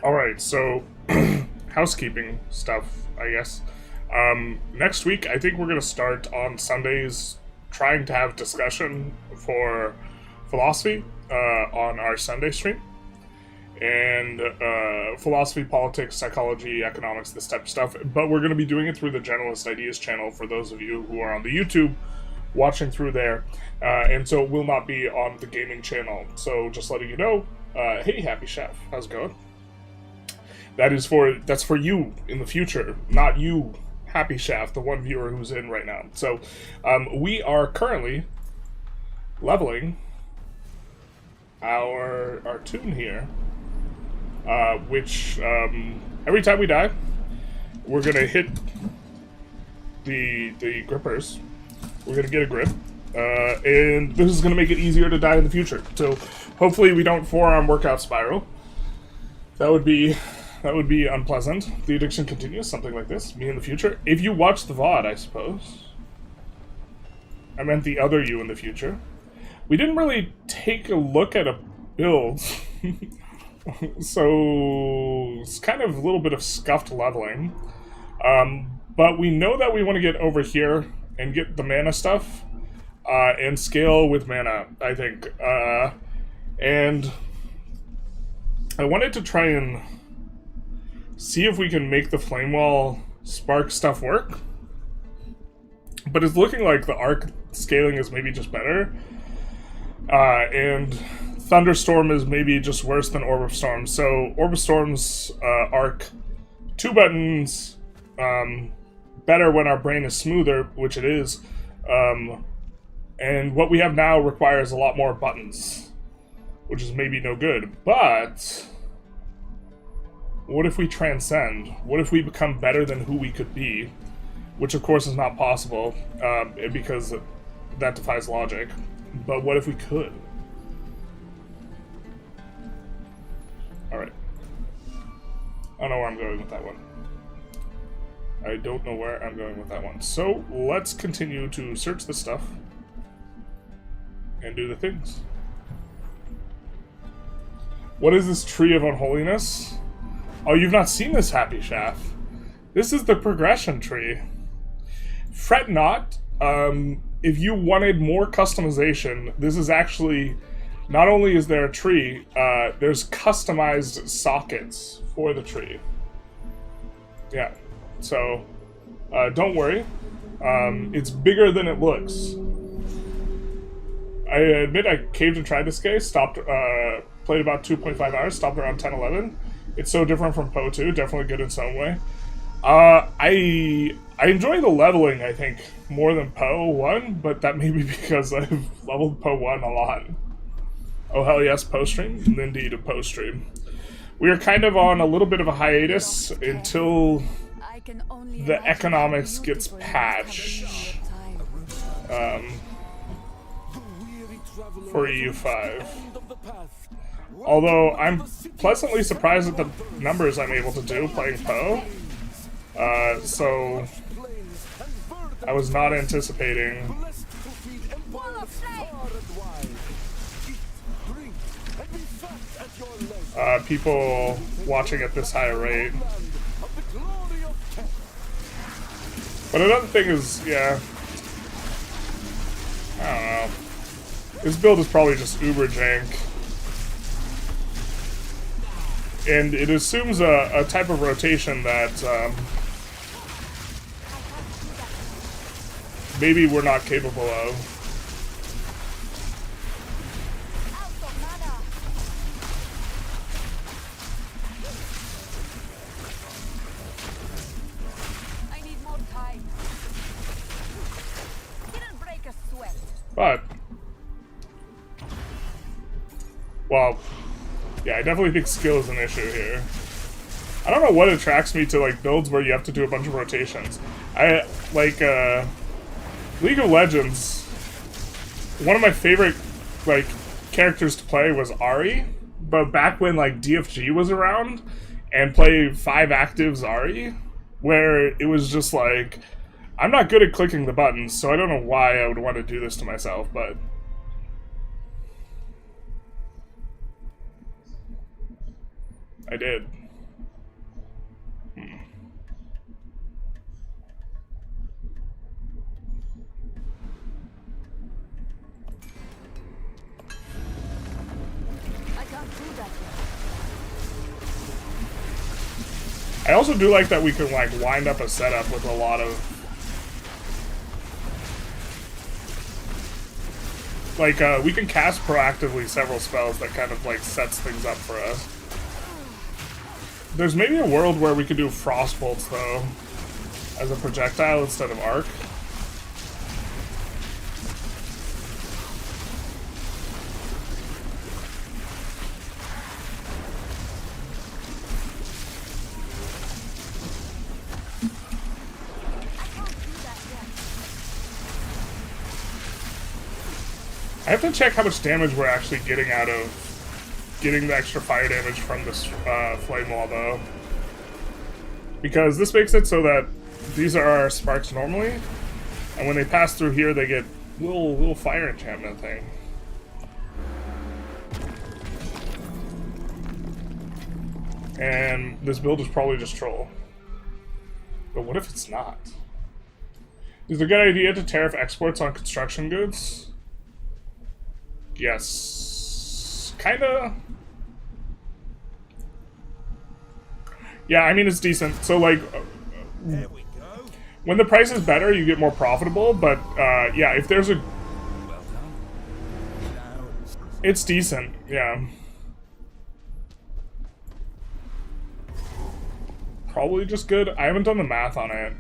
Alright, so housekeeping stuff, I guess. Next week, I think we're going to start on Sundays trying to have discussion for philosophy on our Sunday stream. And philosophy, politics, psychology, economics, this type of stuff. But we're going to be doing it through the Generalist Ideas channel for those of you who are on the YouTube watching through there. And so it will not be on the gaming channel. So just letting you know, hey, Happy Chef, how's it going? That's for you in the future, not you, Happy Shaft, the one viewer who's in right now. So, we are currently leveling our tune here, which every time we die, we're gonna hit the grippers. We're gonna get a grip, and this is gonna make it easier to die in the future. So, hopefully, we don't forearm workout spiral. That would be unpleasant. The addiction continues, something like this. Me in the future. If you watch the VOD, I suppose. I meant the other you in the future. We didn't really take a look at a build. So, it's kind of a little bit of scuffed leveling. But we know that we want to get over here and get the mana stuff. And scale with mana, I think. And I wanted to try and see if we can make the Flame Wall spark stuff work. But it's looking like the arc scaling is maybe just better. And Thunderstorm is maybe just worse than Orb of Storm. So Orb of Storm's arc, 2 buttons, better when our brain is smoother, which it is. And what we have now requires a lot more buttons, which is maybe no good. But what if we transcend? What if we become better than who we could be? Which, of course, is not possible, because that defies logic. But what if we could? Alright. I don't know where I'm going with that one. I don't know where I'm going with that one. So, let's continue to search the stuff and do the things. What is this Tree of Unholiness? Oh, you've not seen this, Happy Shaft. This is the progression tree. Fret not. If you wanted more customization, this is actually... Not only is there a tree, there's customized sockets for the tree. Yeah, so don't worry. It's bigger than it looks. I admit I caved and tried this game, played about 2.5 hours, stopped around 10-11. It's so different from PoE2, definitely good in some way. I enjoy the leveling, I think, more than PoE1, but that may be because I've leveled PoE1 a lot. Oh hell yes, post-stream? Indeed, a post-stream. We are kind of on a little bit of a hiatus until the economics gets patched. For EU5. Although, I'm pleasantly surprised at the numbers I'm able to do playing PoE. So, I was not anticipating people watching at this high rate. But another thing is, yeah, I don't know. This build is probably just uber jank. And it assumes a type of rotation that maybe we're not capable of. But, well, yeah, I definitely think skill is an issue here. I don't know what attracts me to, like, builds where you have to do a bunch of rotations. Like, League of Legends, one of my favorite, like, characters to play was Ahri, but back when, like, DFG was around, and play 5 active Ahri, where it was just like, I'm not good at clicking the buttons, so I don't know why I would want to do this to myself, but I did. I also do like that we can like wind up a setup with a lot of like we can cast proactively several spells that kind of like sets things up for us. There's maybe a world where we could do frost bolts though as a projectile instead of arc. I have to check how much damage we're actually getting out of getting the extra fire damage from this flame wall, though. Because this makes it so that these are our sparks normally, and when they pass through here, they get little fire enchantment thing. And this build is probably just troll. But what if it's not? Is it a good idea to tariff exports on construction goods? Yes. Kinda. Yeah, I mean, it's decent. So, like, There we go. when the price is better, you get more profitable, but, yeah, if there's a... Well done. Now, It's decent, yeah. Probably just good. I haven't done the math on it.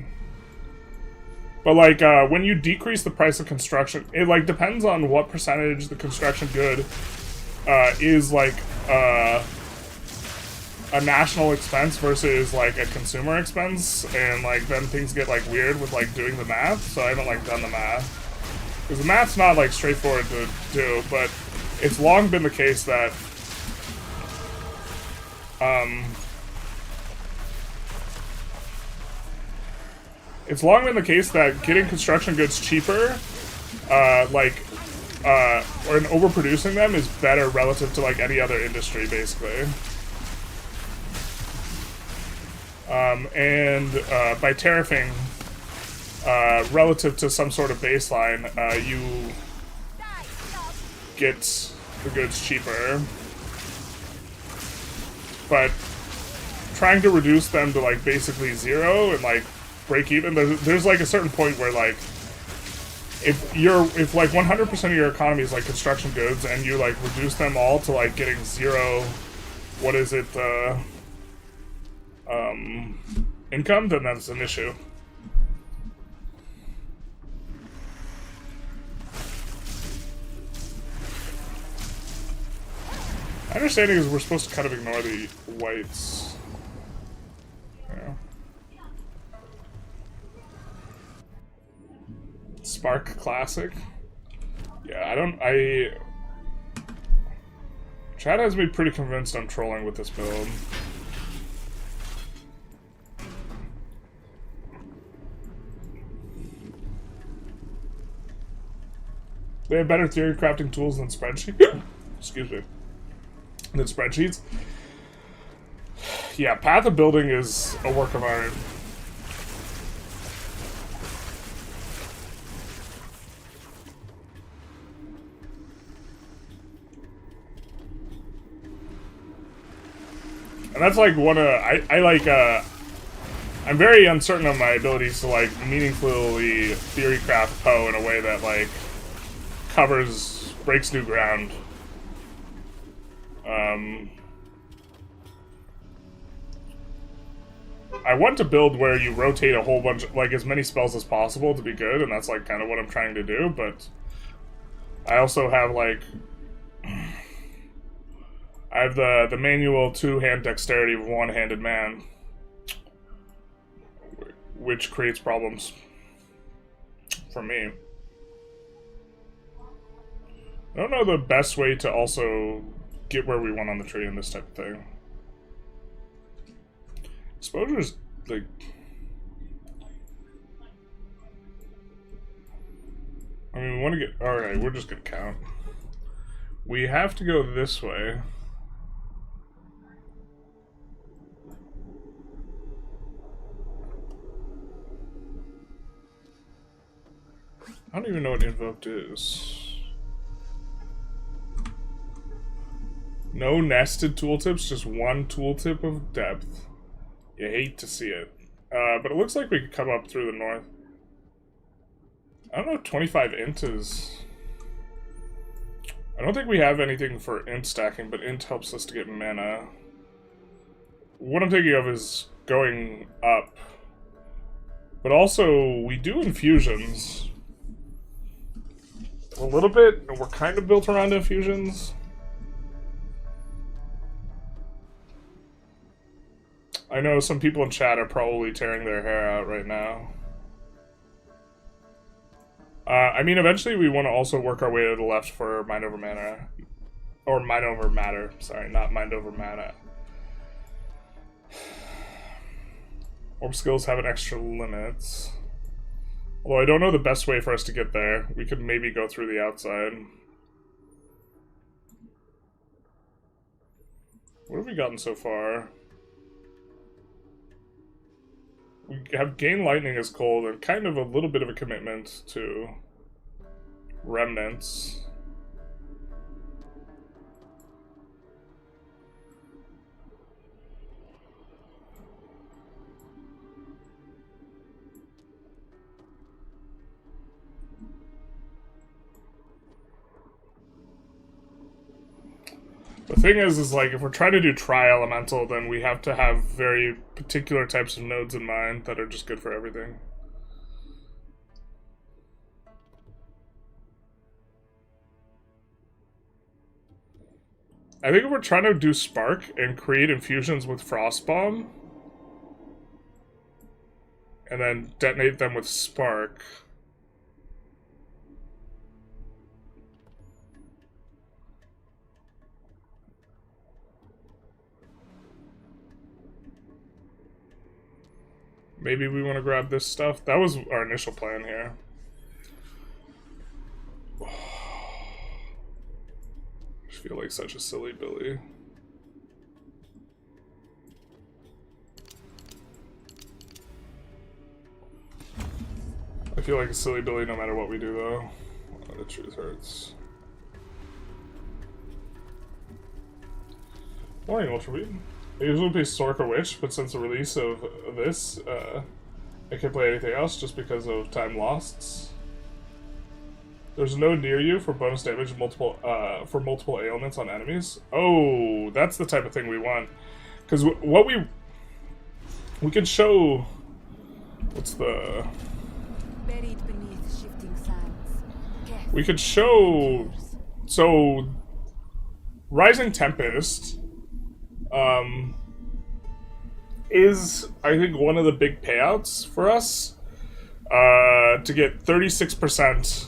But, like, when you decrease the price of construction, it, like, depends on what percentage the construction good is, like, a national expense versus, like, a consumer expense. And, like, then things get, like, weird with, like, doing the math. So I haven't, like, done the math. Because the math's not, like, straightforward to do. But it's long been the case that, it's long been the case that getting construction goods cheaper, or in overproducing them is better relative to like any other industry, basically. By tariffing, relative to some sort of baseline, you get the goods cheaper. But trying to reduce them to like basically zero and like break even, there's like a certain point where like if like 100% of your economy is like construction goods and you like reduce them all to like getting zero, what is it, income, then that's an issue. My understanding is we're supposed to kind of ignore the whites. Yeah. Spark Classic? Yeah, Chad has me pretty convinced I'm trolling with this build. They have better theory crafting tools than spreadsheets. Excuse me. Than spreadsheets. Yeah, Path of Building is a work of art. And that's like one of I'm very uncertain of my abilities to like meaningfully theory craft Poe in a way that like breaks new ground. I want to build where you rotate a whole bunch, like as many spells as possible to be good, and that's like kind of what I'm trying to do, but I also have like I have the manual two-hand dexterity of one-handed man, which creates problems for me. I don't know the best way to also get where we want on the tree in this type of thing. Exposure is like... I mean, we want to get... Alright, we're just gonna count. We have to go this way. I don't even know what invoked is. No nested tooltips, just one tooltip of depth. You hate to see it. But it looks like we could come up through the north. I don't know if 25 int is... I don't think we have anything for int stacking, but int helps us to get mana. What I'm thinking of is going up. But also, we do infusions. A little bit, we're kind of built around infusions. I know some people in chat are probably tearing their hair out right now. I mean, eventually we want to also work our way to the left for Mind Over Mana. Or Mind Over Matter. Sorry, not Mind Over Mana. Orb skills have an extra limit. Although I don't know the best way for us to get there. We could maybe go through the outside. What have we gotten so far? We have Gain Lightning as cold and kind of a little bit of a commitment to Remnants. The thing is like, if we're trying to do tri-elemental, then we have to have very particular types of nodes in mind that are just good for everything. I think if we're trying to do Spark and create infusions with Frostbomb, and then detonate them with Spark... Maybe we want to grab this stuff. That was our initial plan here. I just feel like such a silly Billy. I feel like a silly Billy no matter what we do, though. Oh, the truth hurts. Morning, Ultrabeat. I usually play Sork or Witch, but since the release of this, I can't play anything else just because of time lost. There's no near you for bonus damage for multiple ailments on enemies. Oh, that's the type of thing we want. Because what we can show... What's the... Buried beneath shifting sands. We could show... So... Rising Tempest... is, I think, one of the big payouts for us to get 36%.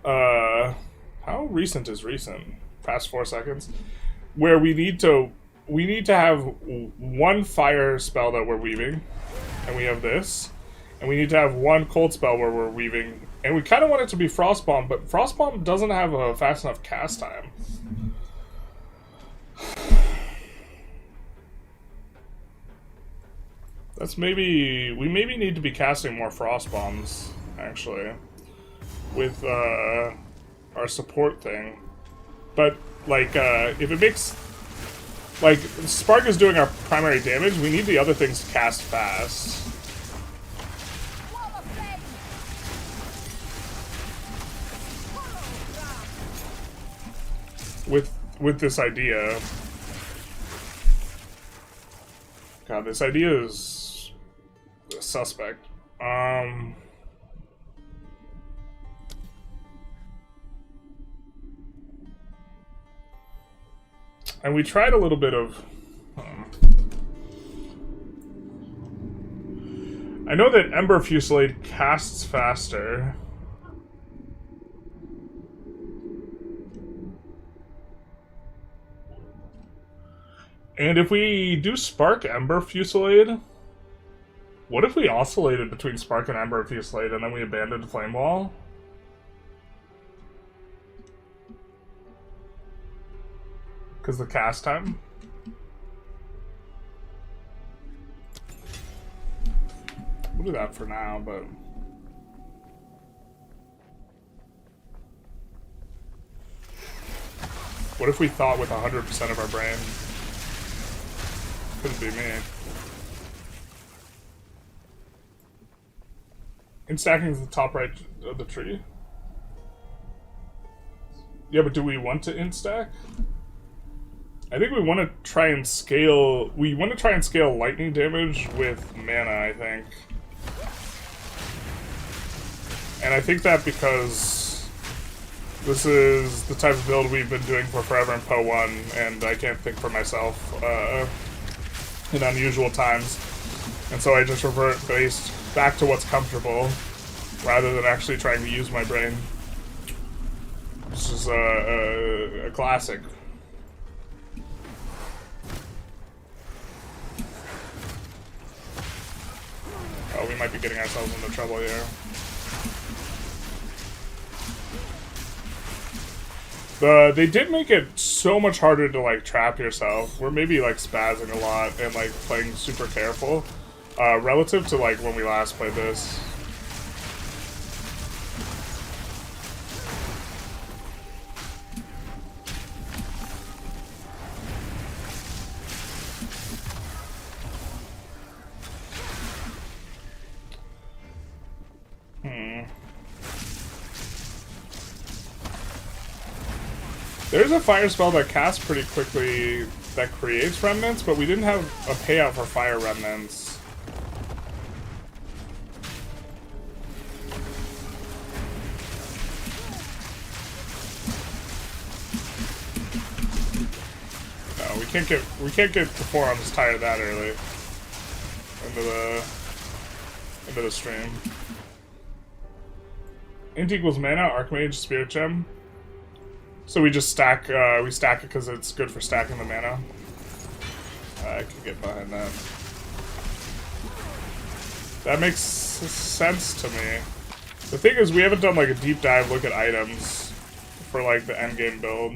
How recent is recent? Past 4 seconds. Where we need to have one fire spell that we're weaving, and we have this, and we need to have one cold spell where we're weaving, and we kind of want it to be Frostbomb, but Frostbomb doesn't have a fast enough cast time. That's maybe... We maybe need to be casting more Frost Bombs, actually. With, our support thing. But, like, if it makes... Like, Spark is doing our primary damage, we need the other things to cast fast. With this idea... God, this idea is... suspect. And we tried a little bit of... I know that Ember Fusillade casts faster. And if we do Spark Ember Fusillade... What if we oscillated between Spark and Ember Fusillade and then we abandoned Flame Wall? Because the cast time? We'll do that for now, but... What if we thought with 100% of our brain? Couldn't be me. Instacking is the top right of the tree. Yeah, but do we want to instack? I think we want to try and scale. We want to try and scale lightning damage with mana, I think. And I think that because this is the type of build we've been doing for forever in PoE1, and I can't think for myself in unusual times. And so I just revert based back to what's comfortable, rather than actually trying to use my brain. This is a classic. Oh, we might be getting ourselves into trouble here. They did make it so much harder to like trap yourself. We're maybe like spazzing a lot and like playing super careful, relative to like when we last played this. There's a fire spell that casts pretty quickly that creates remnants, but we didn't have a payout for fire remnants. No, we can't get the forearms tired that early into the stream. Int equals mana, Archmage, Spirit Gem. So we just stack, we stack it because it's good for stacking the mana. I can get behind that. That makes sense to me. The thing is, we haven't done like a deep dive look at items for like the endgame build.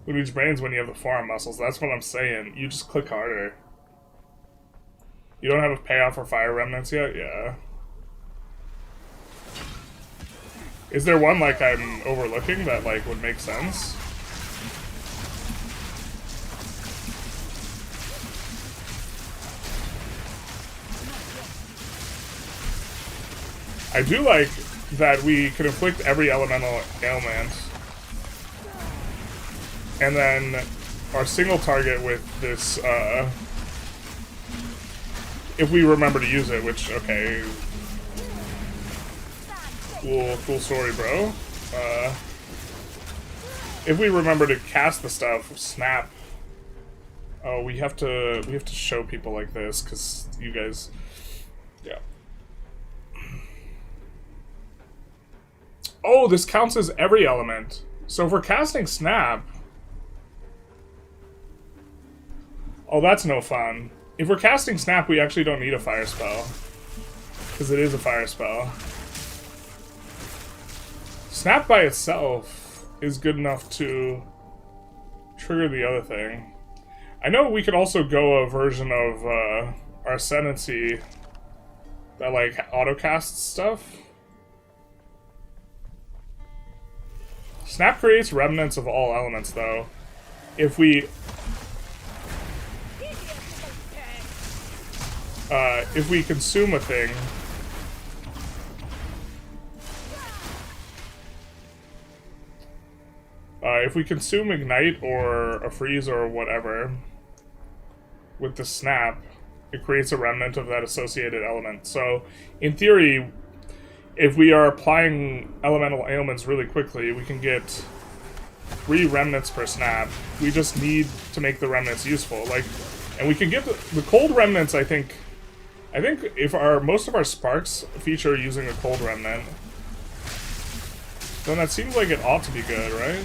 Who needs brains when you have the forearm muscles? That's what I'm saying. You just click harder. You don't have a payoff for fire remnants yet? Yeah. Is there one like I'm overlooking that like would make sense? I do like that we can inflict every elemental ailment, and then our single target with this, if we remember to use it, which, okay, cool story, bro. If we remember to cast the stuff, snap. Oh, we have to show people like this, because you guys, yeah. Oh, this counts as every element. So if we're casting snap, oh, that's no fun. If we're casting snap, we actually don't need a fire spell, because it is a fire spell. Snap by itself is good enough to trigger the other thing. I know we could also go a version of our Ascendancy that like auto-casts stuff. Snap creates remnants of all elements though. If we consume a thing, if we consume Ignite or a Freeze or whatever with the Snap, it creates a remnant of that associated element. So, in theory, if we are applying elemental ailments really quickly, we can get 3 remnants per snap. We just need to make the remnants useful. Like, and we can get the cold remnants, I think if most of our sparks feature using a cold remnant, then that seems like it ought to be good, right?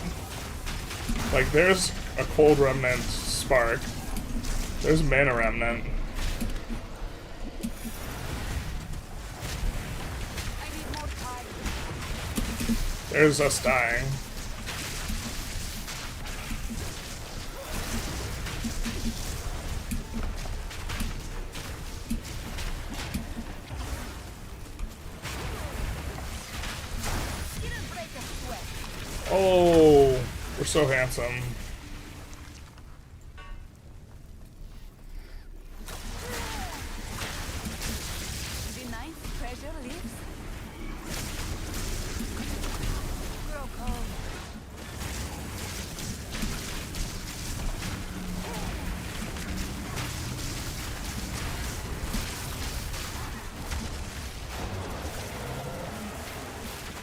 Like, there's a cold remnant spark. There's mana remnant. There's us dying. Oh, we're so handsome. The ninth treasure lives. Grow cold.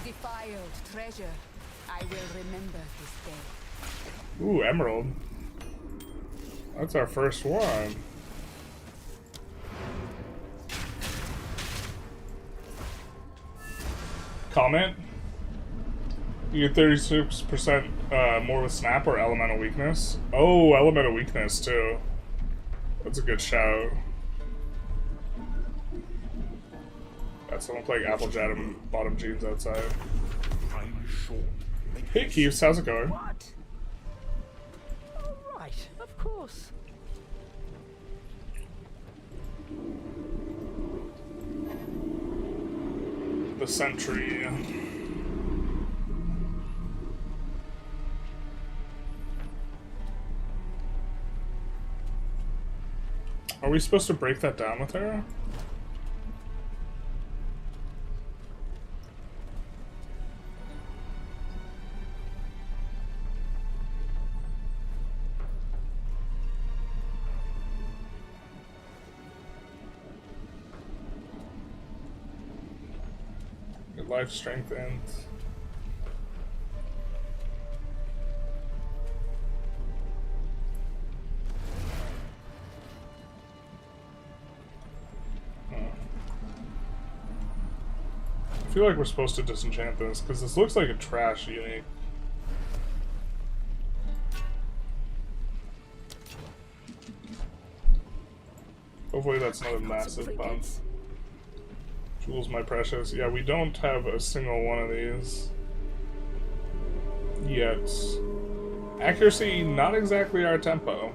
Defiled treasure. I will remember this day. Ooh, emerald. That's our first one. Comment. You get 36% more with snap or elemental weakness. Oh, elemental weakness too. That's a good shout. Got someone playing Applejack and bottom jeans outside. I'm short. Hey Keeves, how's it going? What? All right, of course. The sentry. Are we supposed to break that down with her? Your life strength ends. I feel like we're supposed to disenchant this because this looks like a trash unique. Hopefully that's not a massive bump. Jewels, my precious. Yeah, we don't have a single one of these yet. Accuracy, not exactly our tempo.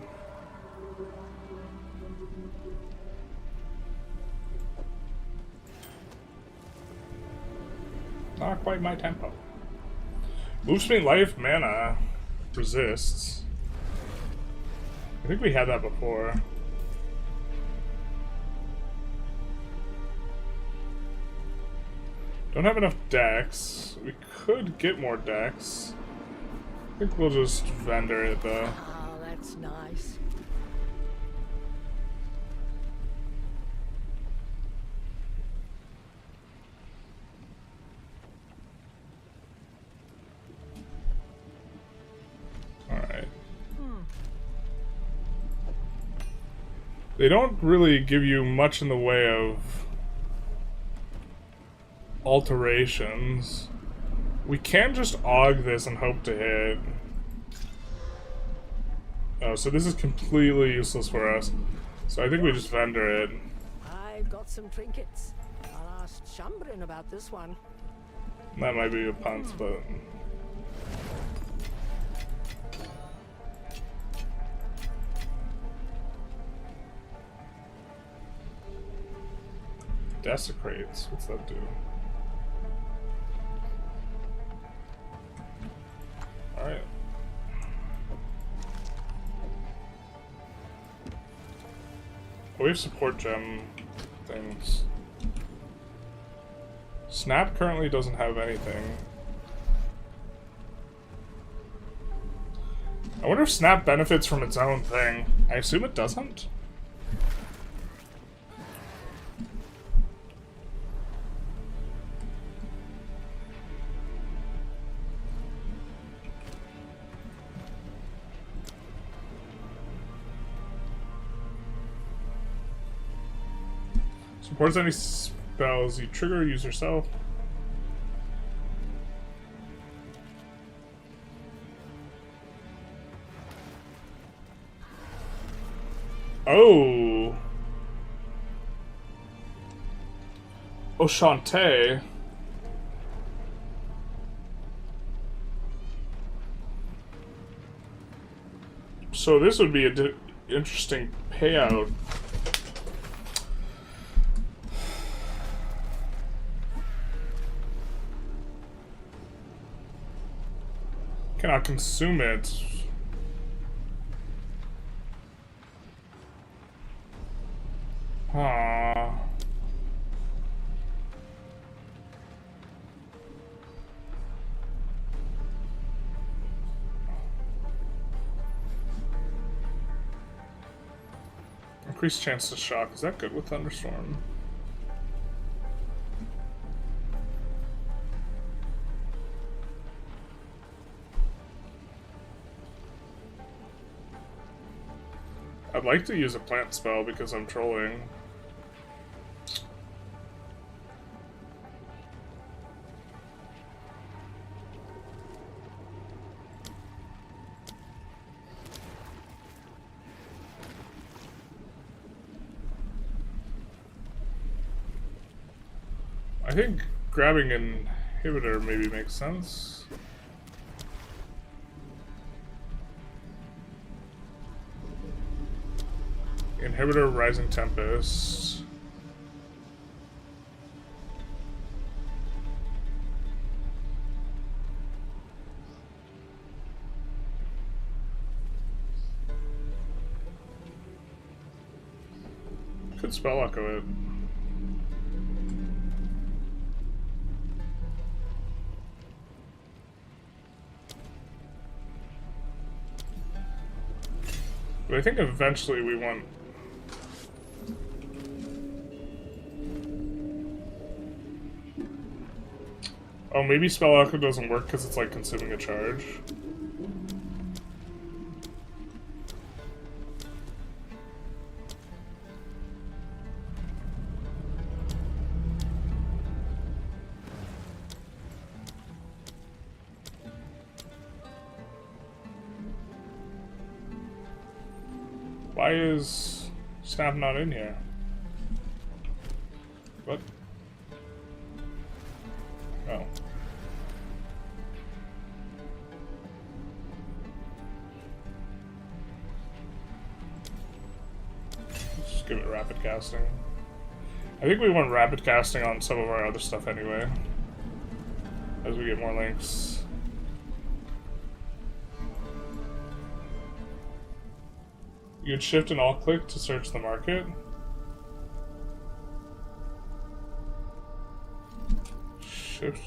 Not quite my tempo. Move speed, life, mana, resists. I think we had that before. Don't have enough decks. We could get more decks. I think we'll just vendor it though. Oh, that's nice. Alright. They don't really give you much in the way of alterations. We can just aug this and hope to hit. Oh, so this is completely useless for us. So I think we just vendor it. I've got some trinkets. I'll ask Shambrin about this one. That might be a punt, but... Desecrates. What's that do? Alright. We have support gem things. Snap currently doesn't have anything. I wonder if Snap benefits from its own thing. I assume it doesn't. Supports any spells you trigger or use yourself. Oh. Oshante. So this would be a interesting payout. Cannot consume it. Huh. Increased chance to shock. Is that good with Thunderstorm? I'd like to use a plant spell because I'm trolling. I think grabbing an inhibitor maybe makes sense. Inhibitor, Rising Tempest. Could spell echo it. But I think eventually we want... Oh, maybe Spell Echo doesn't work because it's like consuming a charge. Why is Snap not in here? What? Oh. Just give it rapid casting. I think we want rapid casting on some of our other stuff anyway. As we get more links. You could shift and alt click to search the market. Shift.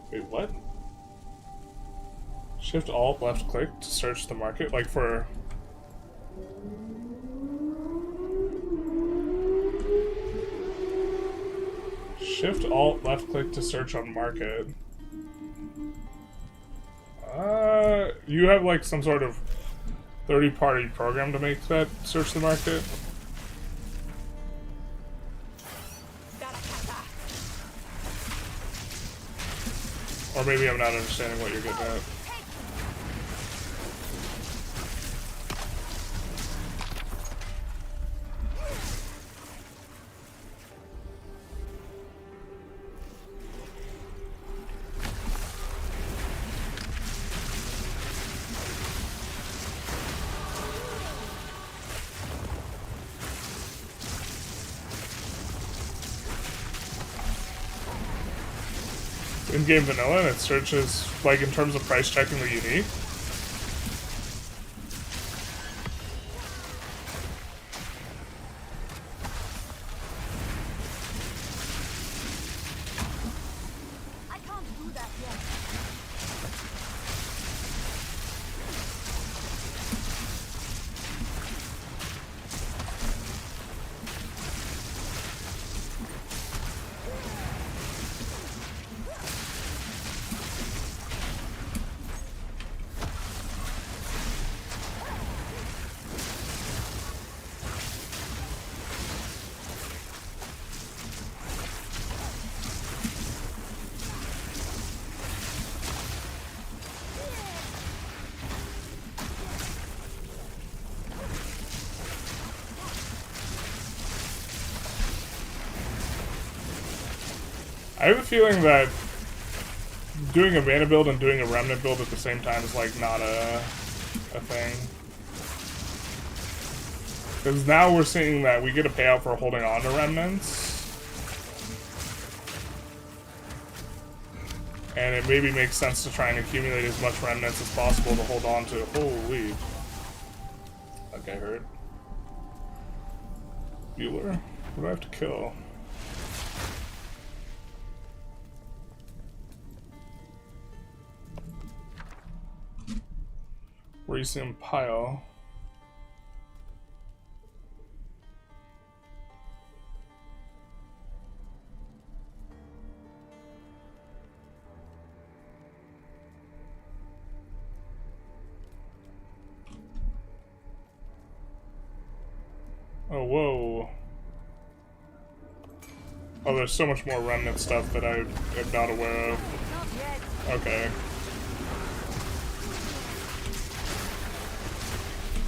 Wait, what? Shift alt left click to search the market, like for. Shift alt left click to search on market. You have like some sort of third-party program to make that search the market. Or maybe I'm not understanding what you're getting at. In-game vanilla, and it searches, like, in terms of price checking the unique. I can't do that yet. I have a feeling that doing a mana build and doing a remnant build at the same time is like not a thing. Because now we're seeing that we get a payout for holding on to remnants. And it maybe makes sense to try and accumulate as much remnants as possible to hold on to. Holy. That guy hurt. Bueller? What do I have to kill? Where you see him pile. Oh, whoa. Oh, there's so much more remnant stuff that I am not aware of. Not yet. Okay.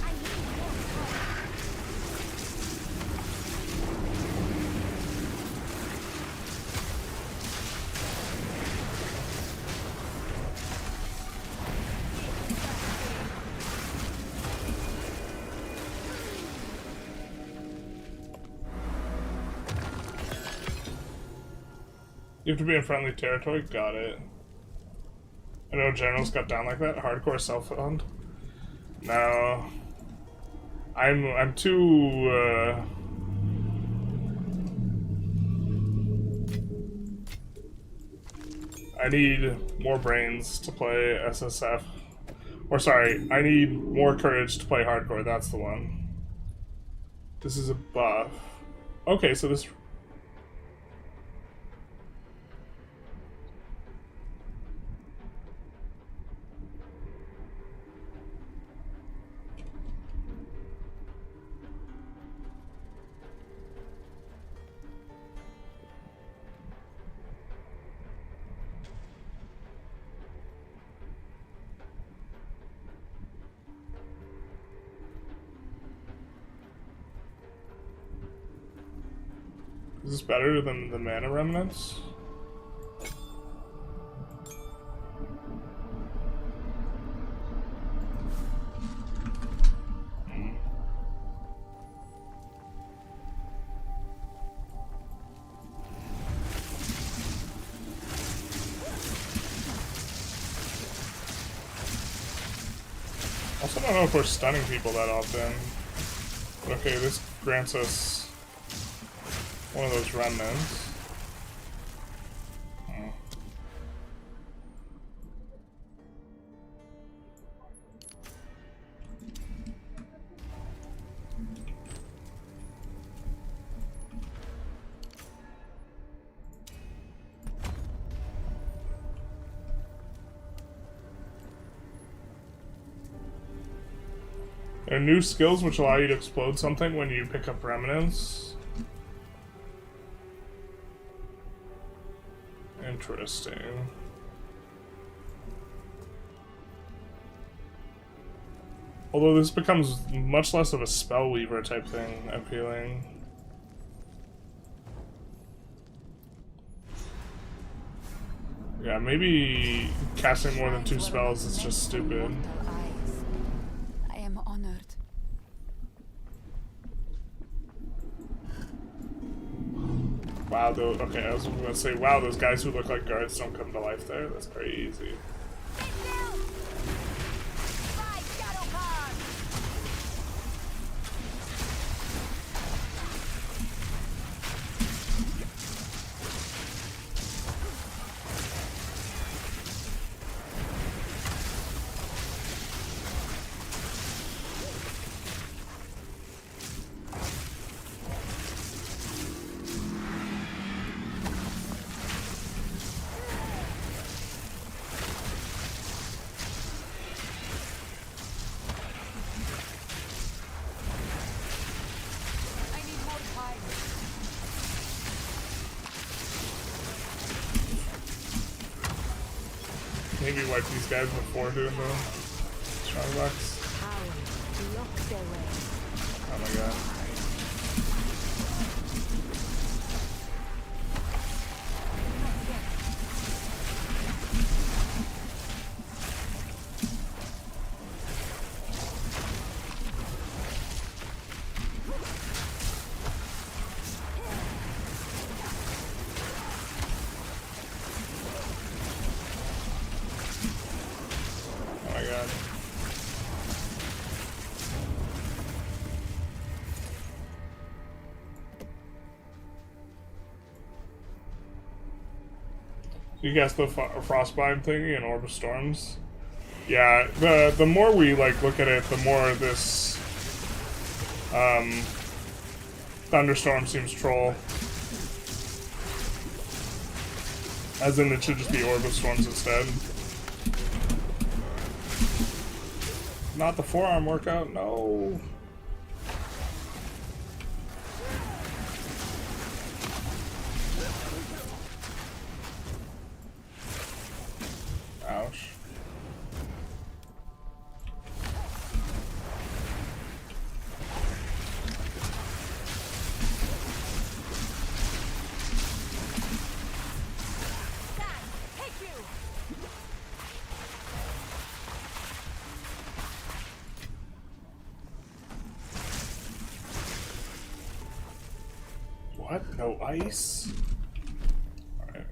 I need more time. You have to be in friendly territory? Got it. I know generals got down like that. Hardcore self-fund? No. I'm too, I need more brains to play SSF. Or sorry, I need more courage to play hardcore, that's the one. This is a buff. Okay, so this... Is this better than the mana remnants? Also, don't know if we're stunning people that often. But okay, this grants us one of those remnants. Oh. There are new skills which allow you to explode something when you pick up remnants. Interesting. Although this becomes much less of a Spellweaver type thing, I'm feeling. Yeah, maybe casting more than 2 spells is just stupid. I am honored. Wow, okay, I was gonna say, wow, those guys who look like guards don't come to life there. That's crazy. Maybe wipe these guys before doing the strong box. Oh my god. god. You guess the frostbite thingy and orb of storms? Yeah, the more we like look at it, the more this thunderstorm seems troll. As in, it should just be orb of storms instead. Not the forearm workout, no. Ouch. What? No ice? Alright.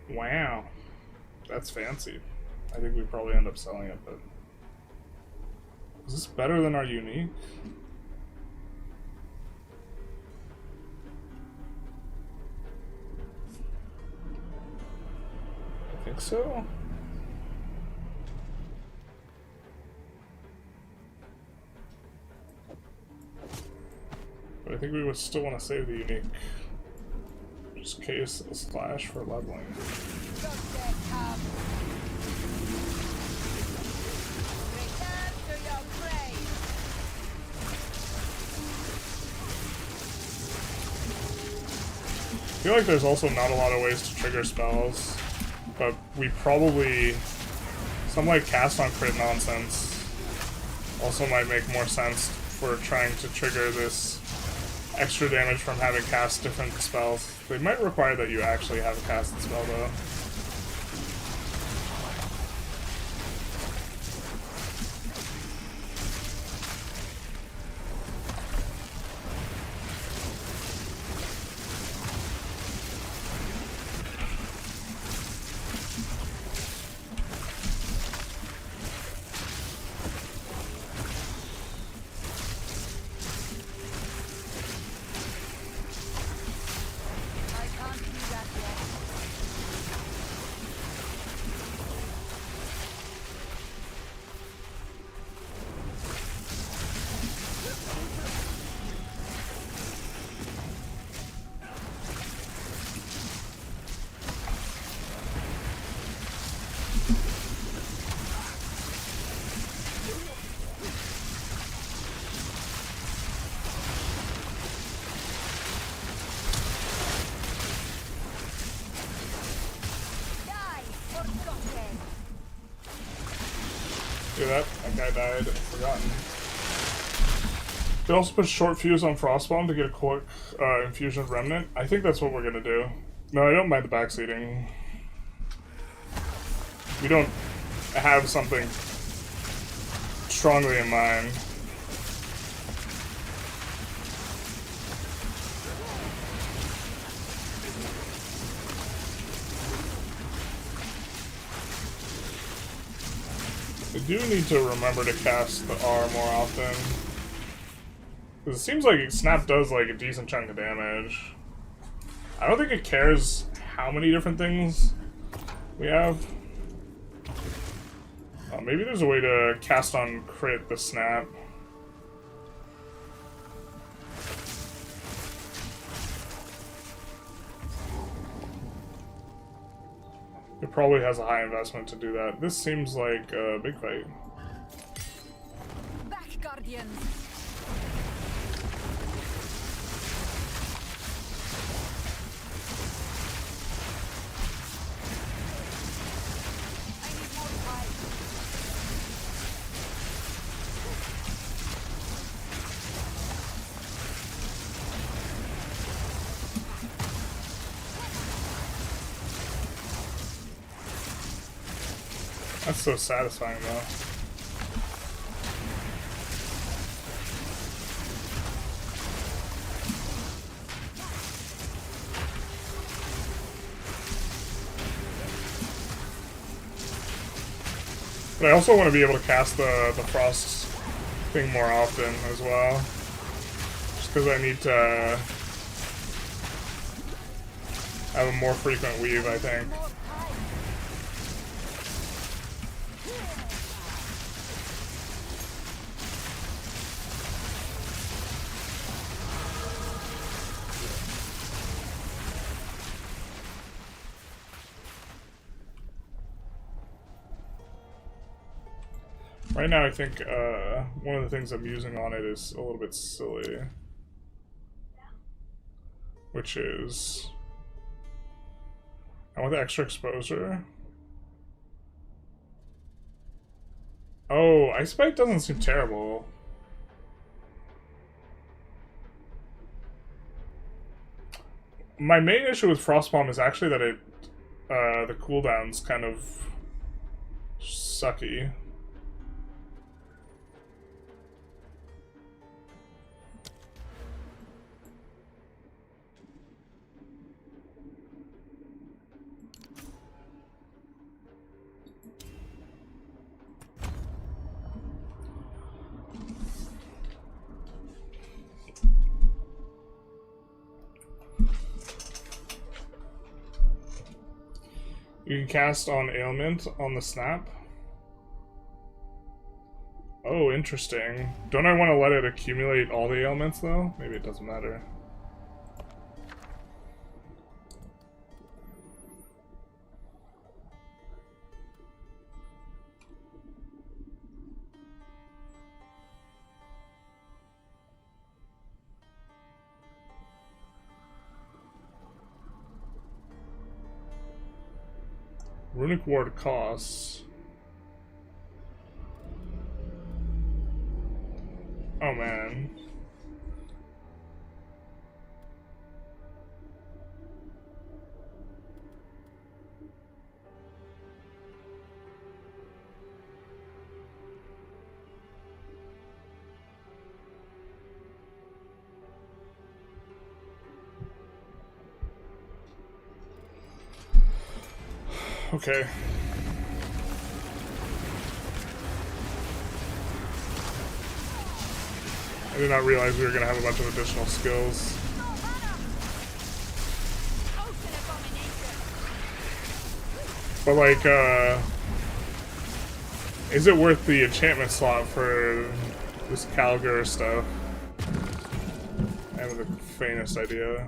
Wow. That's fancy. I think we probably end up selling it, but... Is this better than our unique? I think so. But I think we would still want to save the unique. Just in case a splash for leveling. I feel like there's also not a lot of ways to trigger spells, but we probably... Some like cast on crit nonsense also might make more sense for trying to trigger this extra damage from having cast different spells. They might require that you actually have a casted spell though. Do that. That guy died. Forgotten. They also put short fuse on Frostbomb to get a quick infusion of Remnant. I think that's what we're gonna do. No, I don't mind the backseating. We don't have something strongly in mind. I do need to remember to cast the R more often. Because it seems like Snap does like a decent chunk of damage. I don't think it cares how many different things we have. Maybe there's a way to cast on crit the Snap. It probably has a high investment to do that. This seems like a big fight. Back, Guardians! I need more time. That's so satisfying though. But I also want to be able to cast the frost thing more often as well. Just because I need to have a more frequent weave, I think. Right now, I think one of the things I'm using on it is a little bit silly. Which is... I want the extra exposure. Oh, Ice Bite doesn't seem terrible. My main issue with Frost Bomb is actually that it... the cooldown's kind of... sucky. You can cast on Ailment on the snap. Oh, interesting. Don't I want to let it accumulate all the ailments, though? Maybe it doesn't matter. Runic Ward costs... Oh man. Okay. I did not realize we were going to have a bunch of additional skills. But like, is it worth the enchantment slot for this Calgar stuff? I have the faintest idea.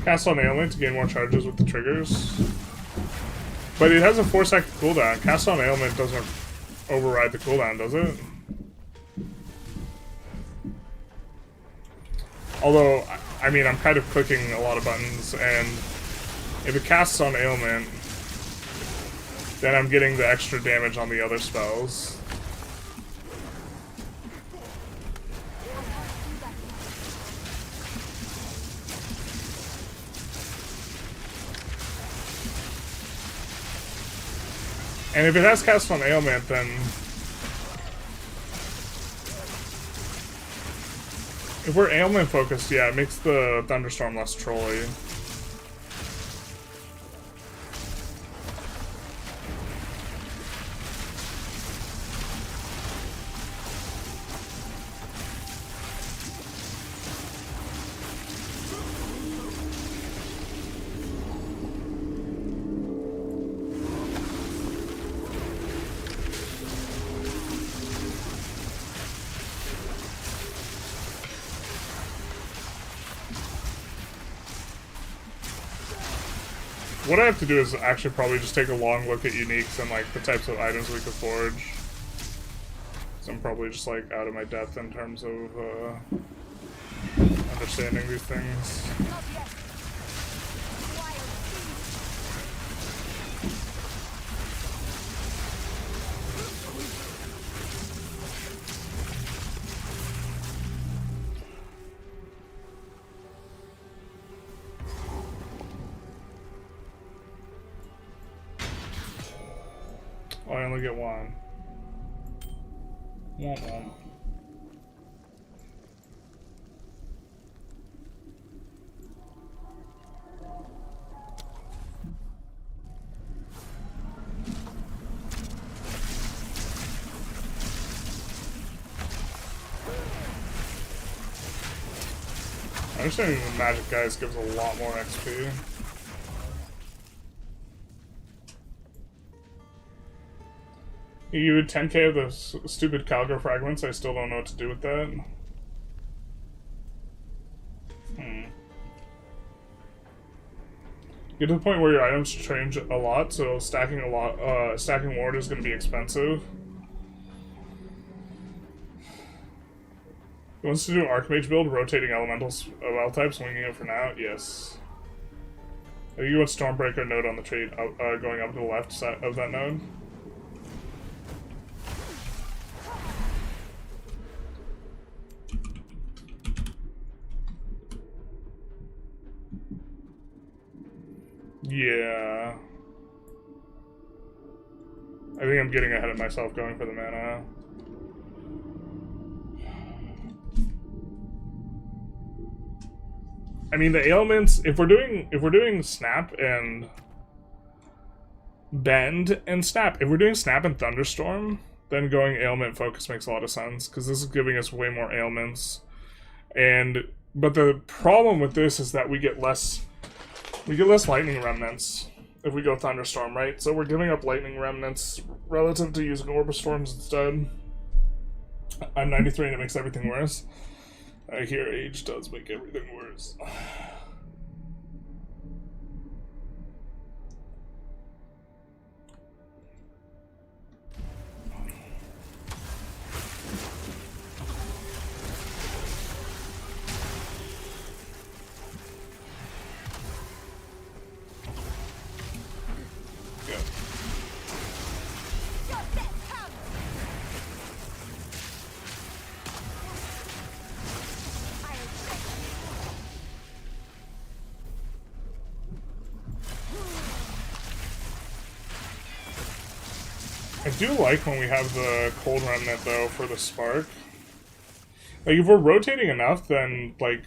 Cast on Ailment to gain more charges with the triggers. But it has a 4-second cooldown. Cast on Ailment doesn't override the cooldown, does it? Although, I mean, I'm kind of clicking a lot of buttons, and if it casts on Ailment, then I'm getting the extra damage on the other spells. And if it has cast on Ailment, then... If we're Ailment focused, yeah, it makes the Thunderstorm less trolly. What I have to do is actually probably just take a long look at uniques and like the types of items we could forge. So I'm probably just like out of my depth in terms of understanding these things. Oh, I only get one. Womp womp. Understanding the magic guys gives a lot more XP. You 10k of the stupid Calgar fragments, I still don't know what to do with that. Get to the point where your items change a lot, so stacking ward is going to be expensive. He wants to do an Archmage build, rotating elementals of L types, winging it for now? Yes. I think you want Stormbreaker node on the tree, going up to the left side of that node. Yeah. I think I'm getting ahead of myself going for the mana. I mean, the ailments, if we're doing snap and bend and snap, if we're doing snap and thunderstorm, then going ailment focus makes a lot of sense, because this is giving us way more ailments. But the problem with this is that we get less lightning remnants if we go thunderstorm, right? So we're giving up lightning remnants relative to using orb storms instead. I'm 93 and it makes everything worse. I hear age does make everything worse. I do like when we have the cold remnant though for the spark. Like if we're rotating enough, then like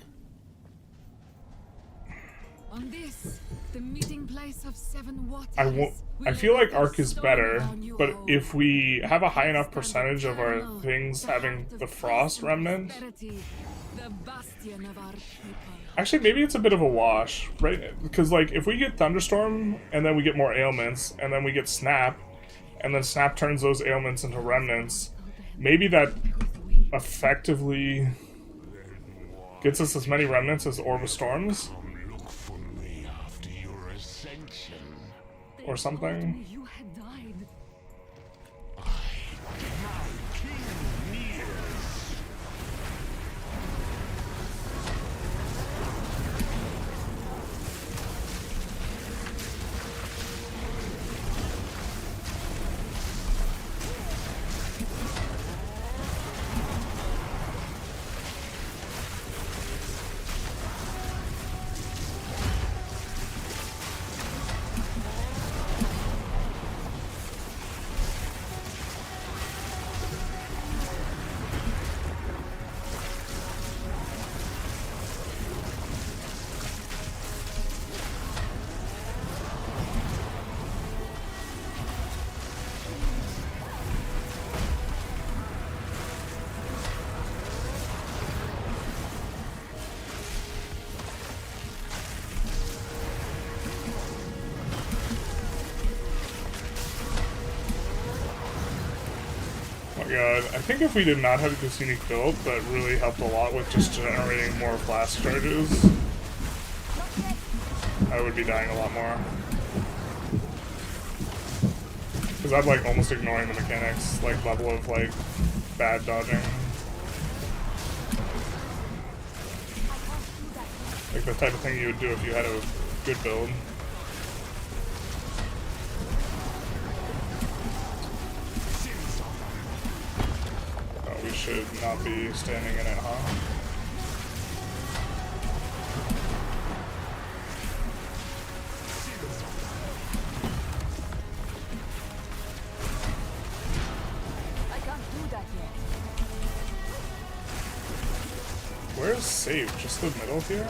On this, the meeting place of seven waters, I feel like Arc is better, but if we have a high enough percentage of our things having the frost remnant, actually maybe it's a bit of a wash, right? Because like if we get thunderstorm and then we get more ailments and then we get snap, and then snap turns those ailments into remnants, maybe that effectively gets us as many remnants as Orb of Storms. Or something. God, I think if we did not have this unique build, that really helped a lot with just generating more flash charges, I would be dying a lot more. Because I'm like almost ignoring the mechanics, like level of like bad dodging. Like the type of thing you would do if you had a good build. Should not be standing in it, huh? I can't do that yet. Where's save? Just the middle here?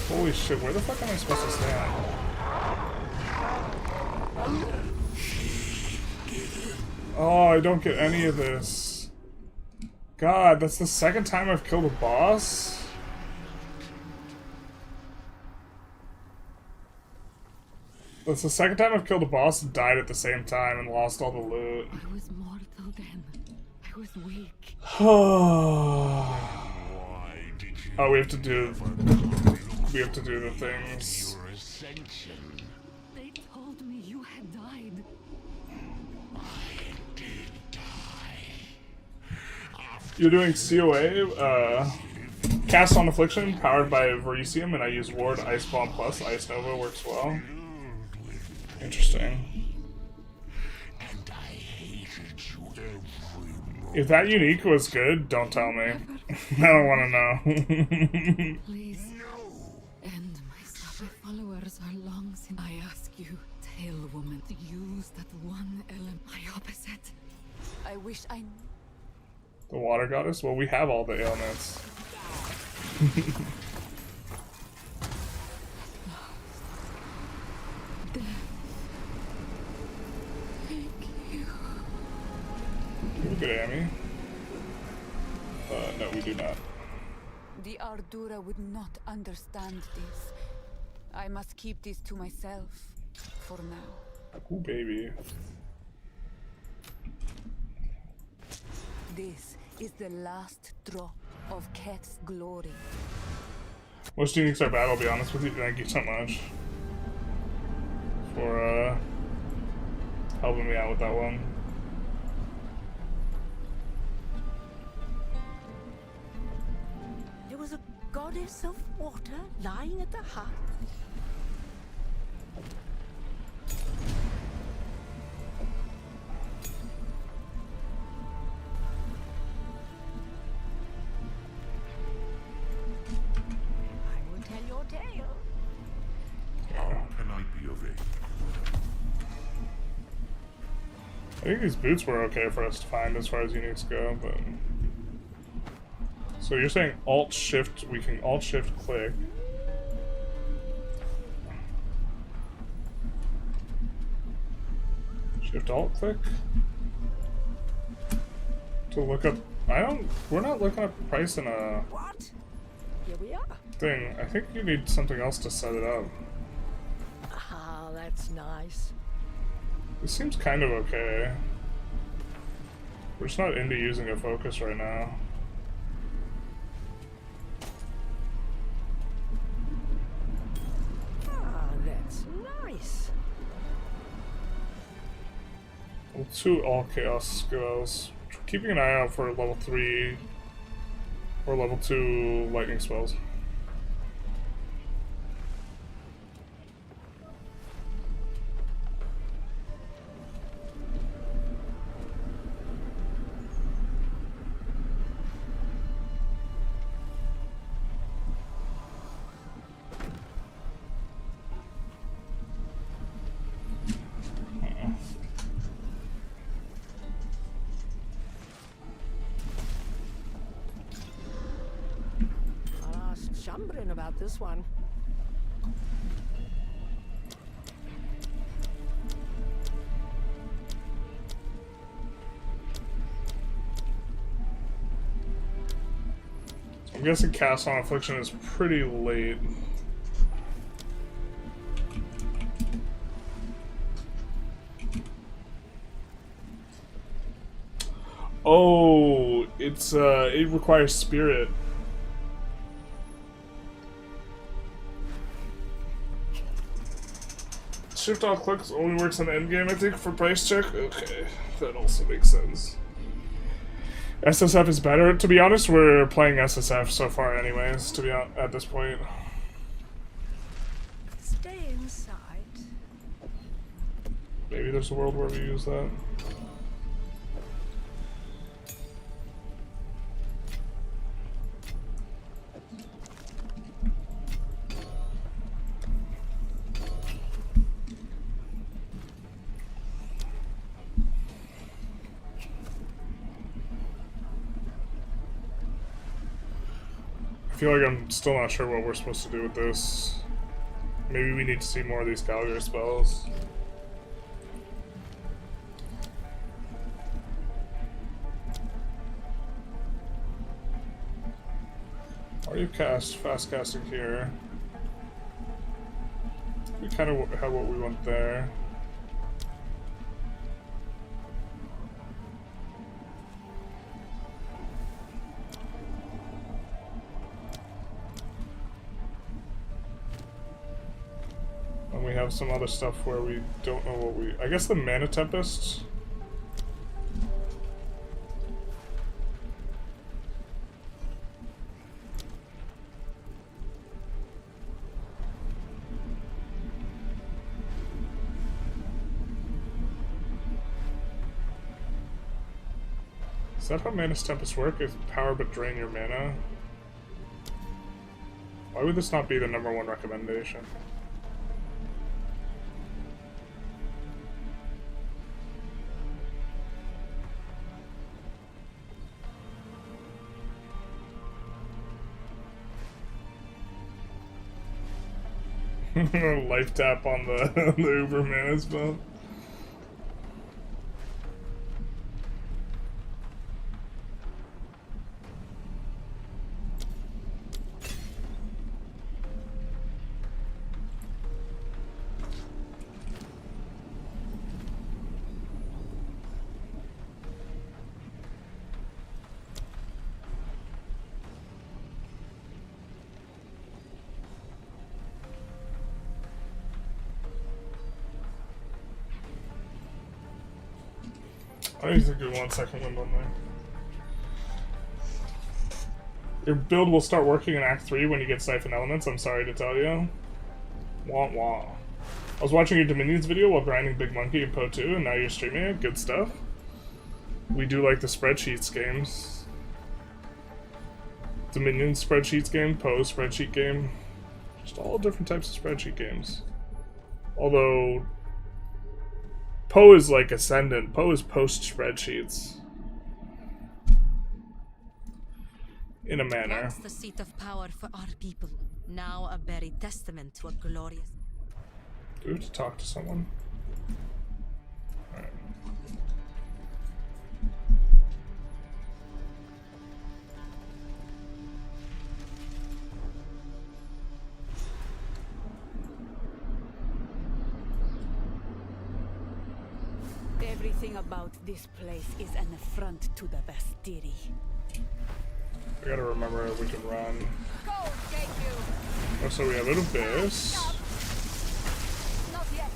Holy shit, where the fuck am I supposed to stand? Oh, I don't get any of this. God, that's the second time I've killed a boss? That's the second time I've killed a boss and died at the same time and lost all the loot. I was mortal then. I was weak. Oh, we have to do the things. Your ascension. They told me you had died. You're doing COA, Cast on Affliction, powered by Verisium, and I use Ward, Ice Bomb Plus, Ice Nova works well. Interesting. And I hated you every moment. If that unique was good, don't tell me. I don't want to know. Please. And my Sabbath followers are long since I ask you, Tail Woman, to use that one element. My opposite. I wish I knew. The Water Goddess? Well, we have all the ailments. Do we get Amy? No, we do not. The Ardura would not understand this. I must keep this to myself. For now. Ooh, baby. This is the last drop of Keth's glory. Most uniques are bad, I'll be honest with you. Thank you so much for helping me out with that one. There was a goddess of water lying at the heart. I will tell your tale. How can I be of aid? I think these boots were okay for us to find as far as uniques go, but... So you're saying Alt-Shift, we can Alt-Shift-click. Shift-Alt-click? To look up... we're not looking up the price in a What? Here we are. thing. I think you need something else to set it up. Ah, that's nice. This seems kind of okay. We're just not into using a focus right now. Ah, that's nice. Level 2 all chaos skills. Keeping an eye out for level 3 or level 2 lightning spells. I'll ask Shambrin about this one. I'm guessing Cast on Affliction is pretty late. Oh, it's it requires spirit. Shift alt clicks only works on the end game, I think, for price check. Okay, that also makes sense. SSF is better. To be honest, we're playing SSF so far, anyways. To be at this point. Stay inside. Maybe there's a world where we use that. I feel like I'm still not sure what we're supposed to do with this. Maybe we need to see more of these Gallagher spells. Already cast fast casting here. We kind of have what we want there. And we have some other stuff where we don't know what we... I guess the Mana Tempest. Is that how Mana Tempest work? Is power but drain your mana? Why would this not be the #1 recommendation? Life tap on the, the Uber mana spell. I need to do 1 second wind on there. Your build will start working in Act 3 when you get Siphon Elements, I'm sorry to tell you. Wah wah. I was watching your Dominions video while grinding Big Monkey in PoE2, and now you're streaming it. Good stuff. We do like the spreadsheets games. Dominion spreadsheets game, PoE spreadsheet game. Just all different types of spreadsheet games. Although... PoE is like Ascendant. PoE is post-spreadsheets. In a manner. Once the seat of power for our people, now a buried testament to a glorious... Do we have to talk to someone? Alright. Everything about this place is an affront to the Bastiri. We gotta remember we can run. Go, take you! Oh, so we have an Abyss. Not yet!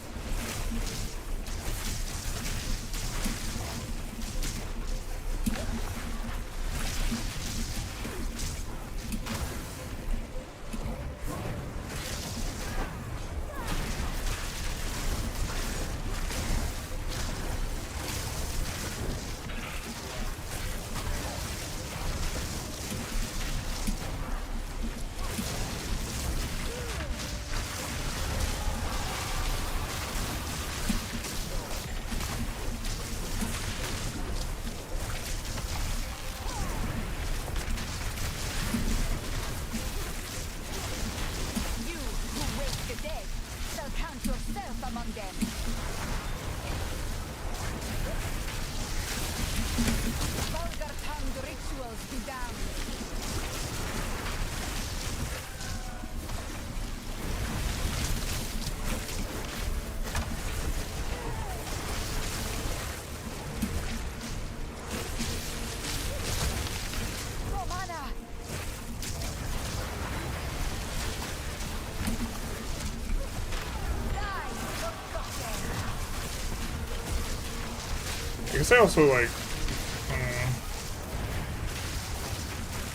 I guess I also like...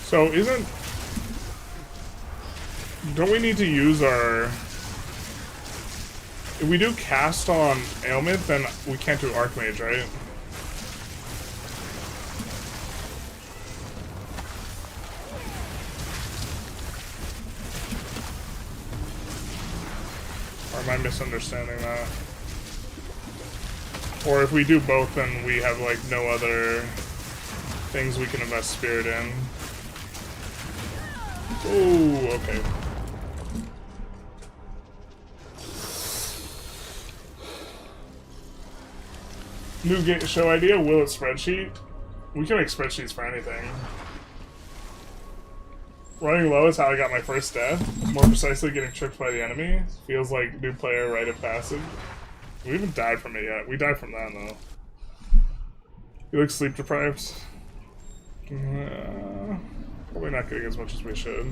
So isn't... Don't we need to use our... If we do cast on Ailment, then we can't do Archmage, right? Or am I misunderstanding that? Or if we do both, then we have, like, no other things we can invest Spirit in. Ooh, okay. New show idea, will it spreadsheet? We can make spreadsheets for anything. Running low is how I got my first death. More precisely, getting tricked by the enemy. Feels like new player rite of passage. We haven't died from it yet. We died from that though. You look sleep deprived. Probably not getting as much as we should.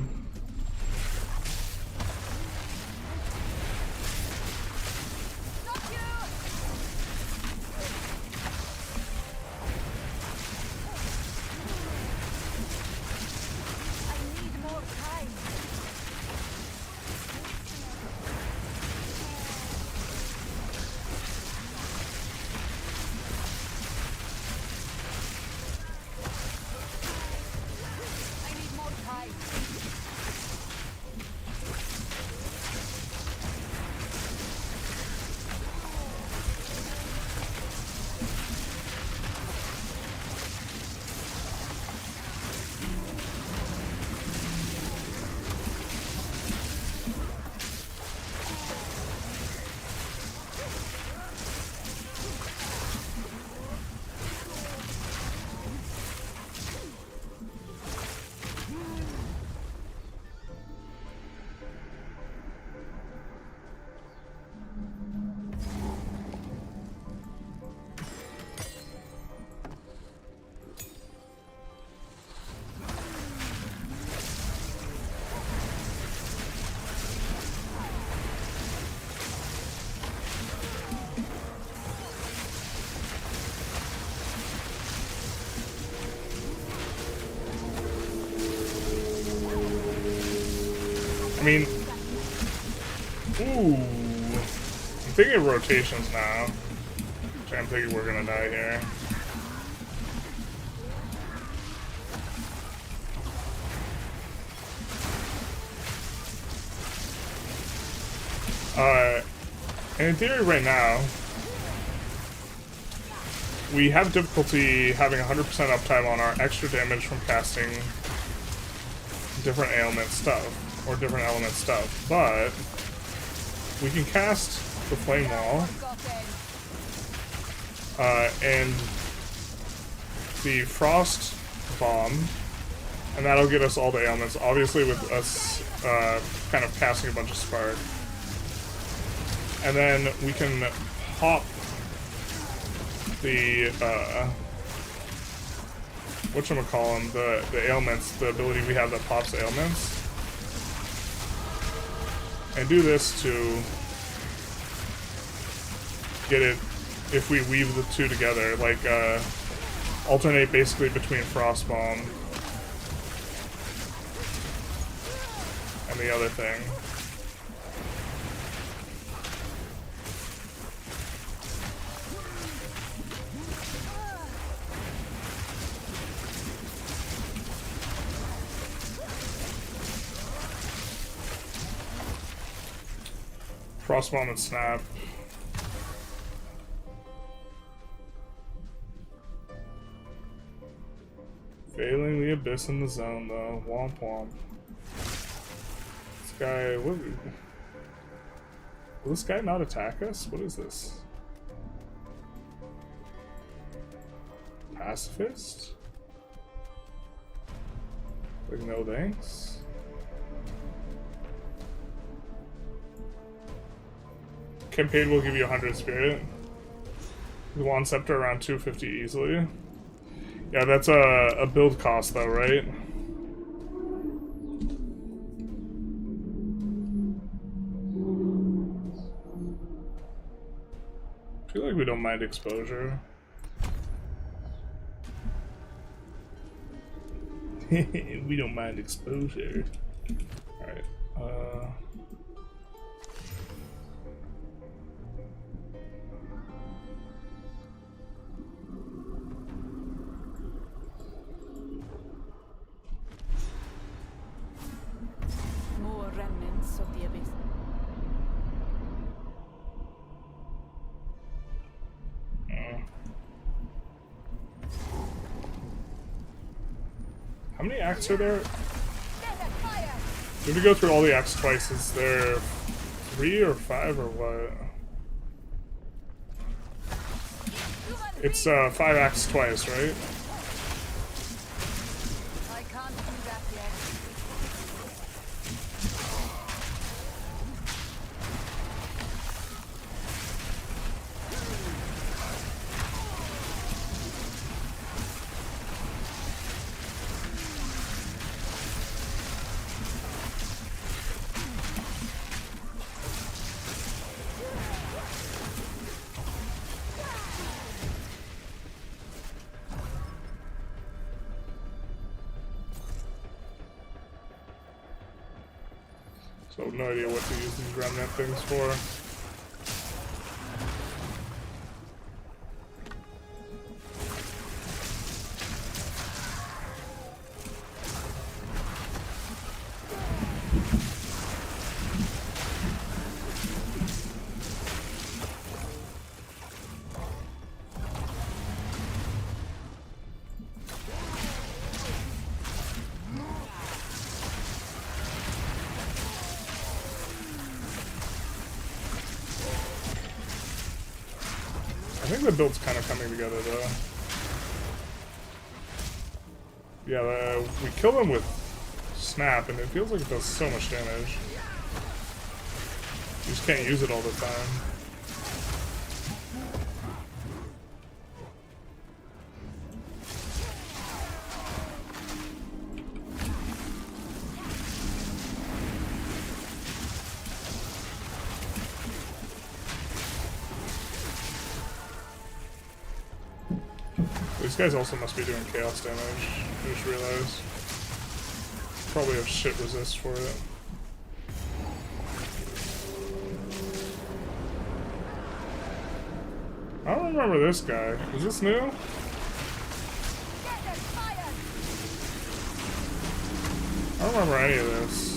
I mean, ooh, I'm thinking of rotations now. I'm thinking we're gonna die here. And in theory right now, we have difficulty having 100% uptime on our extra damage from casting different ailment stuff. Or different element stuff, but we can cast the Flame Wall and the Frost Bomb, and that'll get us all the ailments, obviously with us kind of casting a bunch of Spark. And then we can pop the, whatchamacallem, the ailments, the ability we have that pops ailments. And do this to get it, if we weave the two together, like alternate basically between Frost Bomb and the other thing. Frost Bomb and Snap. Failing the Abyss in the zone, though. Womp womp. This guy... What, will this guy not attack us? What is this? Pacifist? Like, no thanks. Campaign will give you 100 spirit. The Wand Scepter around 250 easily. Yeah, that's a build cost though, right? I feel like we don't mind exposure. We don't mind exposure. Alright, More remnants of the abyss. how many acts are there? Did we go through all the acts twice? Is there 3 or 5 or what? It's 5 acts twice, right? I can't do that yet. So no idea what to use these remnant things for. I think the build's kind of coming together though. Yeah, we kill them with Snap and it feels like it does so much damage. You just can't use it all the time. These guys also must be doing chaos damage. I just realized. Probably have shit resist for it. I don't remember this guy. Is this new? I don't remember any of this.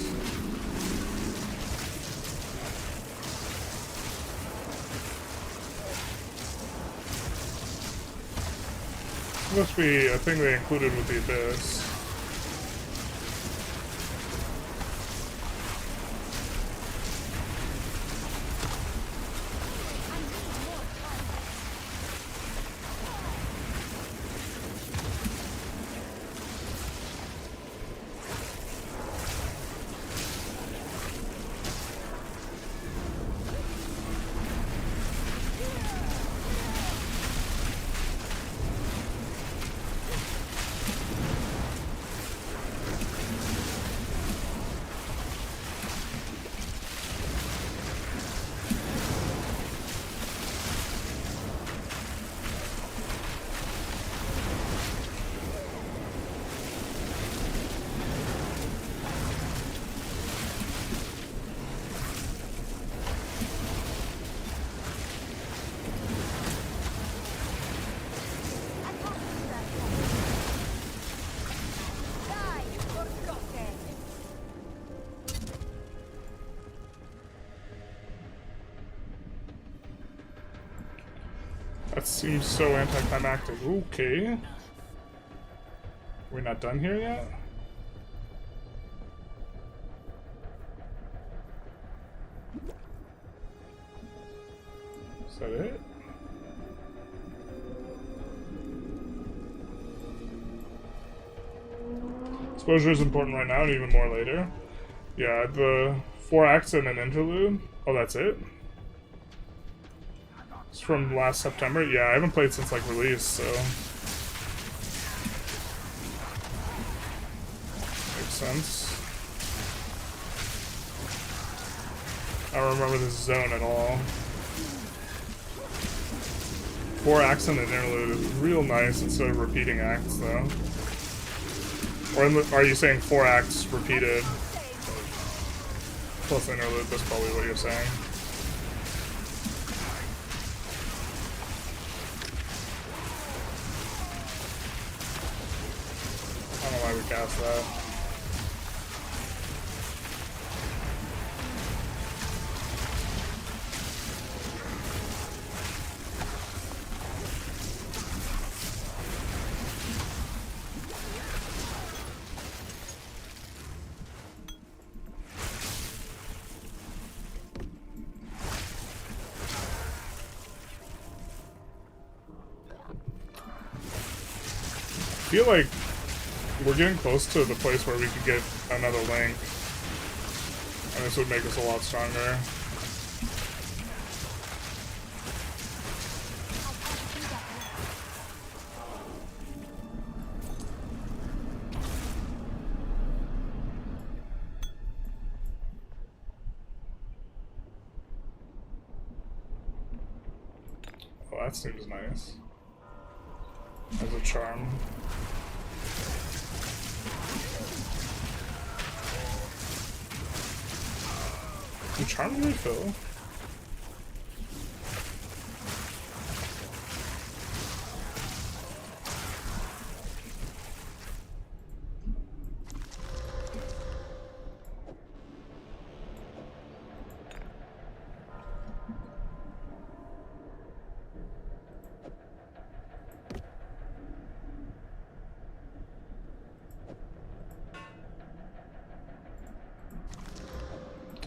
This must be a thing they included with the Abyss. That seems so anticlimactic. Okay. We're not done here yet? Is that it? Exposure is important right now and even more later. Yeah, the 4 acts and an interlude. Oh, that's it? It's from last September. Yeah, I haven't played since like release, so makes sense. I don't remember this zone at all. 4 acts and an interlude is real nice instead of repeating acts, though. Or are you saying 4 acts repeated plus interlude? That's probably what you're saying. I don't know why we cast that. I feel like we're getting close to the place where we could get another link, and this would make us a lot stronger. Oh, that seems nice. As a charm. Do charms refill?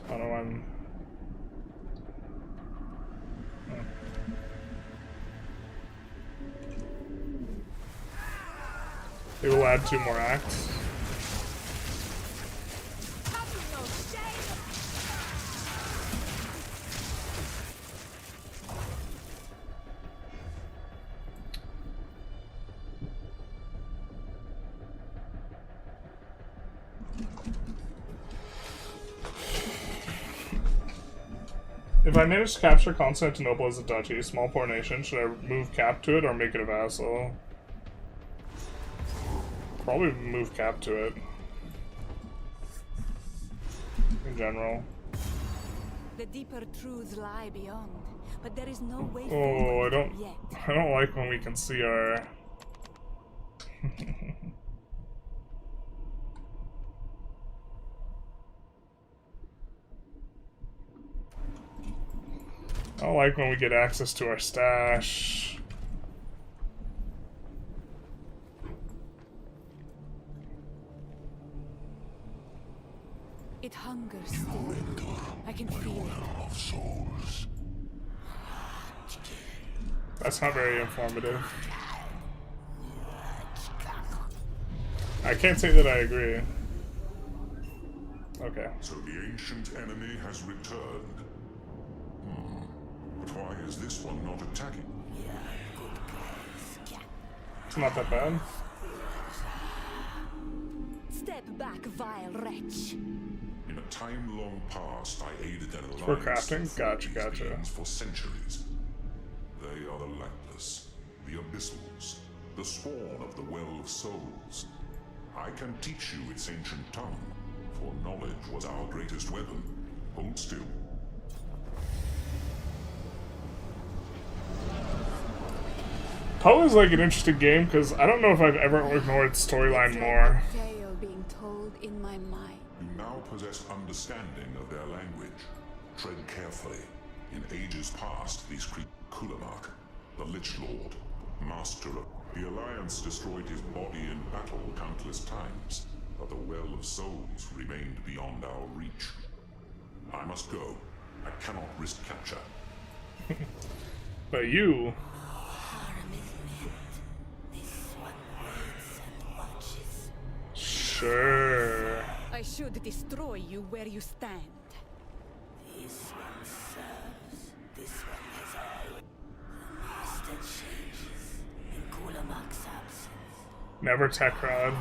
I don't know when. They will add 2 more acts. If I manage to capture Constantinople as a duchy, small poor nation, should I move Cap to it or make it a vassal? Probably move Cap to it. In general. The deeper truths lie beyond, but there is no way Oh, forward I yet. don't like when we can see our I don't like when we get access to our stash. It hungers still. I can feel it. Of souls. That's not very informative. I can't say that I agree. Okay. So the ancient enemy has returned. But why is this one not attacking? It's not that bad. Step back, vile wretch. In a time long past, I aided an alliance For crafting? that fought Gotcha, these gotcha. beings for centuries. They are the lightless, the abyssals, the spawn of the well of souls. I can teach you its ancient tongue, for knowledge was our greatest weapon. Hold still. PoE is like an interesting game because I don't know if I've ever ignored storyline more. Tale being told in my mind. You now possess understanding of their language. Tread carefully. In ages past, these Kulamak, the Lich Lord, master of the Alliance, destroyed his body in battle countless times, but the Well of Souls remained beyond our reach. I must go. I cannot risk capture. But you... Sure. I should destroy you where you stand. This one serves. This one has all. The master changes in Kulamak's absence. Never tech rod.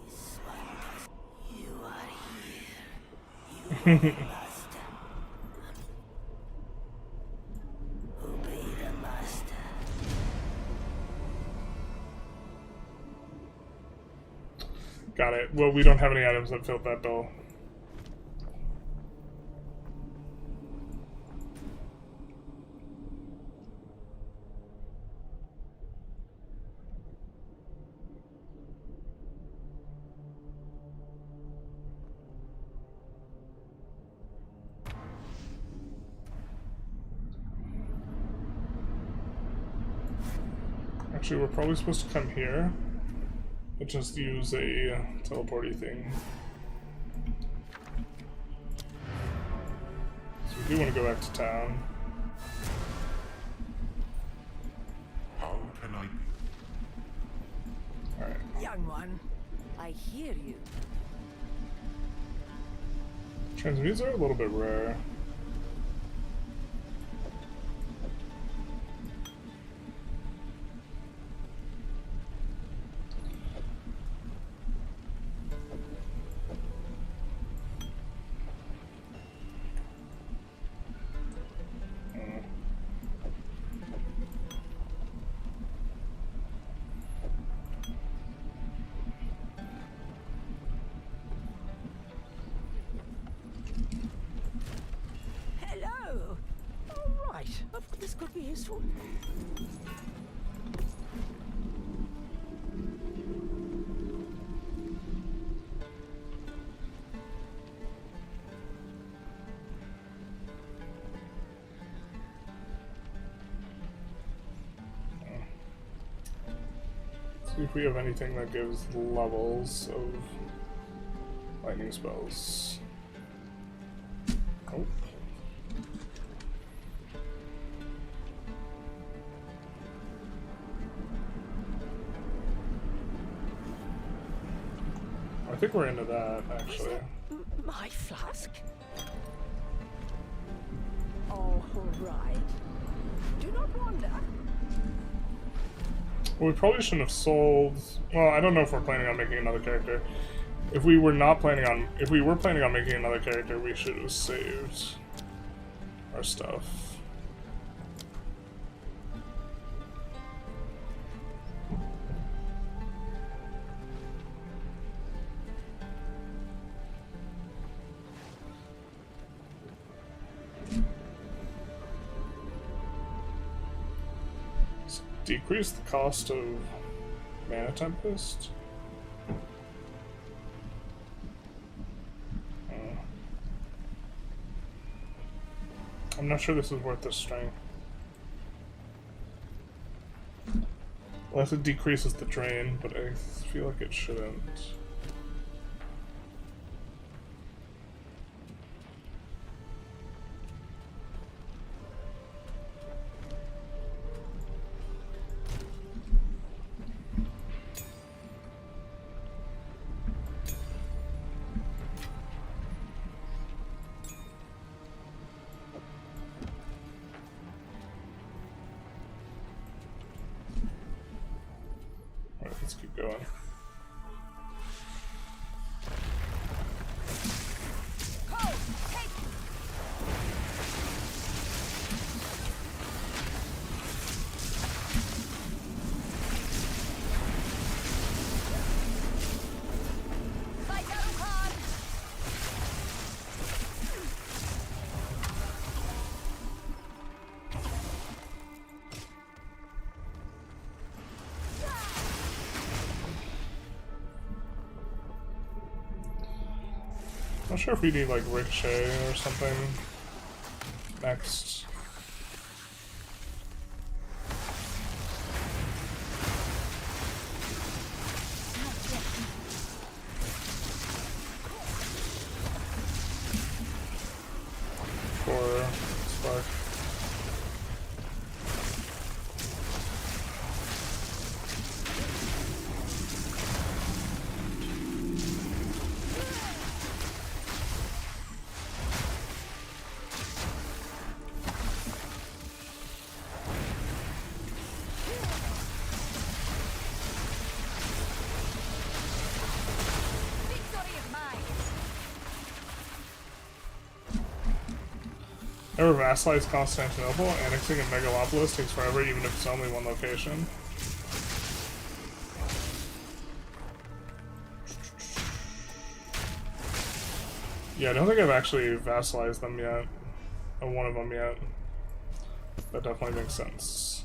This one does. You are here. You are the master. Obey the master. Got it. Well, we don't have any items that filled that bill. Actually, we're probably supposed to come here. But just use a teleporty thing. So we do want to go back to town. How can I... Alright. Young one, I hear you. Transmutes are a little bit rare. useful. See if we have anything that gives levels of lightning spells. Oh. I think we're into that, actually. My flask? All right. Do not wander. Well, we probably shouldn't have sold. Well, I don't know if we're planning on making another character. If we were planning on making another character, we should have saved our stuff. Decrease the cost of Mana Tempest? I'm not sure this is worth the strength. Unless it decreases the drain, but I feel like it shouldn't. Let's keep going. Not sure if we need like Ricochet or something next. For Spark. Ever vassalize Constantinople? Annexing a megalopolis takes forever, even if it's only one location. Yeah, I don't think I've actually vassalized them yet. Or one of them yet. That definitely makes sense.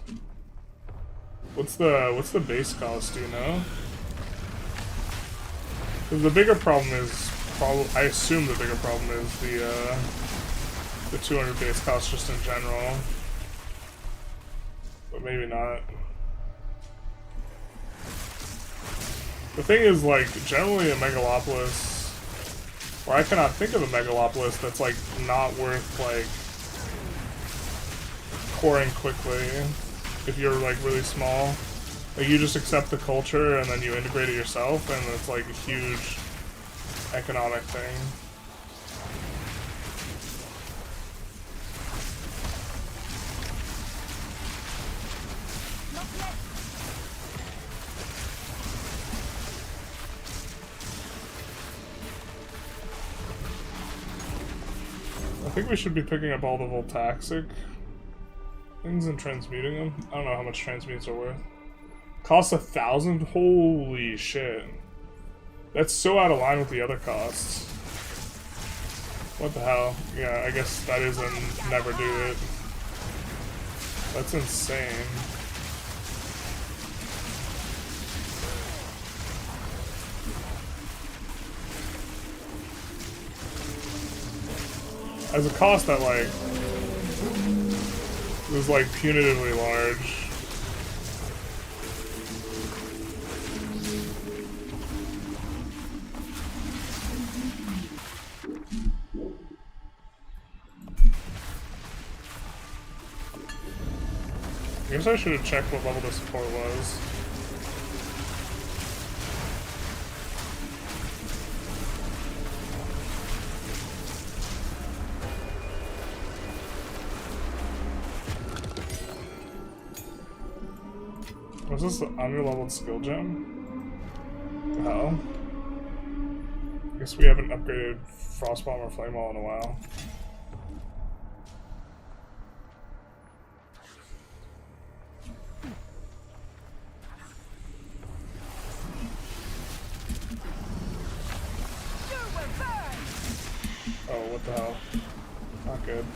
What's the base cost, do you know? Because the bigger problem is I assume the bigger problem is the 200 base cost just in general, but maybe not. The thing is, like, generally a megalopolis, or I cannot think of a megalopolis that's like not worth like coring quickly if you're like really small. Like, you just accept the culture and then you integrate it yourself, and it's like a huge economic thing. I think we should be picking up all the Voltaxic things and transmuting them. I don't know how much transmutes are worth. Costs 1,000? Holy shit. That's so out of line with the other costs. What the hell? Yeah, I guess that is a never do it. That's insane. As a cost that, like, was, like, punitively large. I guess I should have checked what level the support was. Was this the under-leveled skill gem? No. I guess we haven't upgraded Frostbomb or Flamewall in a while. Oh, what the hell? Not good.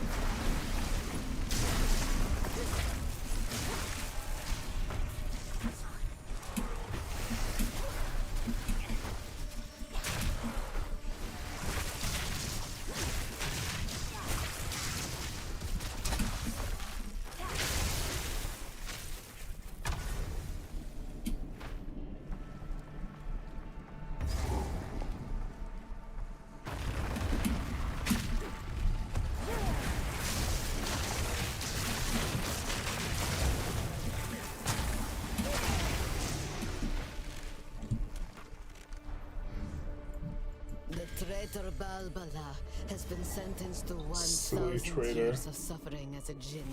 Traitor Balbala has been sentenced to 1,000 traitor. years of suffering as a djinn,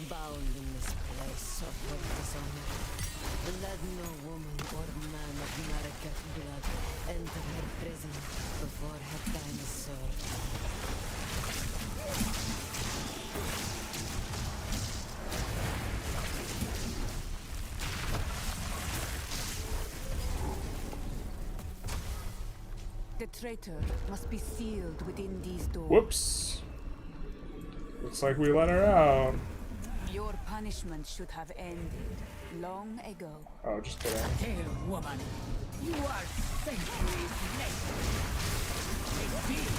bound in this place of her dishonor. Let no woman or man of Mareket blood enter her prison before her time is served. The traitor must be sealed within these doors. Whoops. Looks like we let her out. Your punishment should have ended long ago. Oh, just kidding. Hail, woman. You are centuries late. Indeed.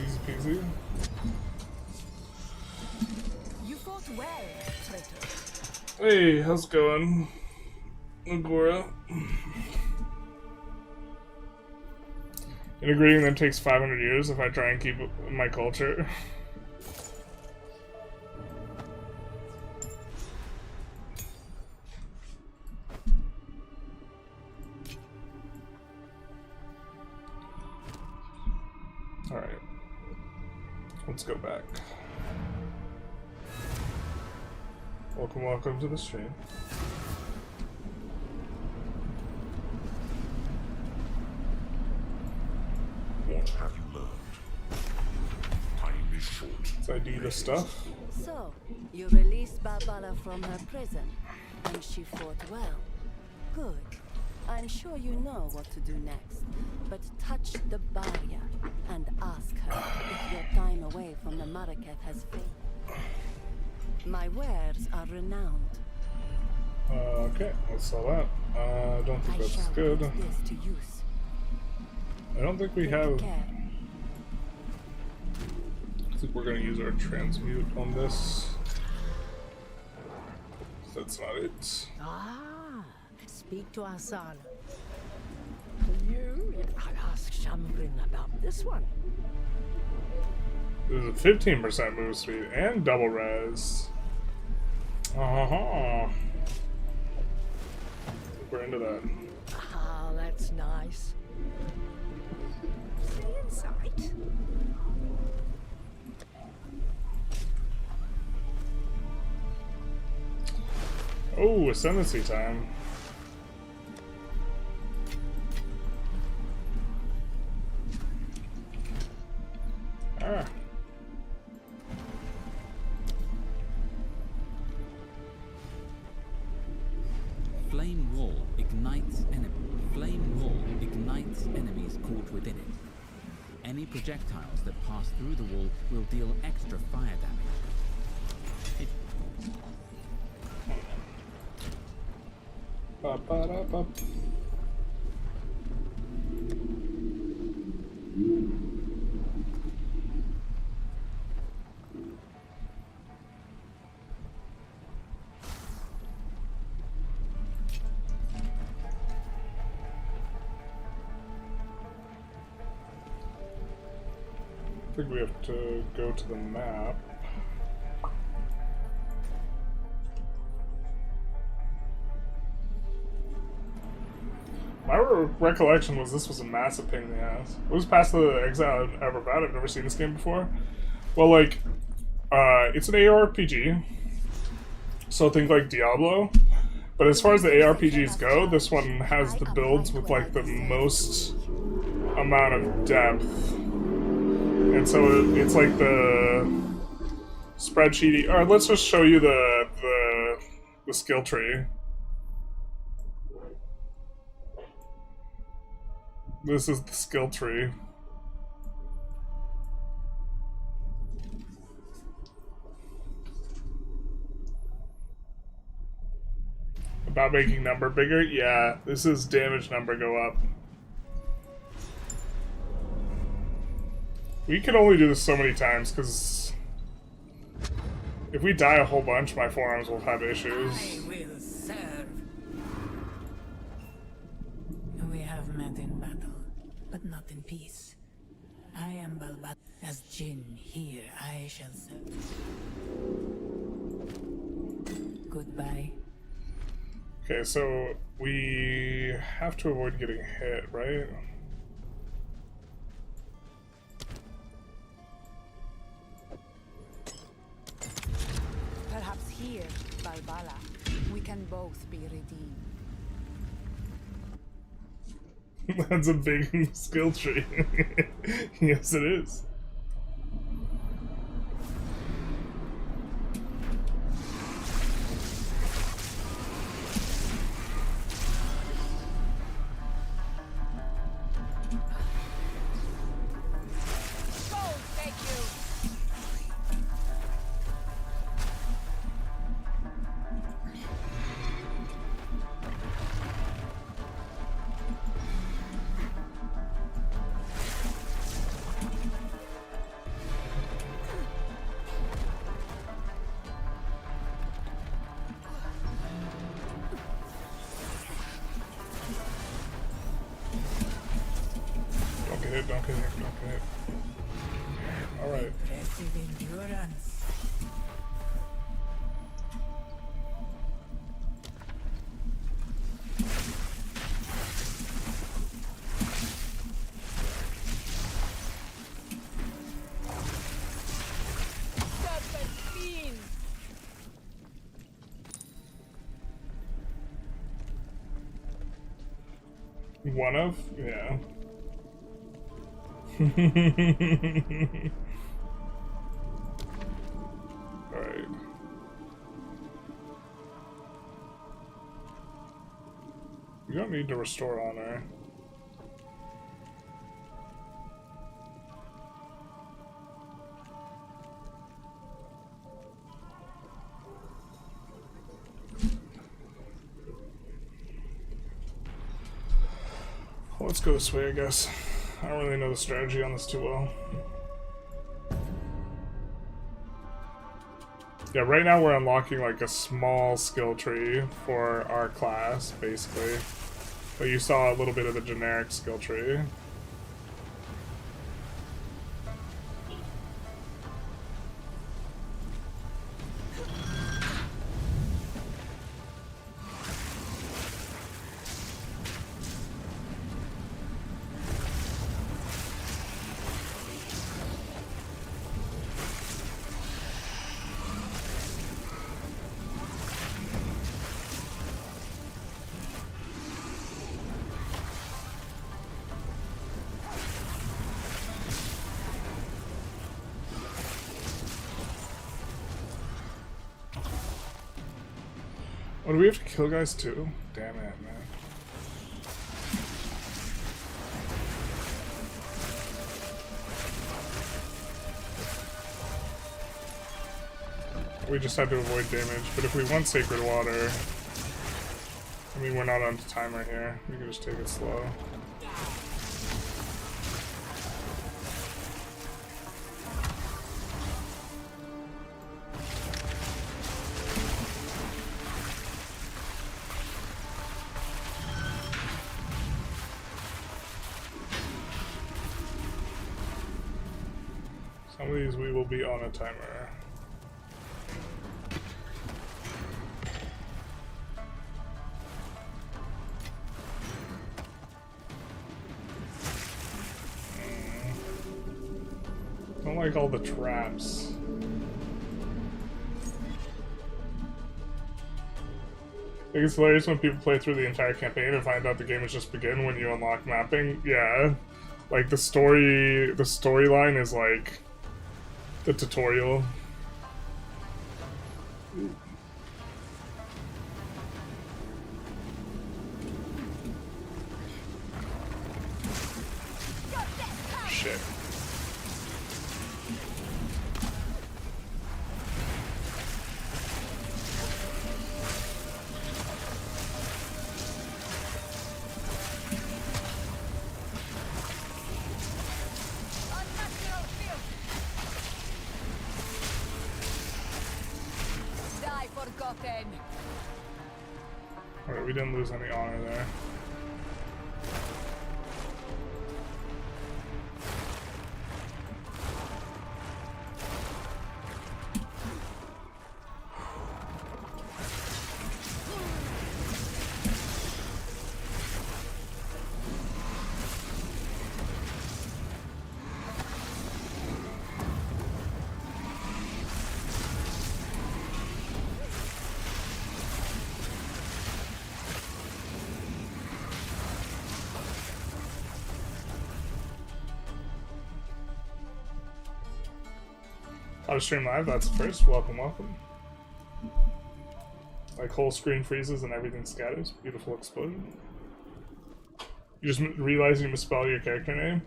Easy peasy. You fought well, traitor. Hey, how's it going? Agora. Integrating them takes 500 years if I try and keep my culture. Alright. Let's go back. Welcome to the stream. What have you learned? Time is short. Let's ID the stuff. So, you released Barbara from her prison, and she fought well. Good. I'm sure you know what to do next. But touch the barrier and ask her if your time away from the Mareket has failed. My wares are renowned. Okay, let's sell that. I don't think I that's shall good. put this to use. I don't think we Take have. care. I think we're gonna use our transmute on this. That's not it. Ah, speak to Asana. I'll ask Shambrin about this one. There's a 15% move speed and double res. We're into that. Ah, that's nice. actually inside? Oh, ascendancy time. Ah. Flame wall ignites enemies caught within it. Any projectiles that pass through the wall will deal extra fire damage. Ba-ba-da-ba. I think we have to go to the map. My recollection was this was a massive pain in the ass. It was past the Exile I've ever had. I've never seen this game before. Well, like, it's an AARPG, so think like Diablo. But as far as the ARPGs go, this one has the builds with like the most amount of depth. And so it's like the spreadsheet. Or let's just show you the skill tree. This is the skill tree. About making number bigger? Yeah, this is damage number go up. We can only do this so many times, because if we die a whole bunch, my forearms will have issues. I will serve. We have met in battle, but not in peace. I am Balbat. As Jinn here, I shall serve. Goodbye. Okay, so we have to avoid getting hit, right? Perhaps here, Balbala, we can both be redeemed. That's a big skill tree. Yes, it is. Don't get hit. Alright. Impressive endurance. Serpent fiend! One of? Yeah. Alright. You don't need to restore honor. Well, let's go this way, I guess. I don't really know the strategy on this too well. Yeah, right now we're unlocking like a small skill tree for our class, basically. But you saw a little bit of the generic skill tree. Oh, do we have to kill guys too? Damn it, man. We just had to avoid damage, but if we want Sacred Water, I mean, we're not on timer here. We can just take it slow. Some of these we will be on a timer. Don't like all the traps. I think it's hilarious when people play through the entire campaign and find out the game is just begin when you unlock mapping. Yeah, like the storyline is like the tutorial. Shit. Alright, we didn't lose any honor there. How to stream live, that's the first. Welcome, welcome. Like whole screen freezes and everything scatters. Beautiful explosion. You just realize you misspell your character name.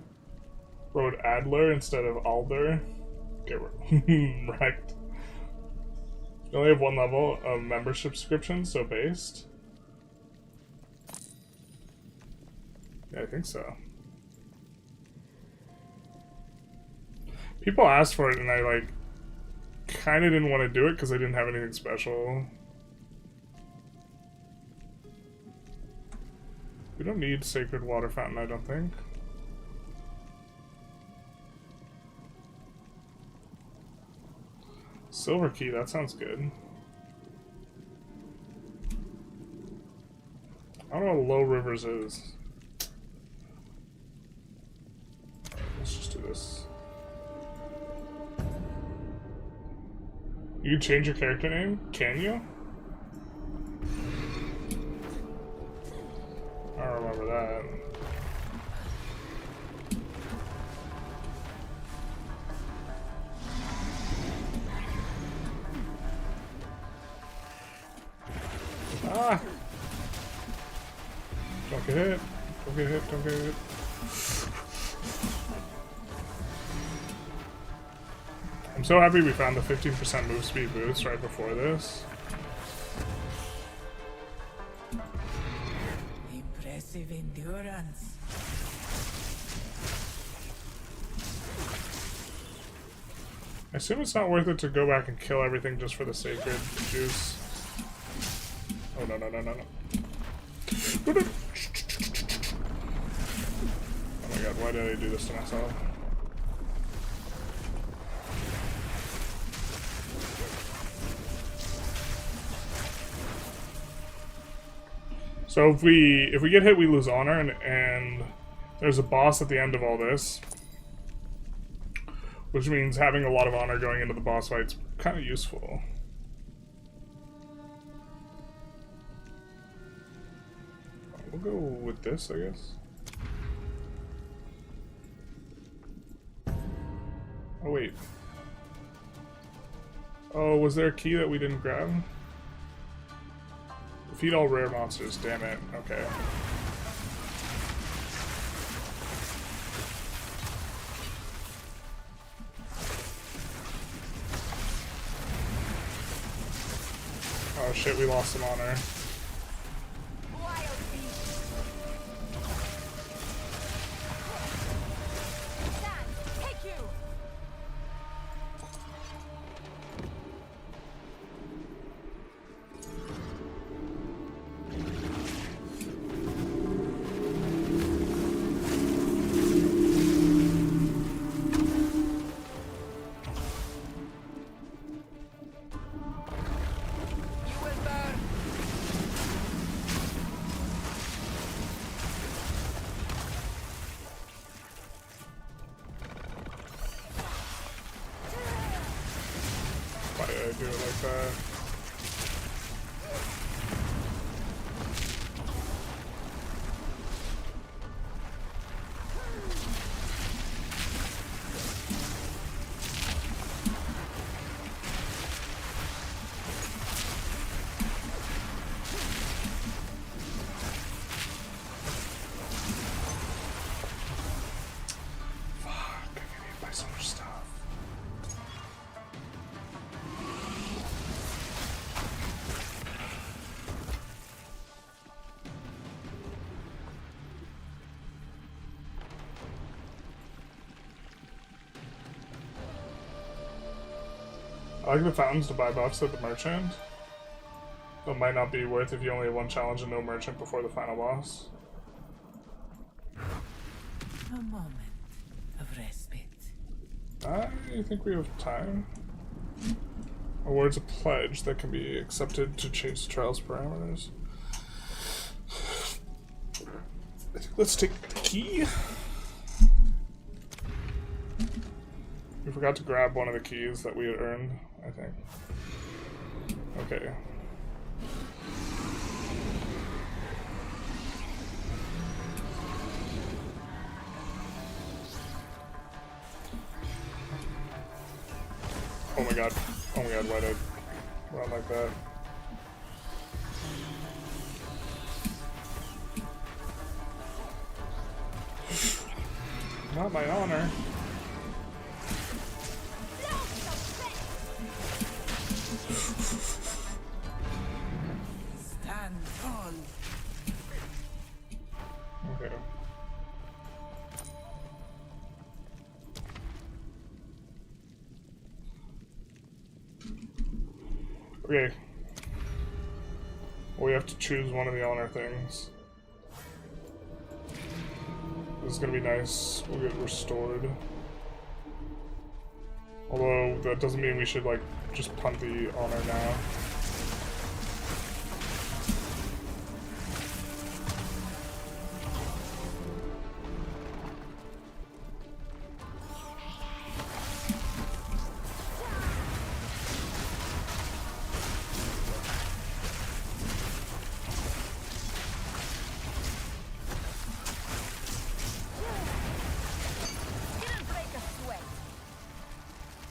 Wrote Adler instead of Alder. Get wrecked. You only have one level of membership subscription, so based. Yeah, I think so. People asked for it and I like kind of didn't want to do it because I didn't have anything special. We don't need Sacred Water Fountain, I don't think. Silver Key, that sounds good. I don't know what Low Rivers is. Let's just do this. You can change your character name? Can you? I don't remember that. Ah! Don't get hit. Don't get hit. Don't get hit. I'm so happy we found the 15% move speed boost right before this. Impressive endurance. I assume it's not worth it to go back and kill everything just for the sacred juice. Oh no no no no no. Oh my god, why did I do this to myself? So if we get hit, we lose honor, and there's a boss at the end of all this, which means having a lot of honor going into the boss fight's kind of useful. We'll go with this, I guess. Oh wait. Oh, was there a key that we didn't grab? Defeat all rare monsters, damn it. Okay. Oh shit, we lost some honor. Why did I do it like that? Fuck, I get hit by so much stuff. I like the fountains to buy buffs at the merchant. It might not be worth if you only have one challenge and no merchant before the final boss. A moment of respite. I think we have time. Awards a pledge that can be accepted to change the trial's parameters. I think let's take the key. We forgot to grab one of the keys that we had earned, I think. Okay. Oh my god. Oh my god, why did I run like that? Not my honor. Stand tall. Okay. Okay. We have to choose one of the honor things. This is gonna be nice. We'll get restored. Although, that doesn't mean we should, like, just punt the honor now.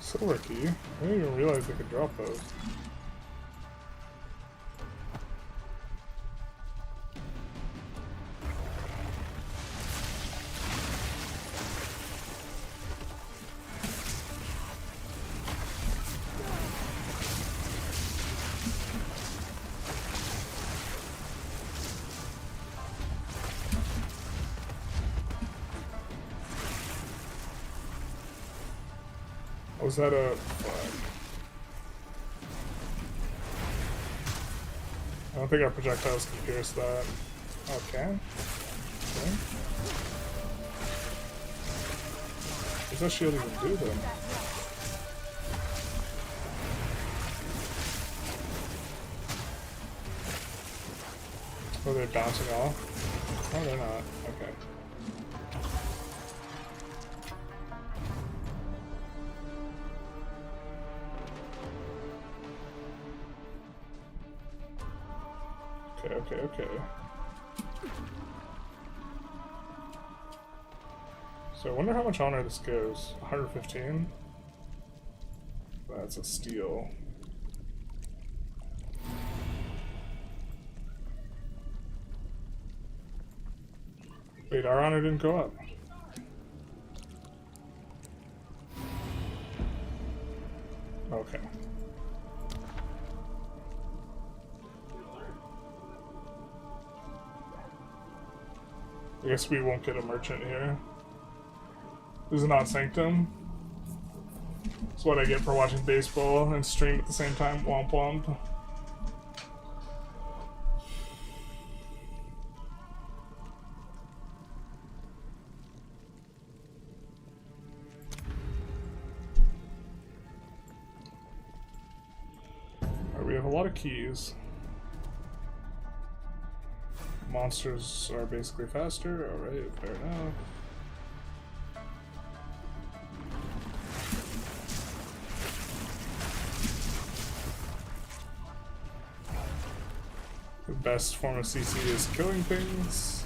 Silver key? I didn't even realize they could drop those. Was that a flag? I don't think our projectiles can pierce that. Okay. Okay. What does that shield even do then? Oh, they're bouncing off? Oh, they're not. Okay. Okay. So I wonder how much honor this goes. 115? That's a steal. Wait, our honor didn't go up. Okay. I guess we won't get a merchant here. This is not Sanctum. That's what I get for watching baseball and stream at the same time. Womp womp. Alright, we have a lot of keys. Monsters are basically faster. Alright, fair enough. The best form of CC is killing things.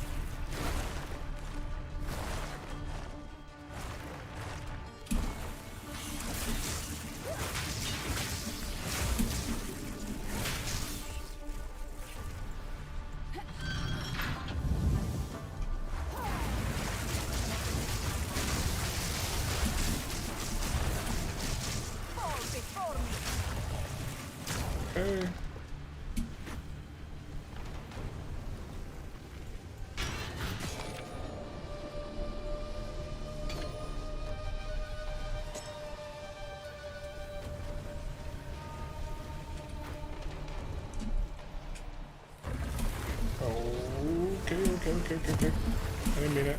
Okay. Okay. I didn't mean it.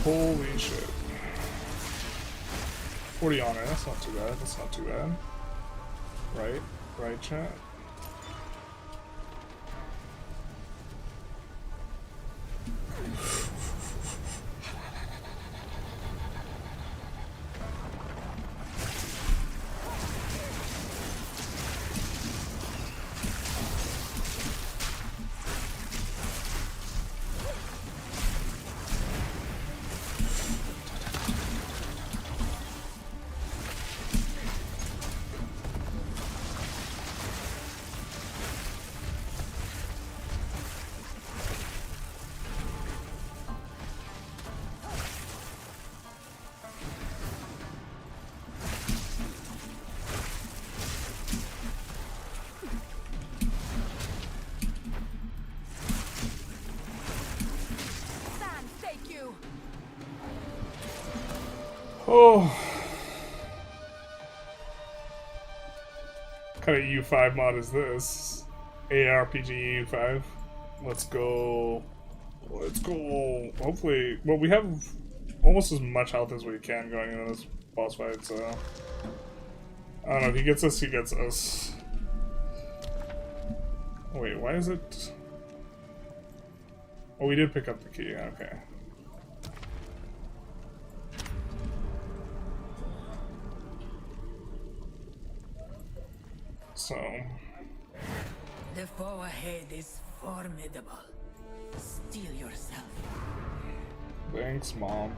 Holy shit. 40 honor, that's not too bad. Right, chat. Oh. What kind of U5 mod is this? AARPG U5. Let's go. Hopefully, well, we have almost as much health as we can going into this boss fight, so I don't know. If he gets us, he gets us. Wait, why is it? Oh, we did pick up the key. Okay. So the foe ahead is formidable. Steel yourself. Thanks, Mom.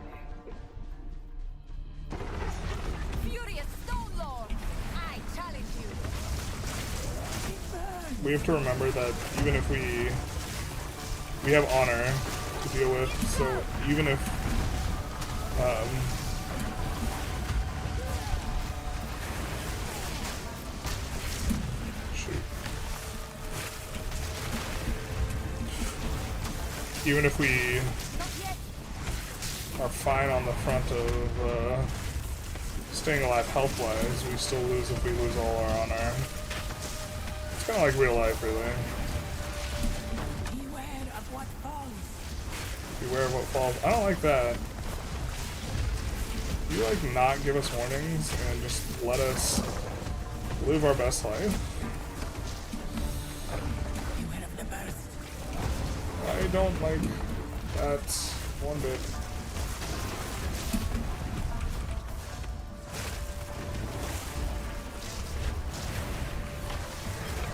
Furious Stone Lord, I challenge you. We have to remember that even if we have honor to deal with, so even if even if we are fine on the front of staying alive health-wise, we still lose if we lose all our honor. It's kind of like real life, really. Beware of what falls. Beware of what falls. I don't like that. You like not give us warnings and just let us live our best life? Beware of the burst. I don't like that one bit.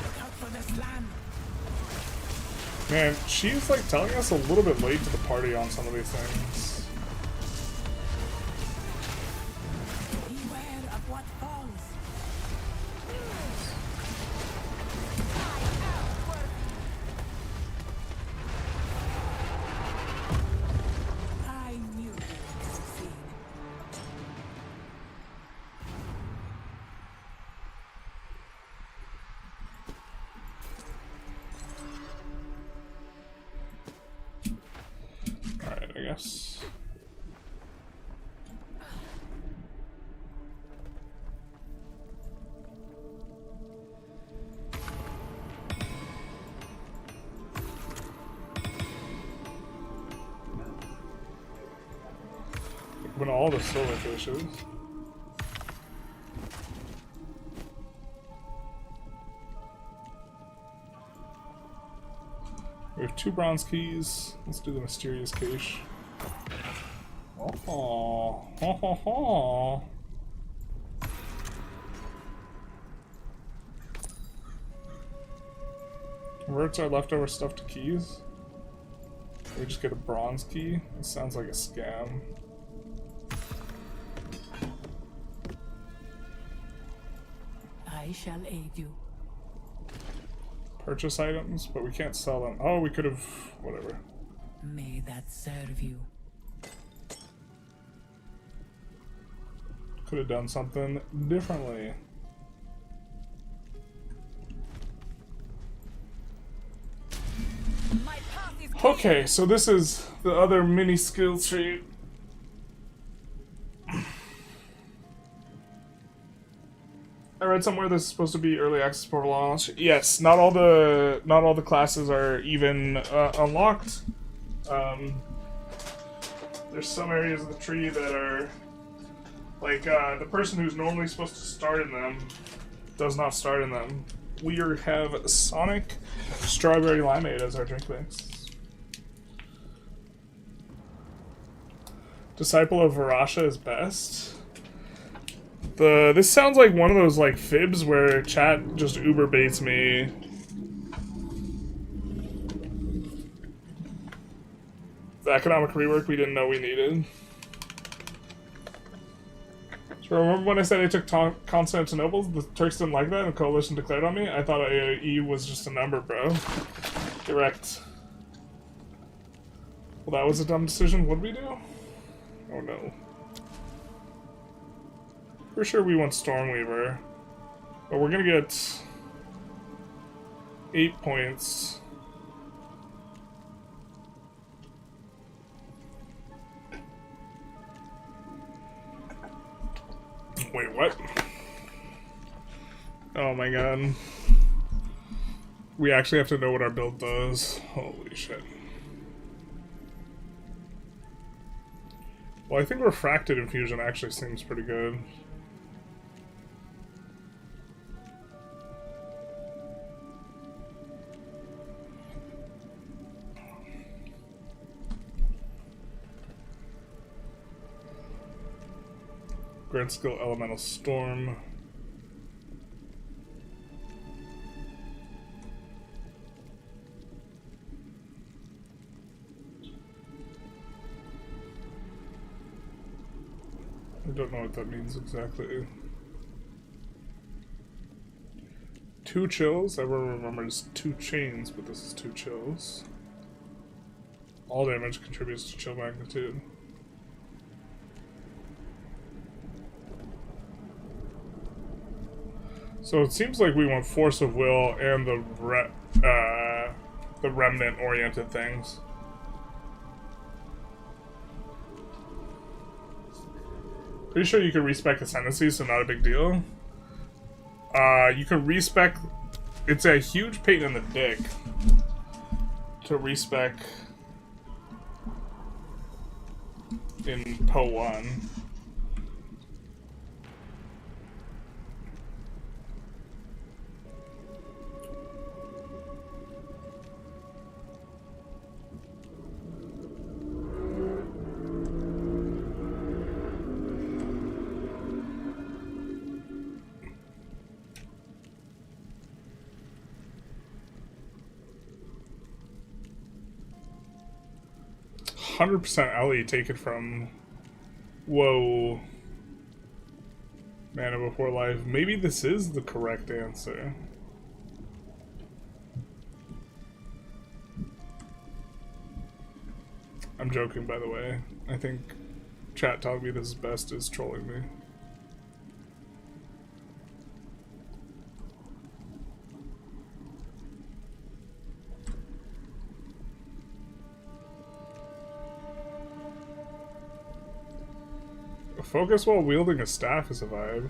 Look out for the slam. Man, she's like telling us a little bit late to the party on some of these things. Beware of what falls. Yes. Open all the silverfishes. We have 2 bronze keys. Let's do the mysterious cache. Oh, ho, ho, ho. Converts our leftover stuff to keys. We just get a bronze key. This sounds like a scam. I shall aid you. Purchase items, but we can't sell them. Oh, we could have... whatever. May that serve you. Could have done something differently. Okay, so this is the other mini skill tree. I read somewhere this is supposed to be early access for launch. Yes, not all the classes are even unlocked. There's some areas of the tree that are like the person who's normally supposed to start in them does not start in them. We have Sonic Strawberry Limeade as our drink mix. Disciple of Varasha is best. This sounds like one of those like fibs where chat just uber baits me. The economic rework we didn't know we needed. So remember when I said I took Constantinople? The Turks didn't like that and the coalition declared on me? I thought AAE was just a number, bro. Direct. Well, that was a dumb decision. What'd we do? Oh no. For sure we want Stormweaver. But we're gonna get 8 points. Wait, what? Oh my god. We actually have to know what our build does. Holy shit. Well, I think Refracted Infusion actually seems pretty good. Grant skill Elemental Storm. I don't know what that means exactly. 2 chills. Everyone remembers 2 chains, but this is 2 chills. All damage contributes to chill magnitude. So it seems like we want Force of Will and the remnant-oriented things. Pretty sure you can respec Ascendancy, so not a big deal. You can respec... It's a huge pain in the dick to respec in PoE1. %, Ellie taken from whoa Mana Before Life. Maybe this is the correct answer. I'm joking, by the way. I think chat telling me this is best is trolling me. Focus while wielding a staff is a vibe.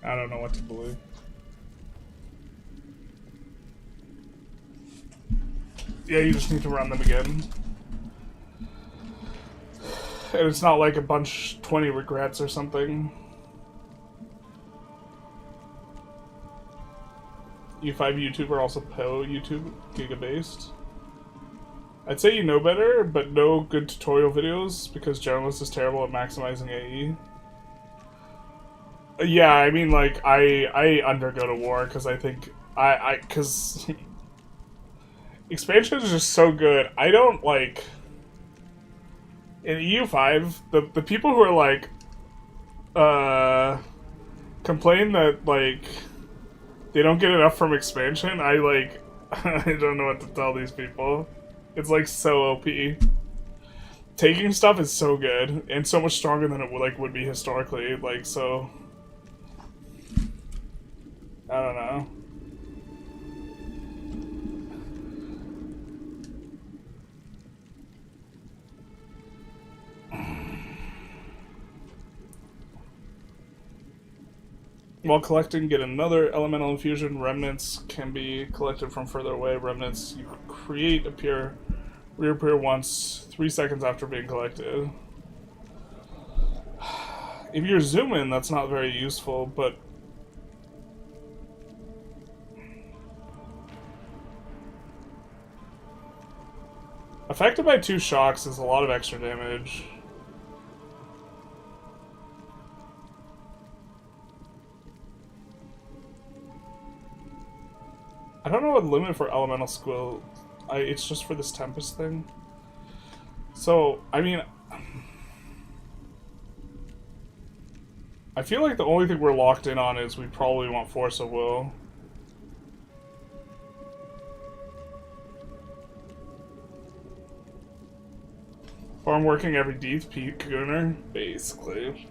I don't know what to believe. Yeah, you just need to run them again. And it's not like a bunch 20 regrets or something. U5 YouTuber, also PoE2 Giga-based. I'd say you know better, but no good tutorial videos because Journalist is terrible at maximizing AE. Yeah, I mean, like, I undergo to war because I think because expansion is just so good. I don't like in EU5 the people who are like complain that like they don't get enough from expansion. I like I don't know what to tell these people. It's like so OP. Taking stuff is so good and so much stronger than it would be historically. Like so. I don't know. While collecting, get another elemental infusion. Remnants can be collected from further away. Remnants you create reappear once 3 seconds after being collected. If you're zooming, that's not very useful, but affected by 2 shocks is a lot of extra damage. I don't know what limit for elemental skill. It's just for this Tempest thing. So, I mean, I feel like the only thing we're locked in on is we probably want Force of Will. Farm working every Deeth Peak Gooner, basically.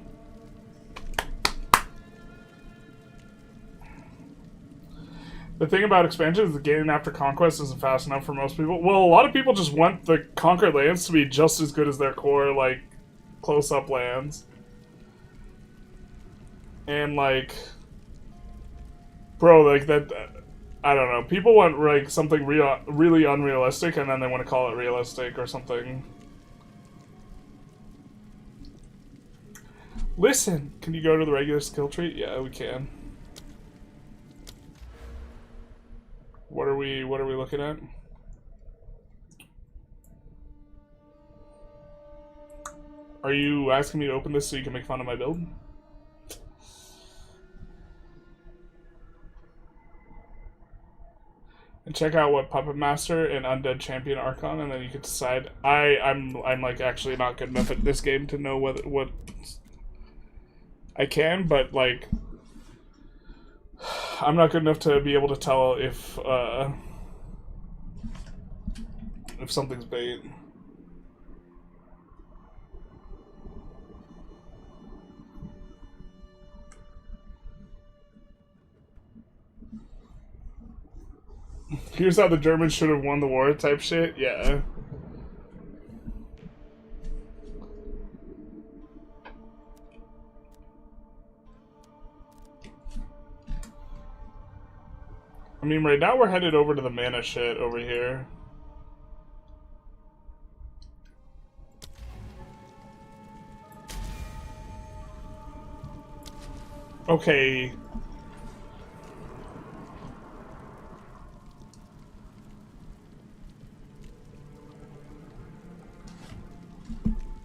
The thing about expansion is the gaining after conquest isn't fast enough for most people. Well, a lot of people just want the conquered lands to be just as good as their core, like, close-up lands. And, like, bro, like, that, I don't know. People want, like, something really unrealistic, and then they want to call it realistic or something. Listen, can you go to the regular skill tree? Yeah, we can. What are we looking at? Are you asking me to open this so you can make fun of my build? And check out what Puppet Master and Undead Champion Archon, and then you can decide. I'm like actually not good enough at this game to know what I can, but like I'm not good enough to be able to tell if something's bait. Here's how the Germans should have won the war type shit. Yeah. I mean, right now we're headed over to the mana shit over here. Okay.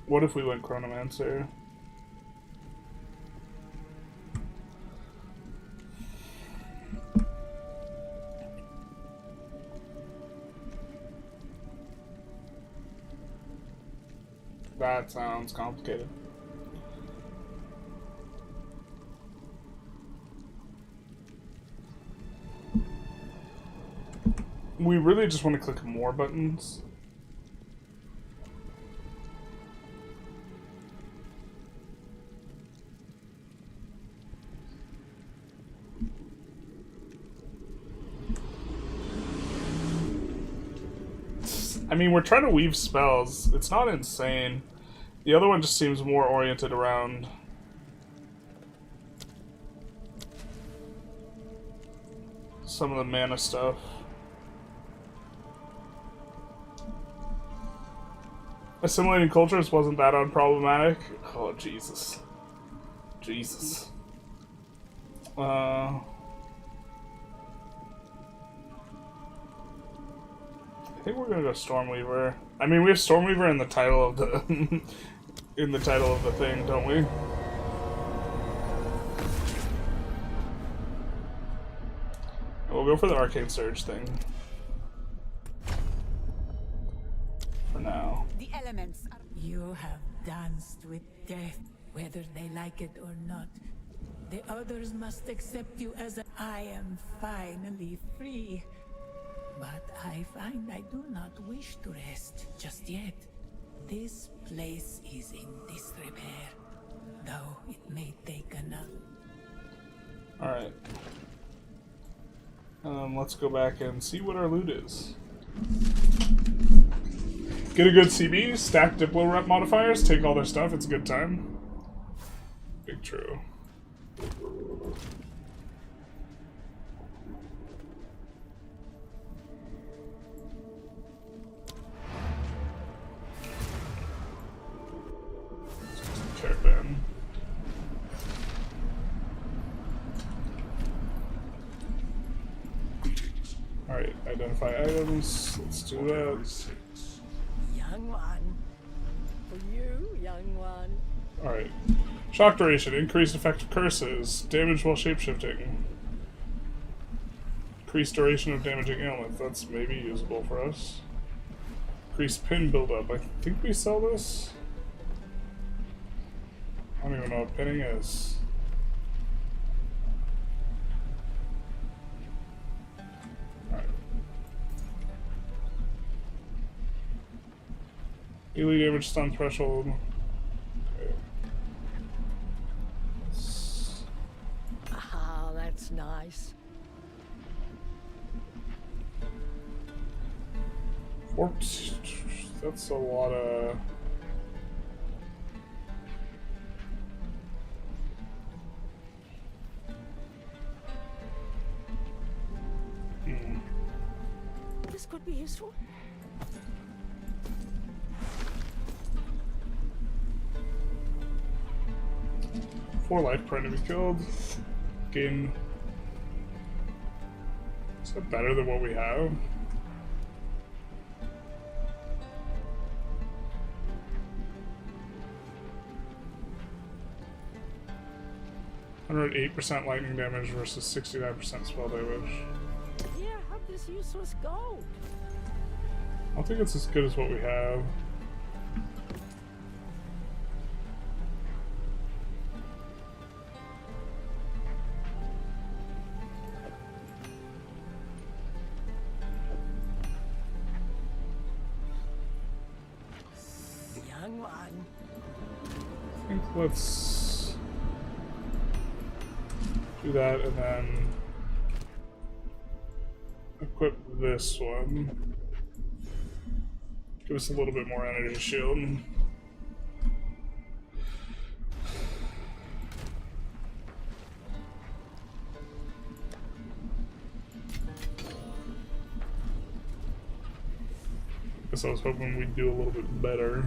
What if we went Chronomancer? That sounds complicated. we really just want to click more buttons. I mean, we're trying to weave spells. It's not insane. The other one just seems more oriented around some of the mana stuff. Assimilating cultures wasn't that unproblematic. Oh, Jesus. Jesus. I think we're gonna go Stormweaver. I mean, we have Stormweaver in the title of the in the title of the thing, don't we? We'll go for the Arcane Surge thing. For now. The elements are... You have danced with death, whether they like it or not. The others must accept you as I am finally free. But I find I do not wish to rest just yet. This place is in disrepair, though it may take another. Alright. Let's go back and see what our loot is. Get a good CB, stack Diplo rep modifiers, take all their stuff, it's a good time. Big true. Caravan. Alright, identify items. Let's do that. Young one. For you, young one. Alright. Shock duration. Increased effective curses. Damage while shapeshifting. Increased duration of damaging ailments. That's maybe usable for us. Increased pin buildup. I think we sell this. I don't even know what pinning is. Alright. Daily damage stun threshold. Okay. Ah, that's nice. That's a lot of... This could be useful. Four life per enemy killed. Gain. Is that better than what we have? %8 lightning damage versus 69% spell damage. Yeah, have this useless gold. I don't think it's as good as what we have. Young one. I think let's do that and then equip this one. Give us a little bit more energy shield. Guess I was hoping we'd do a little bit better.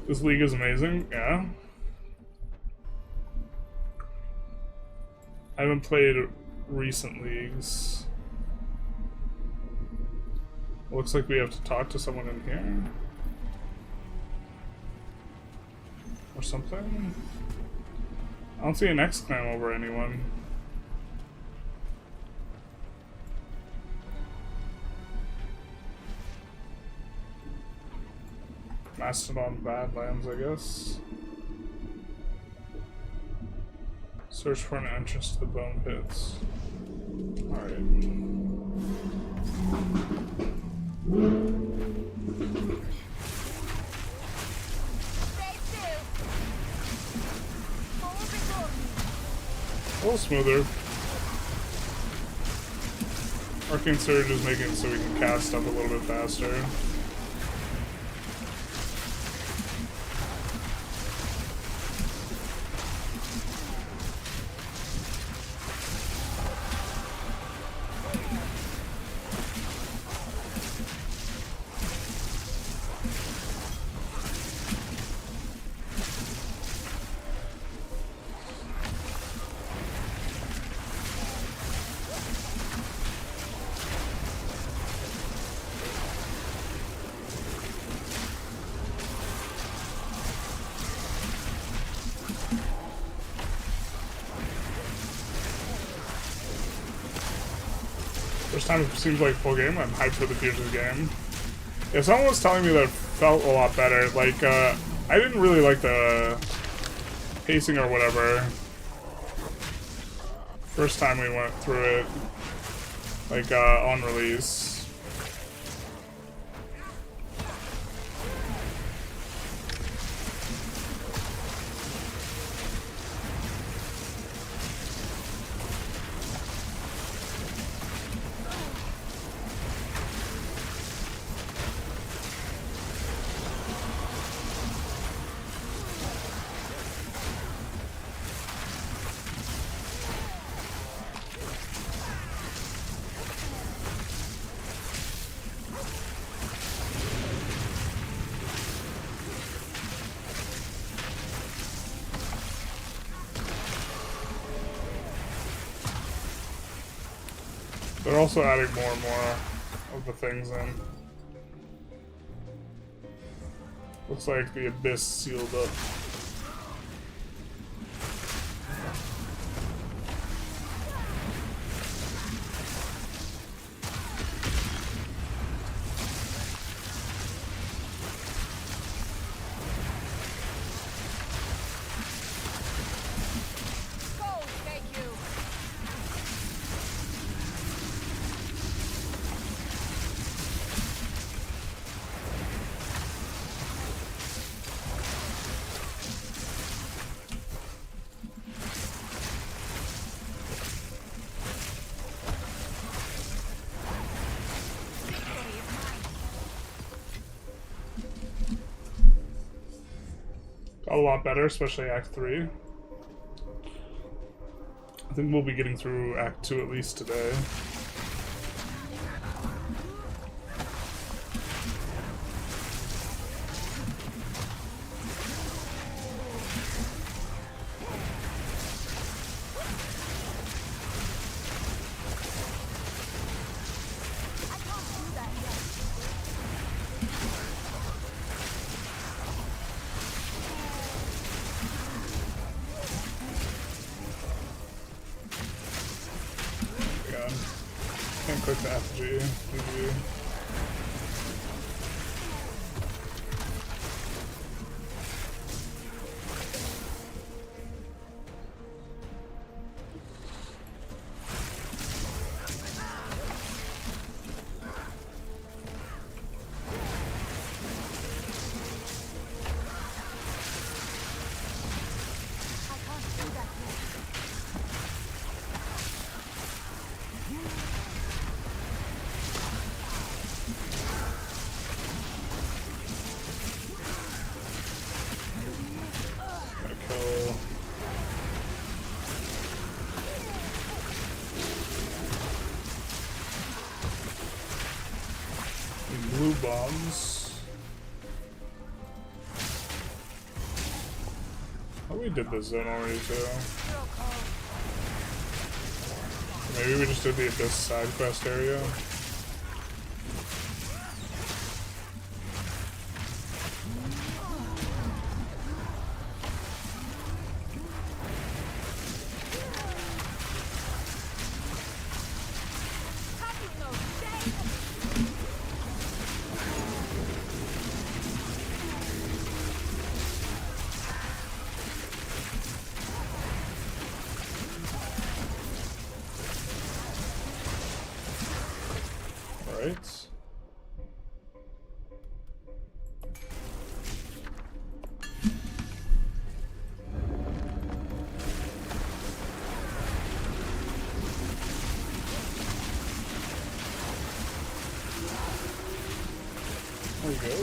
This league is amazing, yeah. I haven't played recent leagues. Looks like we have to talk to someone in here. Or something. I don't see an exclam over anyone. Mastodon Badlands, I guess. Search for an entrance to the bone pits. Alright. A little smoother. Arcane Surge is making it so we can cast stuff a little bit faster. First time it seems like full game. I'm hyped for the future of the game. Yeah, someone was telling me that it felt a lot better. Like, I didn't really like the pacing or whatever. First time we went through it, like, on release. They're also adding more and more of the things in. Looks like the Abyss sealed up. A lot better, especially Act 3. I think we'll be getting through Act 2 at least today. Can't click the FG. GG. Blue bombs. Oh, we did this zone already too. Maybe we just did the Abyss side quest area. right? There we go.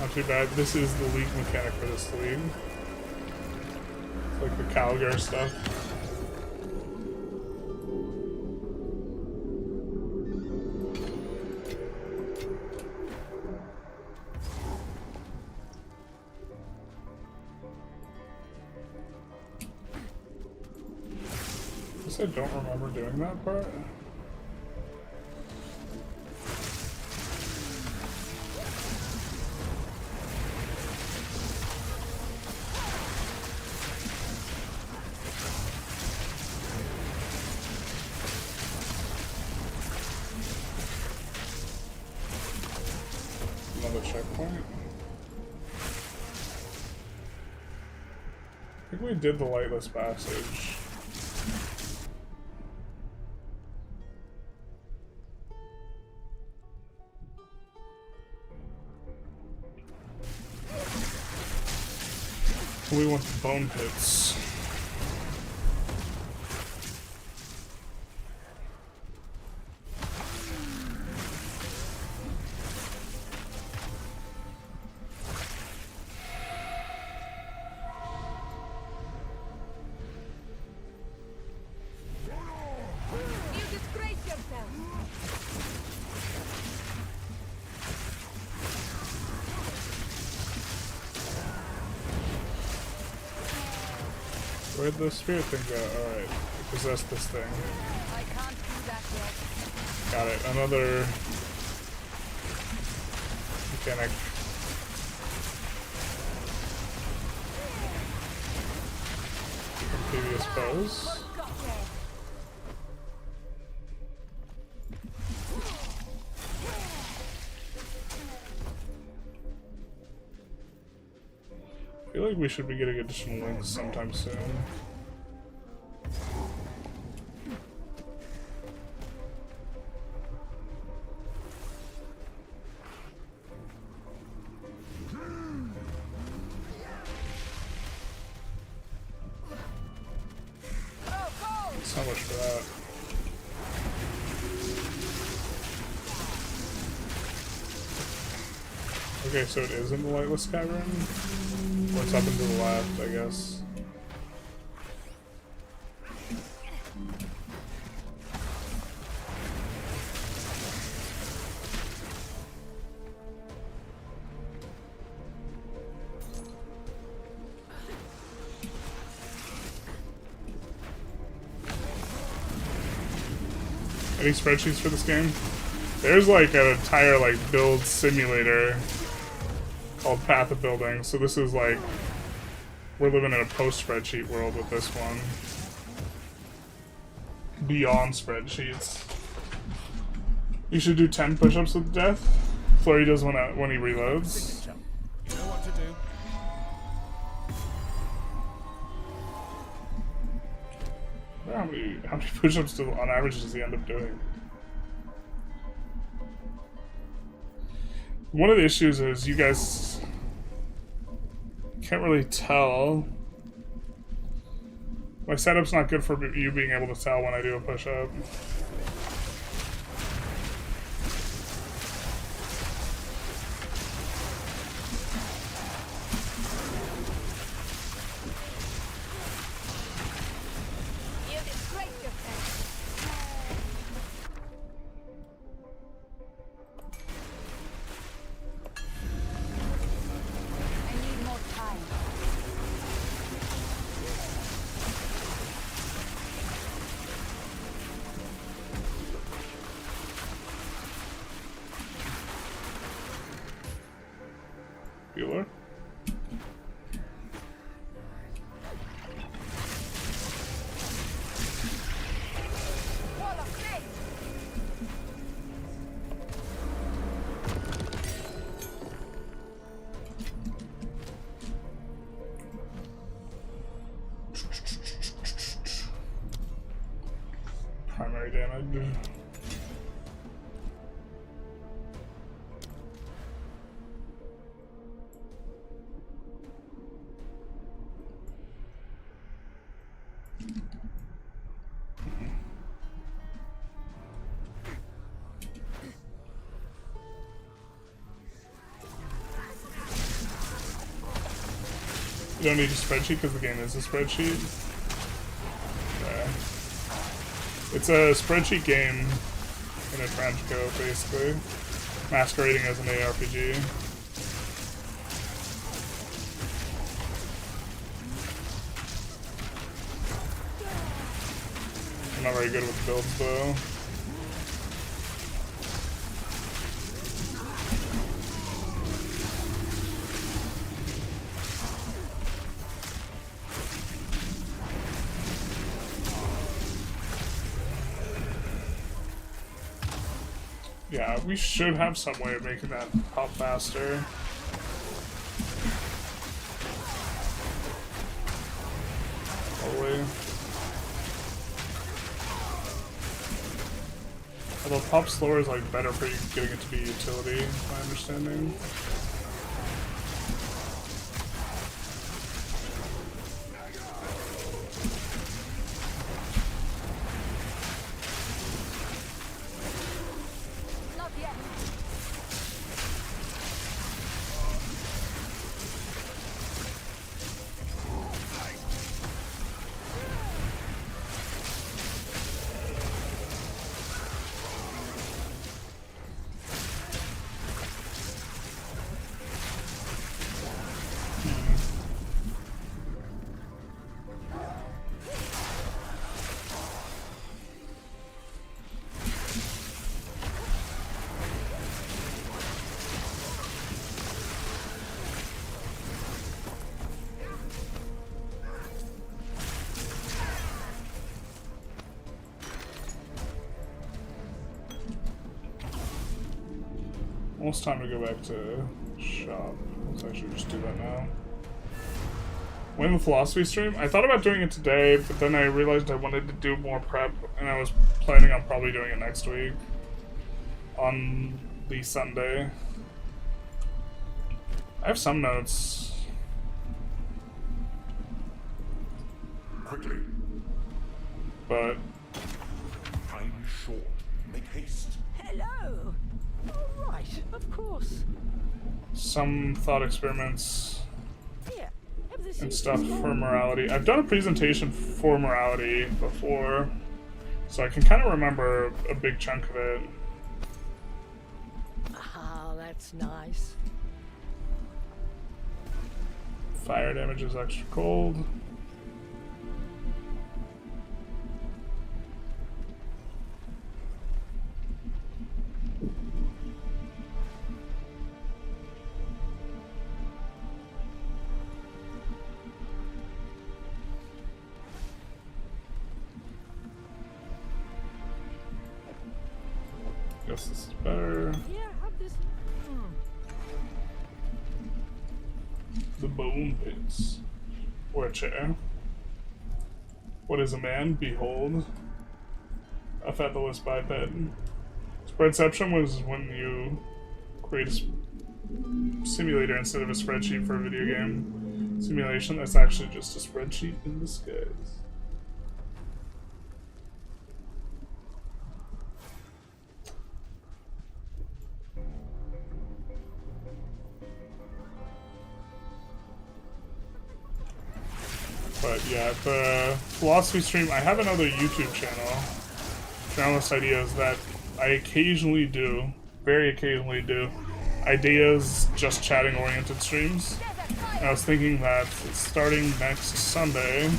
Not too bad. This is the league mechanic for this league. It's like the Calgar stuff. I guess I don't remember doing that part. Checkpoint. I think we did the lightless passage. We went to bone pits. Where'd the spirit thing go? Alright, possess this thing. I can't do that yet. Got it. Another mechanic. From previous pose. I feel like we should be getting additional links sometime soon. So much for that. Okay, so it is in the lightless cavern? Or it's up and to the left, I guess. Any spreadsheets for this game? There's like an entire like build simulator called Path of Building, so this is like, we're living in a post-spreadsheet world with this one. Beyond spreadsheets. You should do 10 push-ups with death. Flurry does when he reloads. You know what to do. How many push-ups on average does he end up doing? One of the issues is you guys can't really tell. My setup's not good for you being able to tell when I do a push-up. Bueller? Primary damage. You don't need a spreadsheet because the game is a spreadsheet. Okay. It's a spreadsheet game in a trench coat, basically. Masquerading as an AARPG. I'm not very good with builds, though. Yeah, we should have some way of making that pop faster. Probably. Although pop slower is like better for you getting it to be utility, my understanding. Almost time to go back to shop. Let's actually just do that now. When the philosophy stream? I thought about doing it today, but then I realized I wanted to do more prep, and I was planning on probably doing it next week. On the Sunday. I have some notes. Quickly. But Time is short. Make haste. Hello! All right, of course. some thought experiments Here, have this and stuff for morality. I've done a presentation for morality before, so I can kind of remember a big chunk of it. Ah, that's nice. Fire damage is extra cold. Guess this is better. Yeah, have this. The bone pits. Or a chair. What is a man? Behold. A featherless biped. Spreadception was when you create a simulator instead of a spreadsheet for a video game simulation. That's actually just a spreadsheet in disguise. But yeah, the philosophy stream, I have another YouTube channel, Journalist Ideas, that I occasionally do, very occasionally do, ideas just chatting oriented streams. And I was thinking that starting next Sunday,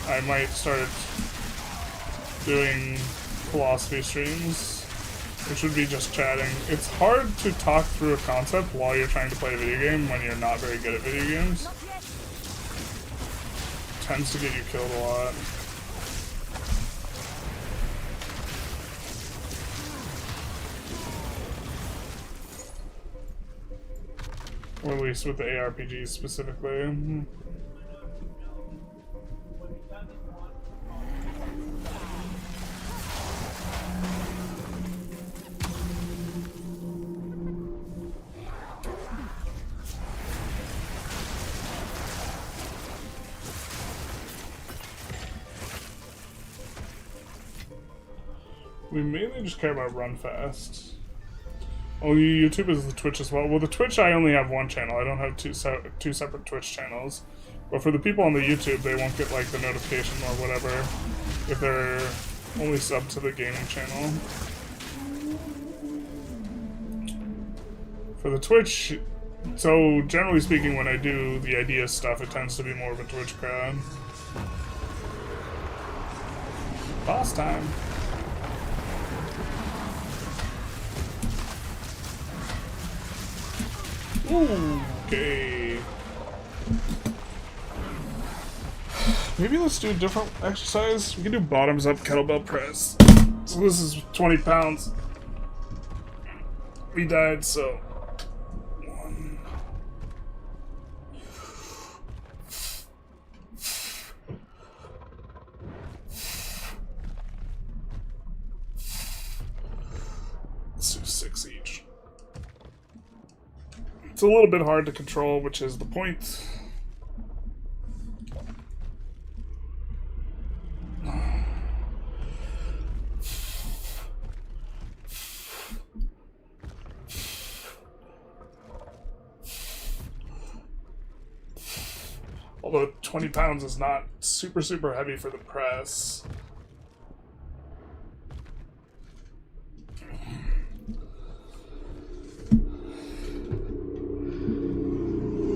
I might start doing philosophy streams, which would be just chatting. It's hard to talk through a concept while you're trying to play a video game when you're not very good at video games. Tends to get you killed a lot. Or at least with the ARPGs specifically. We mainly just care about run fast. Oh, YouTube is the Twitch as well. Well, the Twitch, I only have one channel. I don't have two separate Twitch channels. But for the people on the YouTube, they won't get like the notification or whatever if they're only subbed to the gaming channel. For the Twitch, so generally speaking, when I do the idea stuff, it tends to be more of a Twitch crowd. Boss time. Ooh, okay. Maybe let's do a different exercise. We can do bottoms up kettlebell press. So this is 20 pounds. We died, so 1. Let's do 6 each. It's a little bit hard to control, which is the point. Although 20 pounds is not super heavy for the press.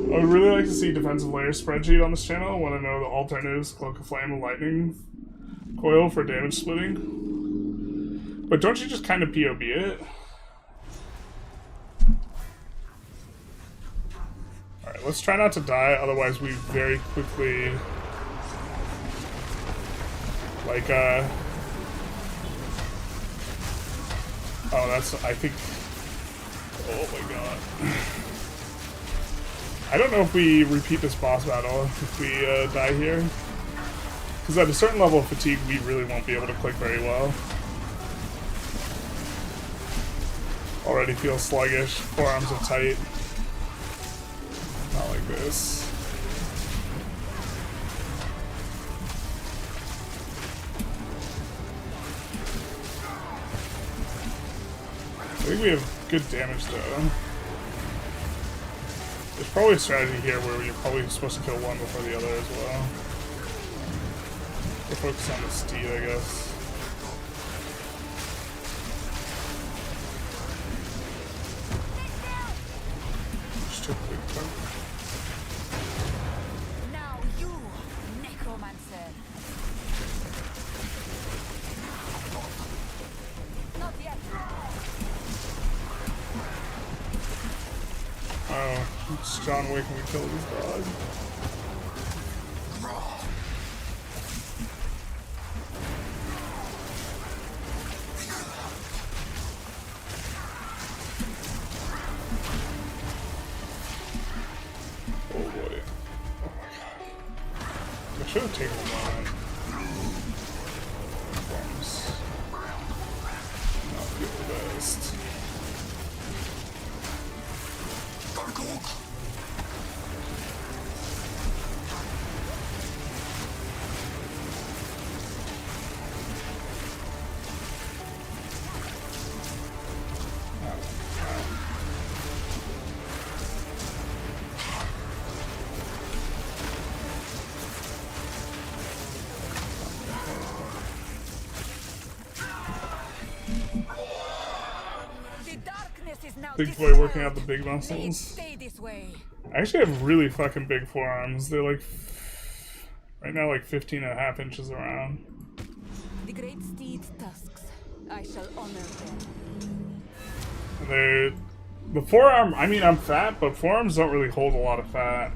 I would really like to see defensive layer spreadsheet on this channel. I want to know the alternatives, Cloak of Flame and Lightning Coil for damage splitting. But don't you just kind of POB it? Alright, let's try not to die, otherwise we very quickly... Like, oh, that's, I think... Oh my god. I don't know if we repeat this boss battle if we die here. Because at a certain level of fatigue, we really won't be able to click very well. Already feel sluggish, forearms are tight. Not like this. I think we have good damage though. There's probably a strategy here where you're probably supposed to kill one before the other as well. We'll focus on the steed, I guess. Just took a big turn. Now you, necromancer. Not yet. Oh, it's John Wick when we killed his dog. Oh boy. Oh my god. I should have taken a moment. Not the best. Big boy working out the big muscles. Stay this way. I actually have really fucking big forearms. They're like, right now, like 15.5 inches around. The great steed's tusks. I shall honor them. And they're, the forearm, I mean, I'm fat, but forearms don't really hold a lot of fat.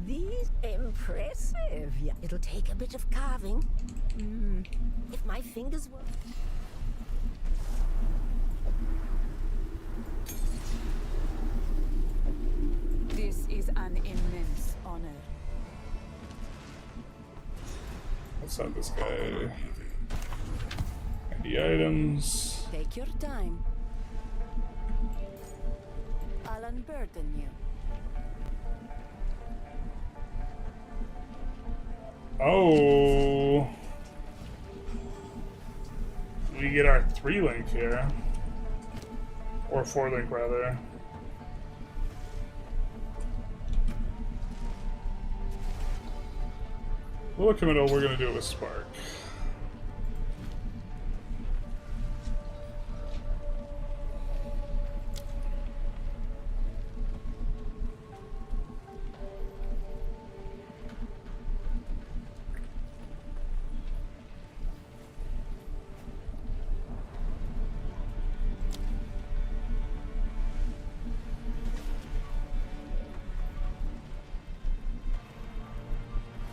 These impressive. Yeah, it'll take a bit of carving. If my fingers were... This is an immense honor. Let's have this guy. And the items. Take your time. I'll unburden you. Oh. we get our 3-link here. Or 4-link, rather. We'll look middle, we're gonna do it with Spark.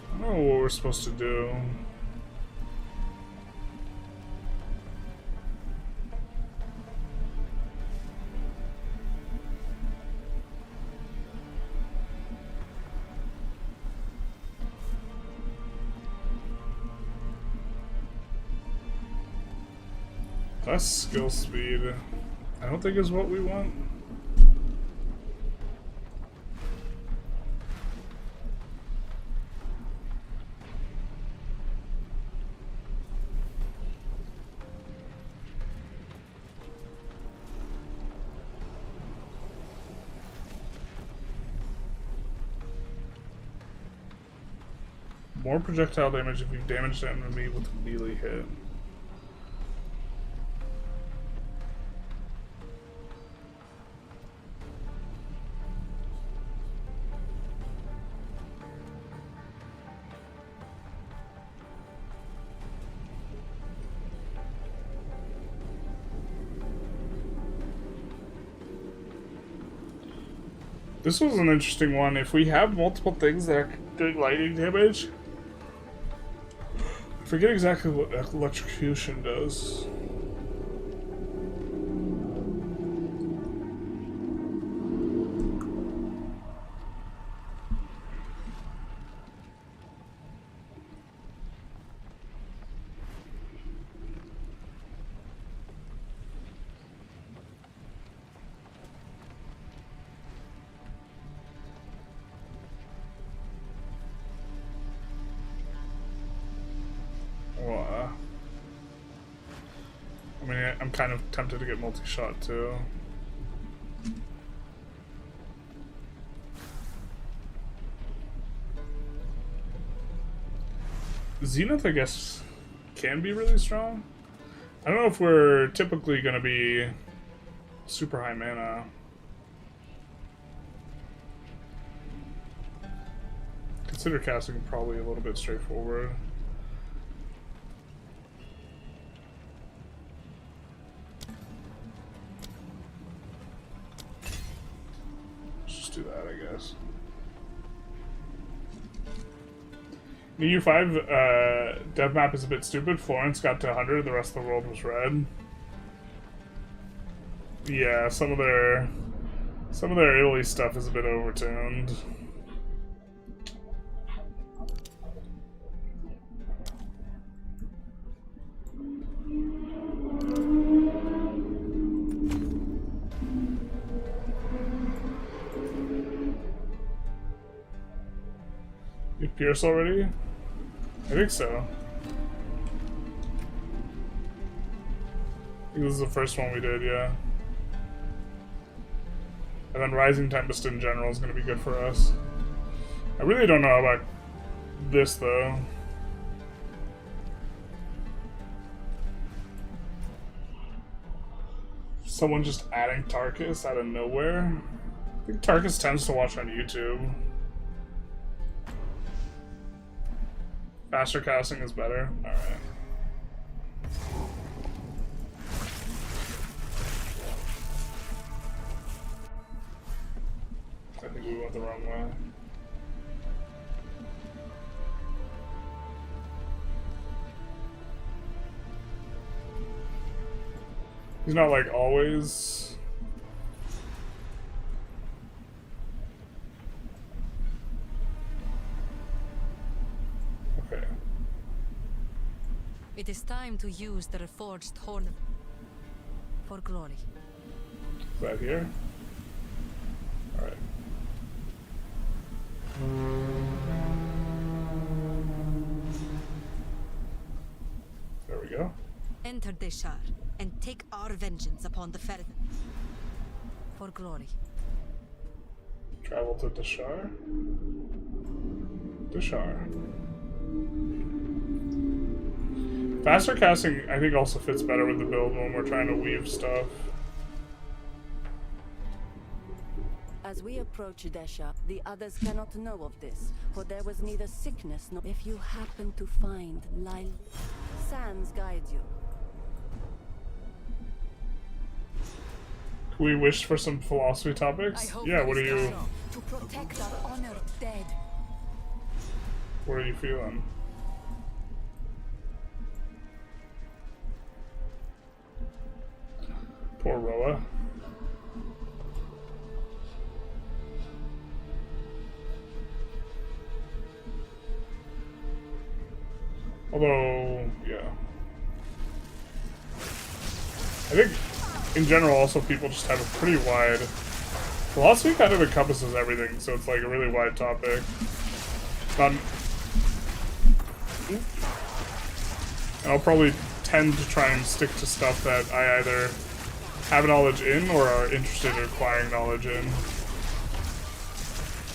I don't know what we're supposed to do. Less skill speed, I don't think is what we want. More projectile damage if you damage the enemy with a melee hit. This was an interesting one. If we have multiple things that are doing lightning damage, I forget exactly what electrocution does. I mean, I'm kind of tempted to get multi-shot too. Zenith, I guess, can be really strong. I don't know if we're typically going to be super high mana. Consider casting probably a little bit straightforward. Do that, I guess. The U5 dev map is a bit stupid. Florence got to 100, the rest of the world was red. Yeah, some of their Italy stuff is a bit overtuned. Pierce already? I think so. I think this is the first one we did, yeah. And then Rising Tempest in general is going to be good for us. I really don't know about this, though. Someone just adding Tarkus out of nowhere? I think Tarkus tends to watch on YouTube. Faster casting is better. Alright. I think we went the wrong way. He's not like always. Okay. It is time to use the reforged horn for glory. Right here? Alright. There we go. enter Deshar and take our vengeance upon the Ferden. For glory. Travel to Deshar? Deshar. Faster casting, I think, also fits better with the build when we're trying to weave stuff. As we approach Desha, the others cannot know of this, for there was neither sickness nor... If you happen to find Lyle, Sans guide you. Can we wish for some philosophy topics? Yeah, what are you... To protect our honored dead. What are you feeling? Poor Roa. Although, yeah. I think, in general, also people just have a pretty wide... Philosophy kind of encompasses everything, so it's like a really wide topic. Not... And I'll probably tend to try and stick to stuff that I either have knowledge in or are interested in acquiring knowledge in,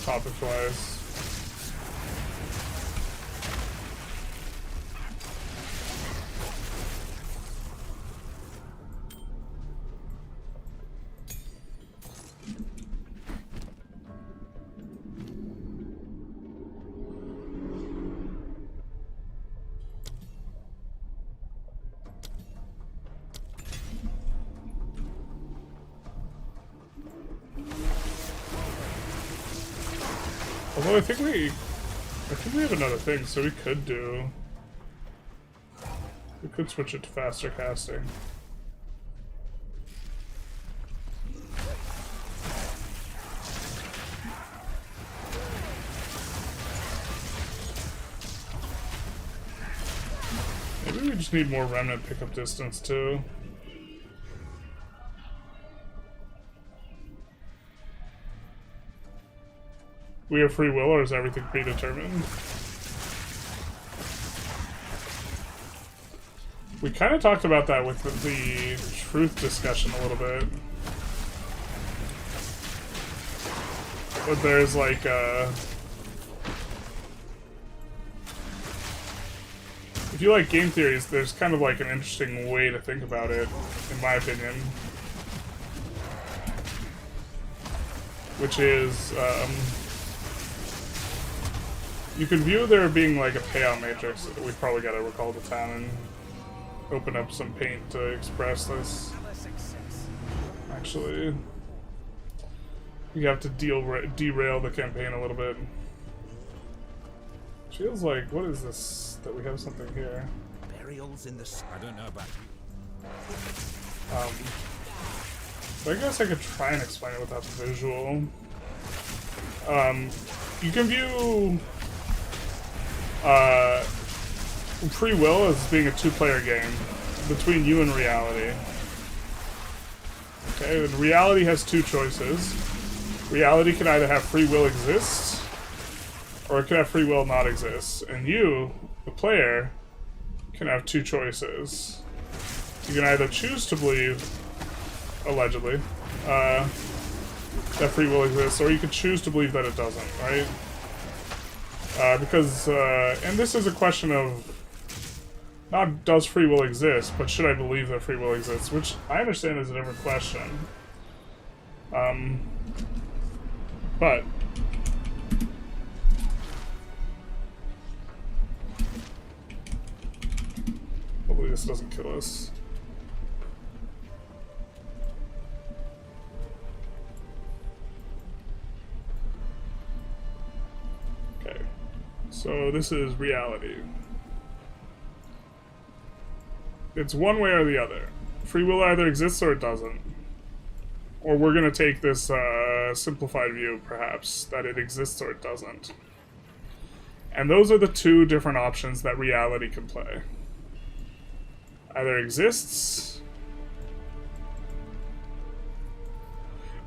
topic-wise. Although I think we have another thing, so we could switch it to faster casting. Maybe we just need more remnant pickup distance too. We have free will, or is everything predetermined? We kind of talked about that with the truth discussion a little bit. But there's like if you like game theories, there's kind of like an interesting way to think about it, in my opinion. Which is, you can view there being like a payout matrix. We probably gotta recall the town and open up some paint to express this. Actually, you have to derail the campaign a little bit. Feels like, what is this? That we have something here. Burials in the... I don't know about you. So I guess I could try and explain it without the visual. You can view free will as being a two-player game between you and reality. Okay, and reality has two choices. Reality can either have free will exist, or it can have free will not exist. And you, the player, can have two choices. You can either choose to believe, allegedly, that free will exists, or you can choose to believe that it doesn't, right? Because, and this is a question of not does free will exist, but should I believe that free will exists, which I understand is a different question. But hopefully this doesn't kill us. Okay, so this is reality. It's one way or the other. Free will either exists or it doesn't. Or we're going to take this simplified view, perhaps, that it exists or it doesn't. And those are the two different options that reality can play. Either exists,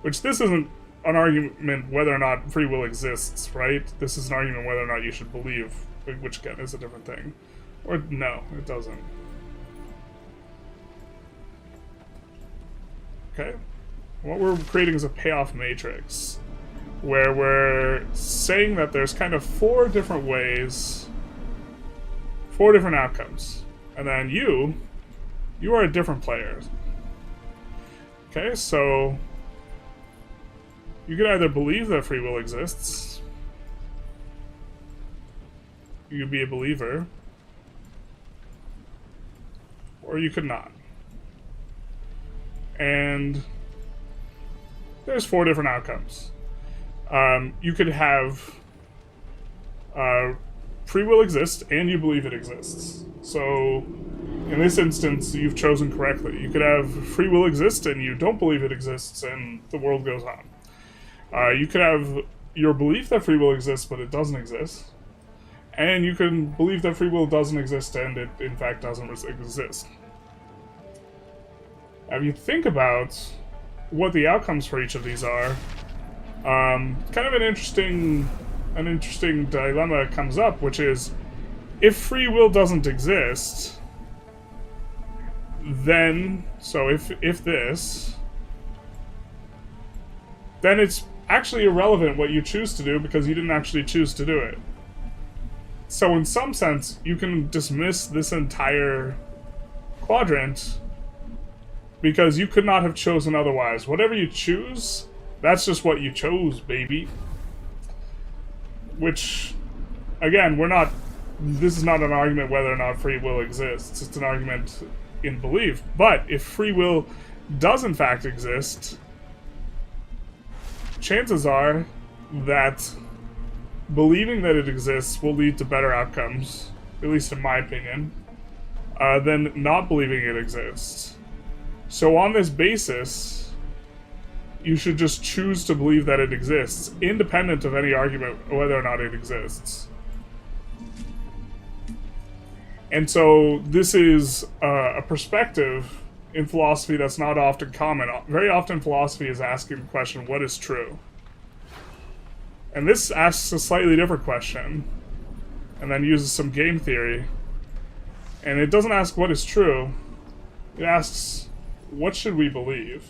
which this isn't an argument whether or not free will exists, right? This is an argument whether or not you should believe, which again is a different thing. Or no, it doesn't. Okay? What we're creating is a payoff matrix, where we're saying that there's kind of 4 different ways, 4 different outcomes. And then you are a different player. Okay, so you can either believe that free will exists, you could be a believer, or you could not. And there's 4 different outcomes. You could have free will exists and you believe it exists. So in this instance, you've chosen correctly. You could have free will exist and you don't believe it exists and the world goes on. You could have your belief that free will exists but it doesn't exist. And you can believe that free will doesn't exist and it in fact doesn't exist. Now, if you think about what the outcomes for each of these are, kind of an interesting dilemma comes up, which is, if free will doesn't exist, then, so if this, then it's actually irrelevant what you choose to do because you didn't actually choose to do it. So in some sense, you can dismiss this entire quadrant because you could not have chosen otherwise. Whatever you choose, that's just what you chose, baby. Which, again, this is not an argument whether or not free will exists. It's an argument in belief. But if free will does in fact exist, chances are that believing that it exists will lead to better outcomes, at least in my opinion, than not believing it exists. So on this basis, you should just choose to believe that it exists, independent of any argument whether or not it exists. And so this is a perspective in philosophy that's not often common. Very often philosophy is asking the question, what is true? And this asks a slightly different question, and then uses some game theory. And it doesn't ask what is true, it asks, what should we believe?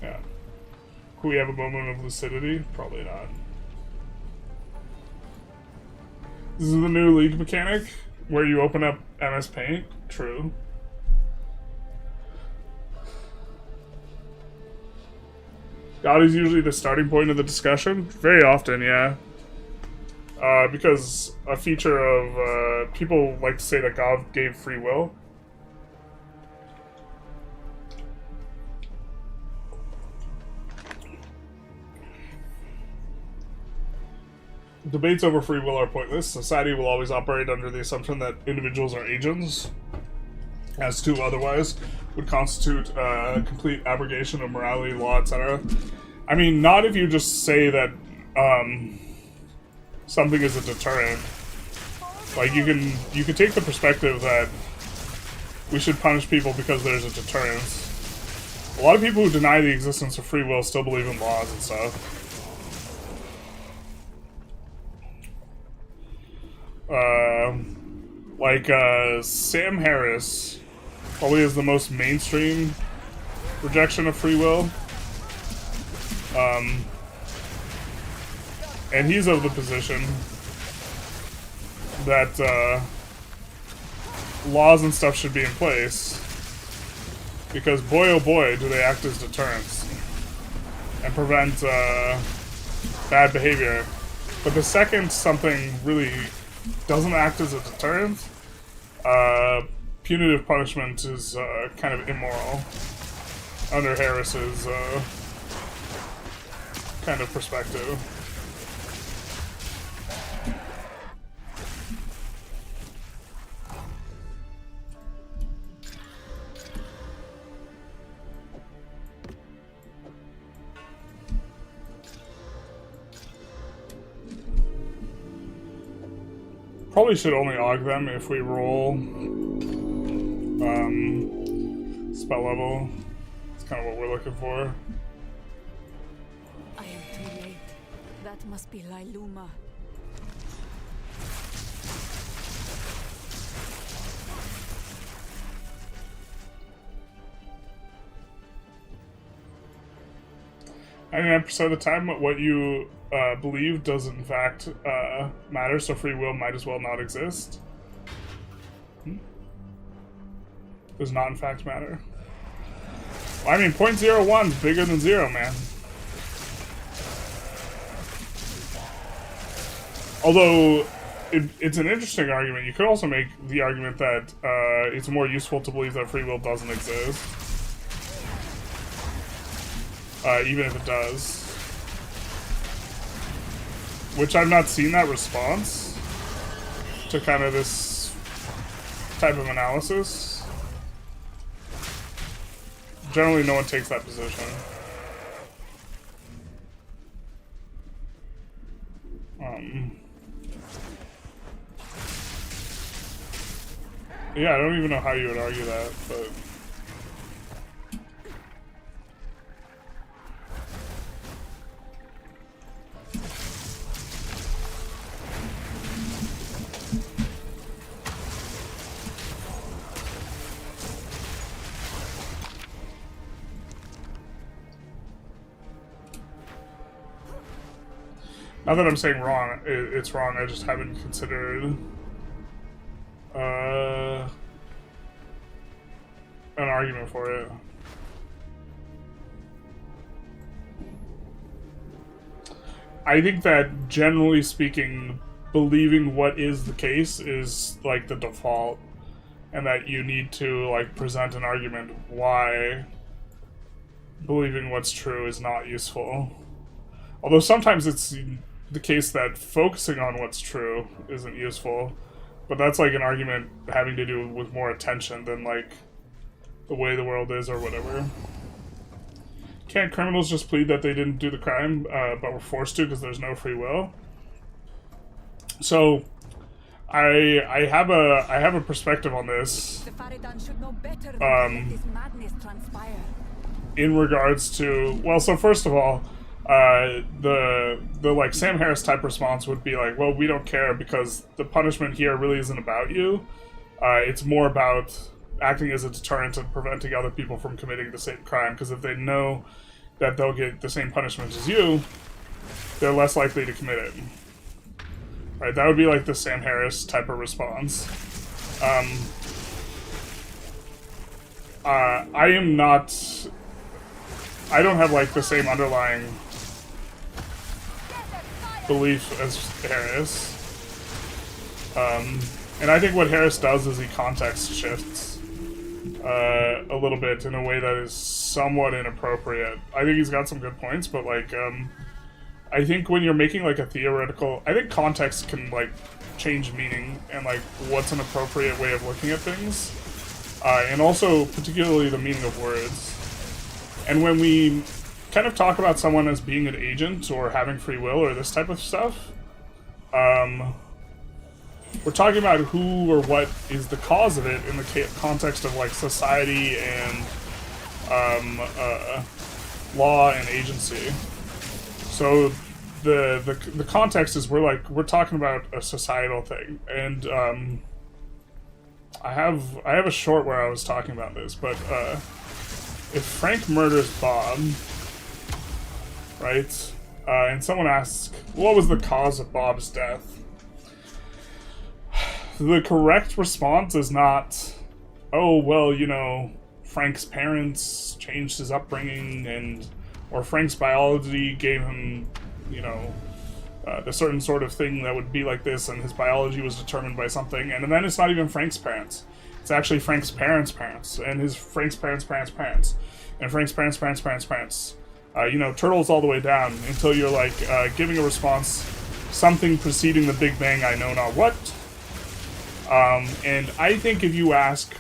Yeah. Could we have a moment of lucidity? Probably not. This is the new League mechanic, where you open up MS Paint. True. God is usually the starting point of the discussion. Very often, yeah. Because a feature of, people like to say that God gave free will. Debates over free will are pointless. Society will always operate under the assumption that individuals are agents, as to otherwise would constitute a complete abrogation of morality, law, etc. I mean, not if you just say that something is a deterrent. Like, you can take the perspective that we should punish people because there's a deterrence. A lot of people who deny the existence of free will still believe in laws and stuff. Sam Harris probably is the most mainstream rejection of free will. And he's of the position that laws and stuff should be in place, because boy oh boy do they act as deterrents and prevent bad behavior. But the second something really doesn't act as a deterrent, punitive punishment is kind of immoral under Harris's kind of perspective. Probably should only aug them if we roll spell level. It's kind of what we're looking for. I am too late. That That must be Lailuma. I mean, 90% of the time, what you believe does in fact matter, so free will might as well not exist. Does not in fact matter. Well, I mean, 0.01 is bigger than 0, man. Although, it's an interesting argument. You could also make the argument that it's more useful to believe that free will doesn't exist. Even if it does. Which I've not seen that response to kind of this type of analysis. Generally, no one takes that position. Yeah, I don't even know how you would argue that, but... Not that I'm saying wrong, it's wrong, I just haven't considered an argument for it. I think that, generally speaking, believing what is the case is, like, the default, and that you need to, like, present an argument why believing what's true is not useful. Although sometimes it's the case that focusing on what's true isn't useful, but that's like an argument having to do with more attention than like the way the world is or whatever. Can't criminals just plead that they didn't do the crime, but were forced to because there's no free will? So, I have a perspective on this. The Faridan should know better than to let this madness transpire. In regards to, well, so first of all, the like Sam Harris type response would be like, well, we don't care because the punishment here really isn't about you. It's more about acting as a deterrent and preventing other people from committing the same crime, because if they know that they'll get the same punishment as you, they're less likely to commit it. Right? That would be like the Sam Harris type of response. I don't have like the same underlying belief as Harris. And I think what Harris does is he context shifts a little bit in a way that is somewhat inappropriate. I think he's got some good points, but like, I think when you're making like a theoretical, I think context can like change meaning and like what's an appropriate way of looking at things, and also particularly the meaning of words. And when we kind of talk about someone as being an agent or having free will or this type of stuff, we're talking about who or what is the cause of it in the context of like society and law and agency. So the context is we're talking about a societal thing, and I have a short where I was talking about this, but if Frank murders Bob, right, and someone asks, what was the cause of Bob's death? The correct response is not, oh, well, you know, Frank's parents changed his upbringing, or Frank's biology gave him, you know, the certain sort of thing that would be like this, and his biology was determined by something, and then it's not even Frank's parents. It's actually Frank's parents' parents, and Frank's parents' parents' parents, and Frank's parents' parents' parents' parents. You know, turtles all the way down until you're like giving a response, something preceding the Big Bang, I know not what. And I think if you ask,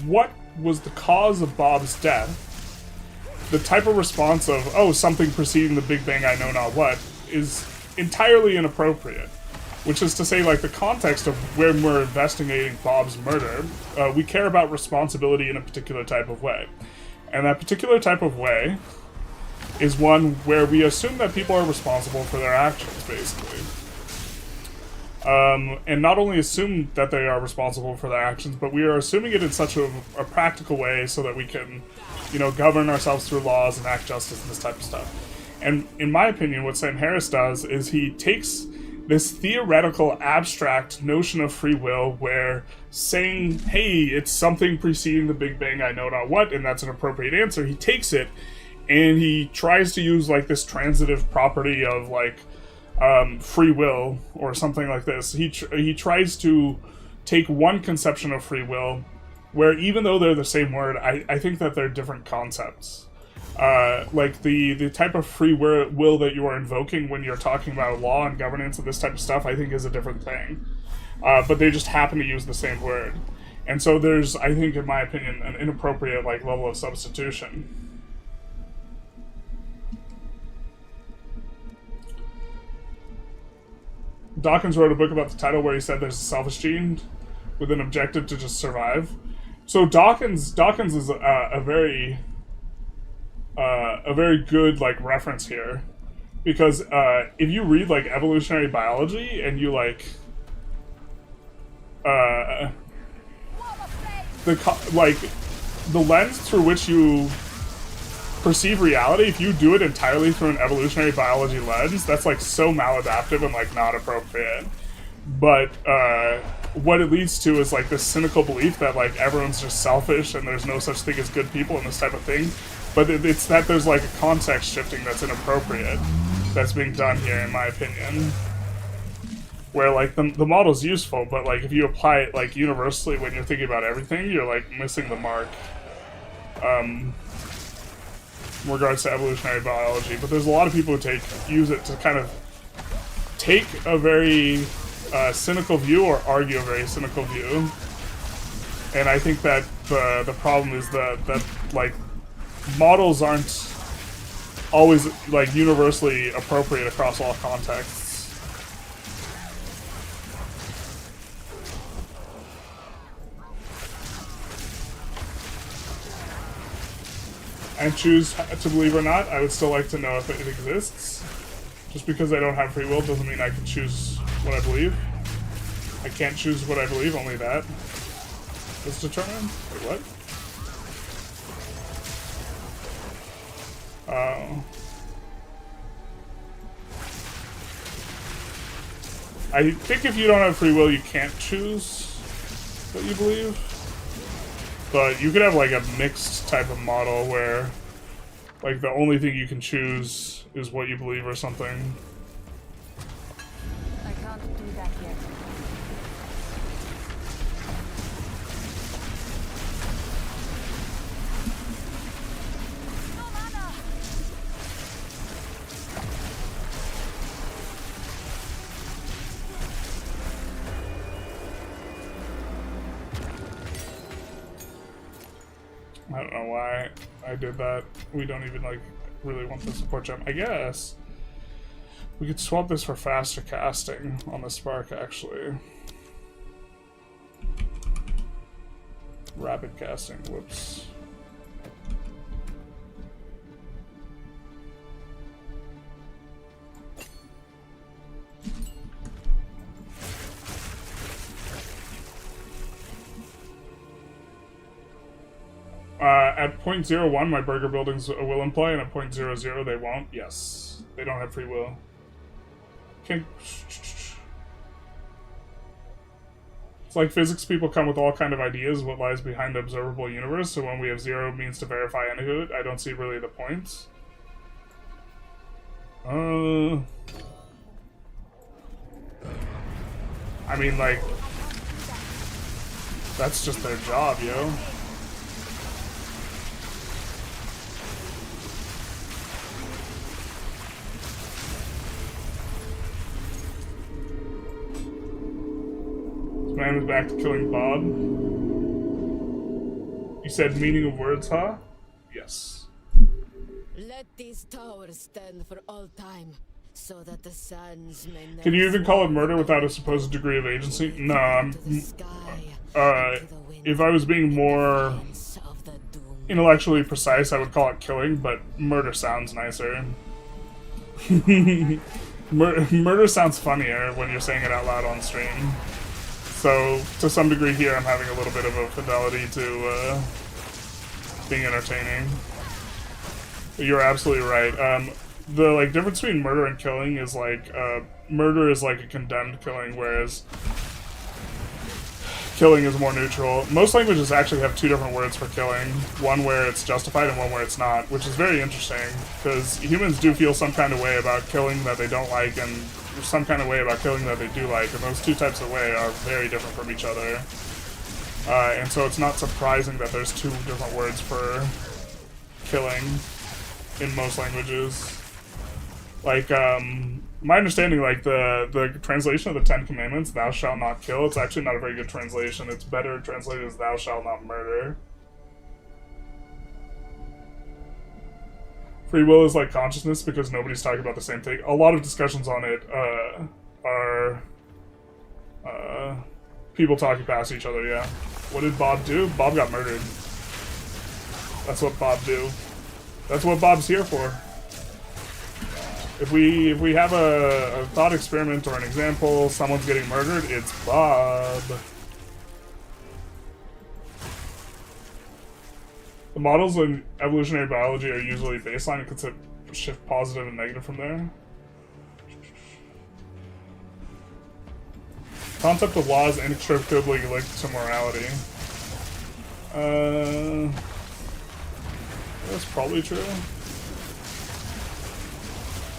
what was the cause of Bob's death, the type of response of, oh, something preceding the Big Bang, I know not what, is entirely inappropriate. Which is to say, like, the context of when we're investigating Bob's murder, we care about responsibility in a particular type of way. And that particular type of way is one where we assume that people are responsible for their actions, basically. And not only assume that they are responsible for their actions, but we are assuming it in such a practical way so that we can, you know, govern ourselves through laws and act justice and this type of stuff. And in my opinion, what Sam Harris does is he takes this theoretical, abstract notion of free will where saying, hey, it's something preceding the Big Bang, I know not what, and that's an appropriate answer. He takes it and he tries to use, like, this transitive property of, like, free will or something like this. He tries to take one conception of free will where, even though they're the same word, I think that they're different concepts. Like the type of free will that you are invoking when you're talking about law and governance and this type of stuff, I think is a different thing. But they just happen to use the same word. And so there's, I think, in my opinion, an inappropriate, like, level of substitution. Dawkins wrote a book about the title where he said there's a selfish gene with an objective to just survive. So Dawkins is a very good, like, reference here, because if you read, like, evolutionary biology and you, like, the lens through which you perceive reality, if you do it entirely through an evolutionary biology lens, that's, like, so maladaptive and, like, not appropriate. But what it leads to is, like, this cynical belief that, like, everyone's just selfish and there's no such thing as good people and this type of thing. But it's that there's, like, a context shifting that's inappropriate that's being done here, in my opinion. Where, like, the model's useful, but, like, if you apply it, like, universally when you're thinking about everything, you're, like, missing the mark. In regards to evolutionary biology, but there's a lot of people who use it to kind of take a very cynical view or argue a very cynical view, and I think that the problem is that like, models aren't always, like, universally appropriate across all contexts. And choose to believe or not, I would still like to know if it exists. Just because I don't have free will doesn't mean I can choose what I believe. I can't choose what I believe, only that is determined. Wait, what? I think if you don't have free will, you can't choose what you believe. But you could have, like, a mixed type of model where, like, the only thing you can choose is what you believe or something. I can't do that yet. No mana! I don't know why I did that. We don't even, like, really want the support gem. I guess we could swap this for faster casting on the Spark, actually. Rapid casting, whoops. At 0.01, my burger buildings will employ, and at 0.00, they won't. Yes. They don't have free will. Okay. It's like physics people come with all kind of ideas what lies behind the observable universe, so when we have zero means to verify any of it, I don't see really the point. I mean, like, that's just their job, yo. Man is back to killing Bob. You said meaning of words, huh? Yes. Let these towers stand for all time, so that the sands may never. Can you even call it murder without a supposed degree of agency? No, if I was being more intellectually precise, I would call it killing, but murder sounds nicer. Murder sounds funnier when you're saying it out loud on stream. So, to some degree here, I'm having a little bit of a fidelity to being entertaining. But you're absolutely right. The like difference between murder and killing is like murder is like a condemned killing, whereas killing is more neutral. Most languages actually have 2 different words for killing. One where it's justified and one where it's not, which is very interesting, because humans do feel some kind of way about killing that they don't like, and some kind of way about killing that they do like, and those 2 types of way are very different from each other. And so it's not surprising that there's 2 different words for killing in most languages. Like, my understanding, like, the translation of the 10 Commandments, thou shalt not kill, it's actually not a very good translation. It's better translated as thou shalt not murder. Free will is like consciousness because nobody's talking about the same thing. A lot of discussions on it are people talking past each other, yeah. What did Bob do? Bob got murdered. That's what Bob do. That's what Bob's here for. If we have a thought experiment or an example, someone's getting murdered, it's Bob. The models in evolutionary biology are usually baseline and can shift positive and negative from there. Concept of law is inextricably linked to morality. That's probably true.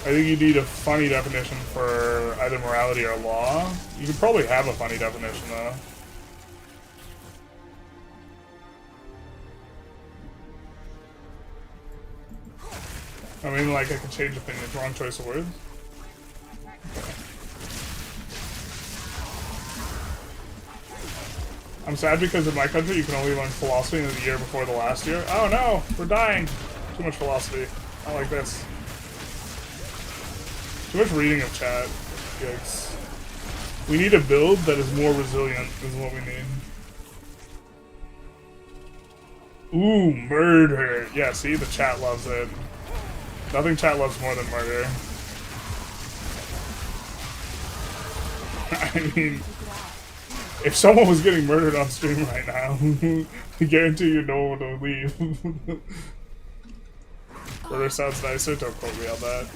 I think you need a funny definition for either morality or law. You could probably have a funny definition, though. I mean, like, I could change opinions. Wrong choice of words. Okay. I'm sad because in my country you can only learn philosophy in the year before the last year. Oh no! We're dying! Too much philosophy. Not like this. Too much reading of chat. Yikes. We need a build that is more resilient, is what we need. Ooh, murder! Yeah, see? The chat loves it. Nothing chat loves more than murder. I mean, if someone was getting murdered on stream right now, I guarantee you no one would leave. Murder sounds nicer, don't quote me on that.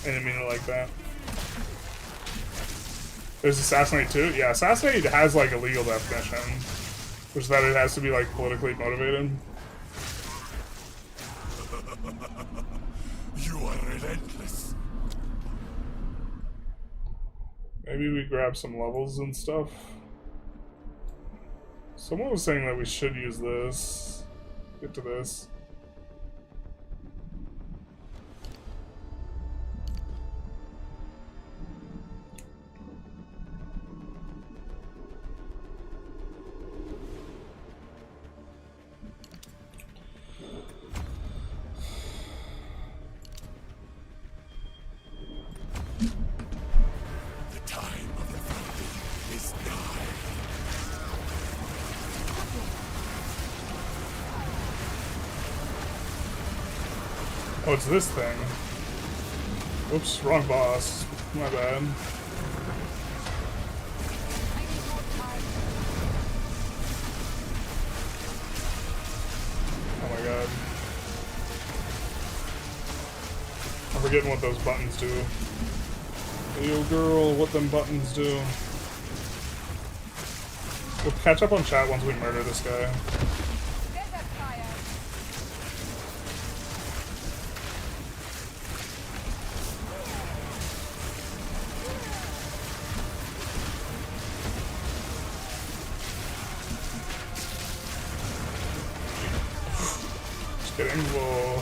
I didn't mean it like that. There's Assassinate too? Yeah, Assassinate has like a legal definition, which is that it has to be like politically motivated. You are relentless. Maybe we grab some levels and stuff. Someone was saying that we should use this. Get to this. Oh, it's this thing. Oops, wrong boss. My bad. Oh my god. I'm forgetting what those buttons do. Hey, yo girl, what them buttons do. We'll catch up on chat once we murder this guy.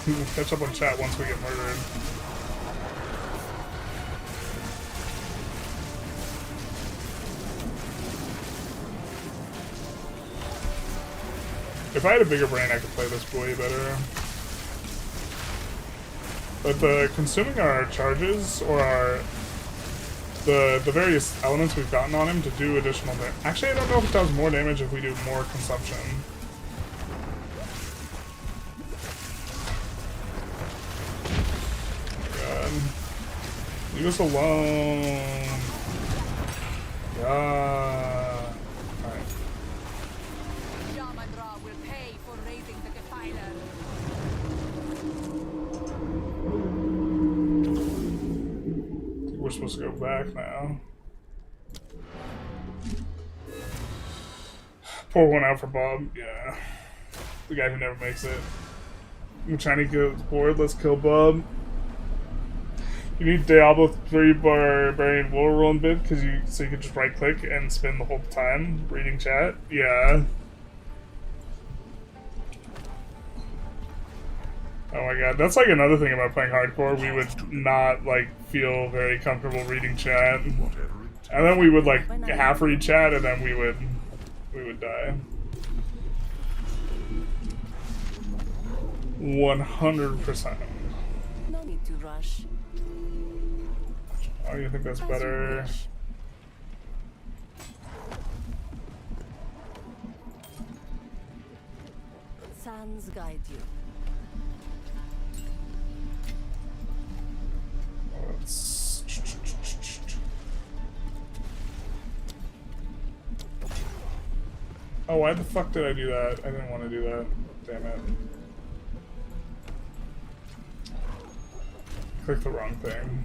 We'll catch up on chat once we get murdered. If I had a bigger brain, I could play this way better. But consuming our charges, or the various elements we've gotten on him to do additional damage. Actually, I don't know if it does more damage if we do more consumption. Leave us alone. Alright. Shaman-Ra will pay for raising the Defiler. We're supposed to go back now. Pour one out for Bob. Yeah. The guy who never makes it. I'm trying to get bored. Let's kill Bob. You need Diablo 3 Barbarian War Roll in bid so you can just right click and spin the whole time reading chat. Yeah. Oh my god, that's like another thing about playing hardcore. We would not like feel very comfortable reading chat, and then we would like half read chat, and then we would die. 100%. No need to rush. Oh, you think that's better? Sands guide you. Oh, why the fuck did I do that? I didn't want to do that. Damn it. Clicked the wrong thing.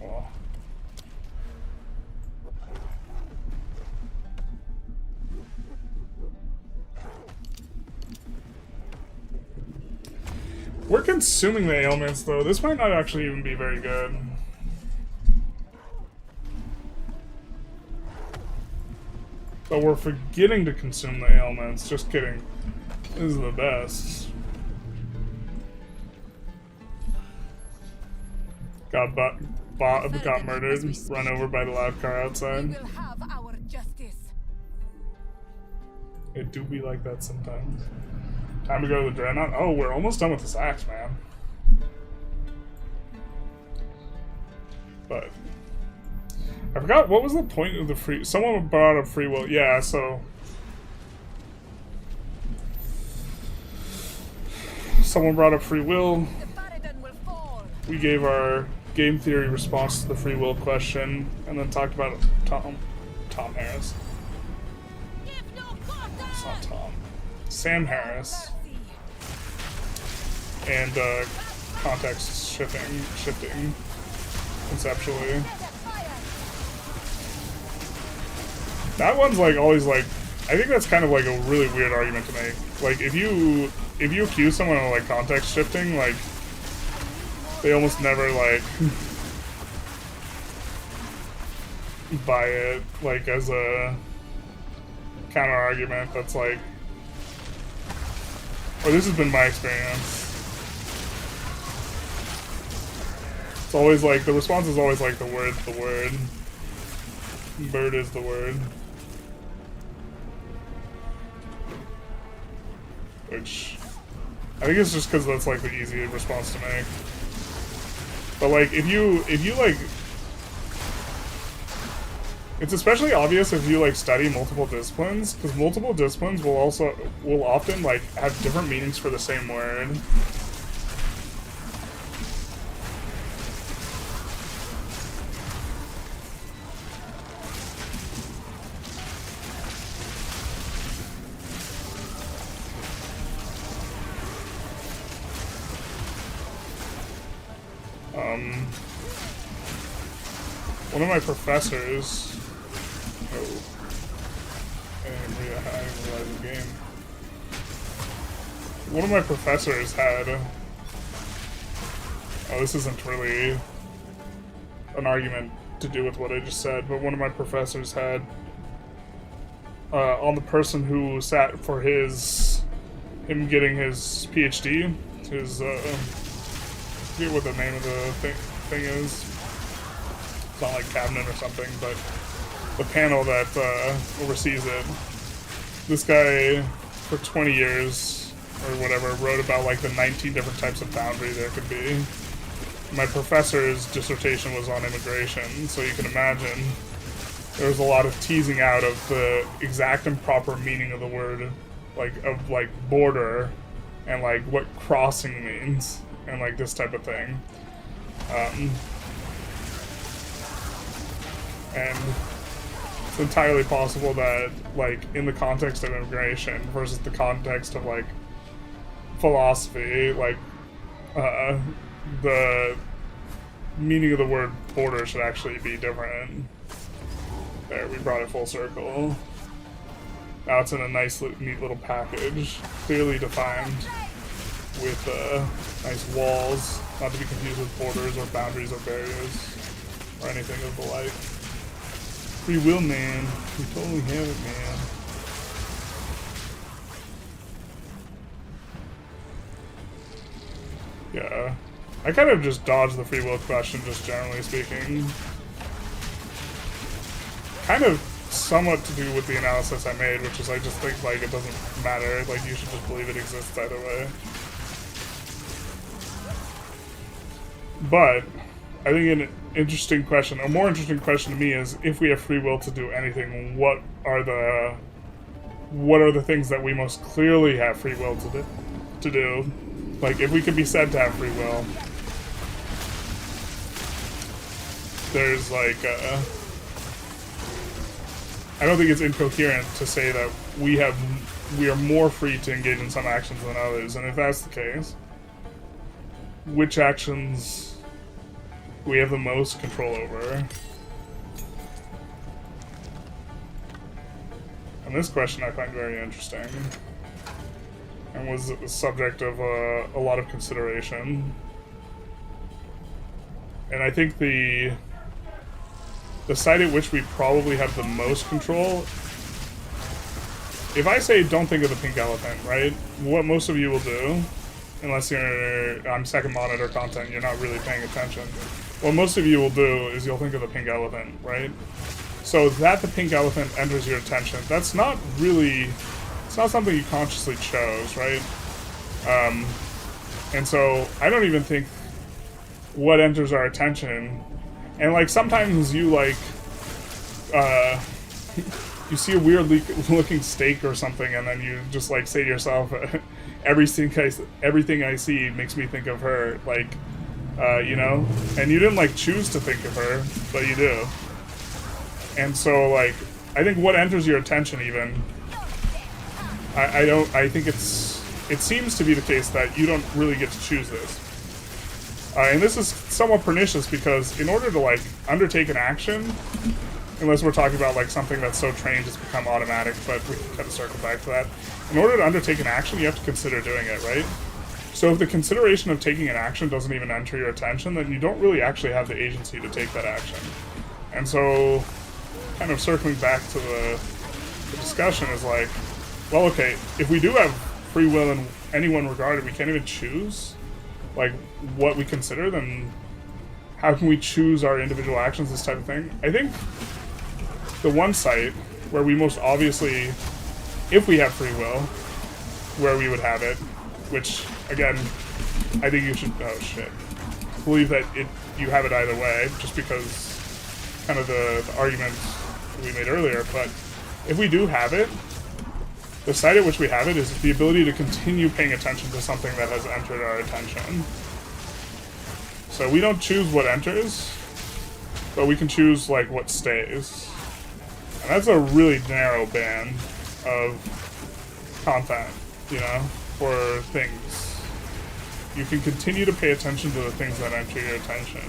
Oh. We're consuming the ailments, though. This might not actually even be very good. But we're forgetting to consume the ailments. Just kidding. This is the best. Got murdered. Run over by the loud car outside. We will have our justice. It do be like that sometimes. Time to go to the Dreadnought. Oh, we're almost done with this axe, man. But I forgot, what was the point of the free... Someone brought up free will. Yeah, so... Someone brought up free will. We gave our game theory response to the free will question, and then talked about Tom Harris. It's not Tom. Sam Harris. And context shifting conceptually. That one's like always like, I think that's kind of like a really weird argument to make. Like if you accuse someone of like context shifting, like they almost never like buy it like as a counter argument that's like, or this has been my experience. It's always like, the response is always like the word's the word. Bird is the word. Which, I think it's just because that's like the easy response to make. But like, if you like, it's especially obvious if you like study multiple disciplines, because multiple disciplines will often like have different meanings for the same word. One of my professors. Oh. I didn't realize the game. One of my professors had. Oh, this isn't really an argument to do with what I just said, but one of my professors had on the person who sat for him getting his PhD, his I forget what the name of the thing is. It's not like cabinet or something, but the panel that oversees it. This guy, for 20 years or whatever, wrote about like the 19 different types of boundary there could be. My professor's dissertation was on immigration, so you can imagine there was a lot of teasing out of the exact and proper meaning of the word, like of like border, and like what crossing means. and like this type of thing. And it's entirely possible that, like, in the context of immigration versus the context of, like, philosophy, like, the meaning of the word border should actually be different. There, we brought it full circle. Now it's in a nice, neat little package, clearly defined, with nice walls, not to be confused with borders or boundaries or barriers, or anything of the like. Free will, man. We totally have it, man. Yeah. I kind of just dodged the free will question, just generally speaking. Kind of somewhat to do with the analysis I made, which is I just think, like, it doesn't matter. Like, you should just believe it exists either way. But I think an interesting question, a more interesting question to me is, if we have free will to do anything, what are the things that we most clearly have free will to do? Like, if we could be said to have free will, there's like I don't think it's incoherent to say that we are more free to engage in some actions than others, and if that's the case, which actions we have the most control over? And this question I find very interesting, and was the subject of a lot of consideration. And I think the side at which we probably have the most control, if I say don't think of the pink elephant, right? What most of you will do, unless you're on second monitor content, you're not really paying attention. What most of you will do is you'll think of the pink elephant, right? So that the pink elephant enters your attention, that's not really, it's not something you consciously chose, right? And so I don't even think what enters our attention, and like sometimes you like, you see a weird looking steak or something, and then you just like say to yourself, everything I see makes me think of her, like, you know, and you didn't like choose to think of her, but you do. And so like, I think what enters your attention even, I think it seems to be the case that you don't really get to choose this. And this is somewhat pernicious because in order to like undertake an action, unless we're talking about like something that's so trained it's become automatic, but we can kind of circle back to that. In order to undertake an action, you have to consider doing it, right? So if the consideration of taking an action doesn't even enter your attention, then you don't really actually have the agency to take that action. And so, kind of circling back to the discussion is like, well, okay, if we do have free will in any one regard, we can't even choose like what we consider, then how can we choose our individual actions, this type of thing? I think the one site where we most obviously, if we have free will, where we would have it, which again, I think you should, oh shit, believe that you have it either way, just because kind of the argument we made earlier, but if we do have it, the site at which we have it is the ability to continue paying attention to something that has entered our attention. So we don't choose what enters, but we can choose like what stays. And that's a really narrow band of content, you know, for things. You can continue to pay attention to the things that enter your attention.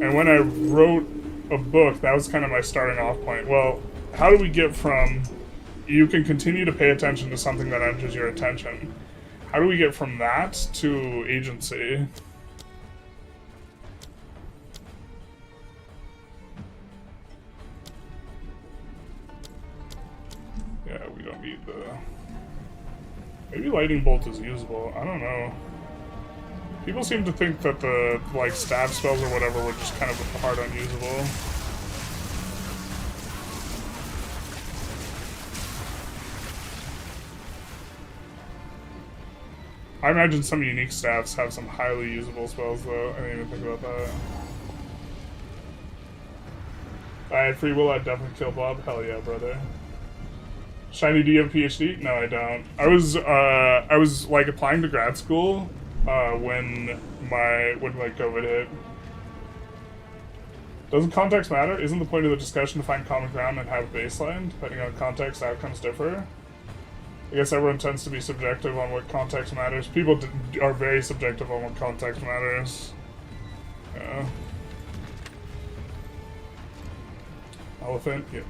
And when I wrote a book, that was kind of my starting off point. Well, how do we get from you can continue to pay attention to something that enters your attention? How do we get from that to agency? Yeah, we don't need the... Maybe lightning bolt is usable. I don't know. People seem to think that the, like, stab spells or whatever were just kind of hard unusable. I imagine some unique staffs have some highly usable spells, though. I didn't even think about that. If I had free will, I'd definitely kill Bob. Hell yeah, brother. Shiny, do you have a PhD? No, I don't. I was like applying to grad school when like COVID hit. Doesn't context matter? Isn't the point of the discussion to find common ground and have a baseline? Depending on context, outcomes differ. I guess everyone tends to be subjective on what context matters. People are very subjective on what context matters. Yeah. Elephant? Yeah.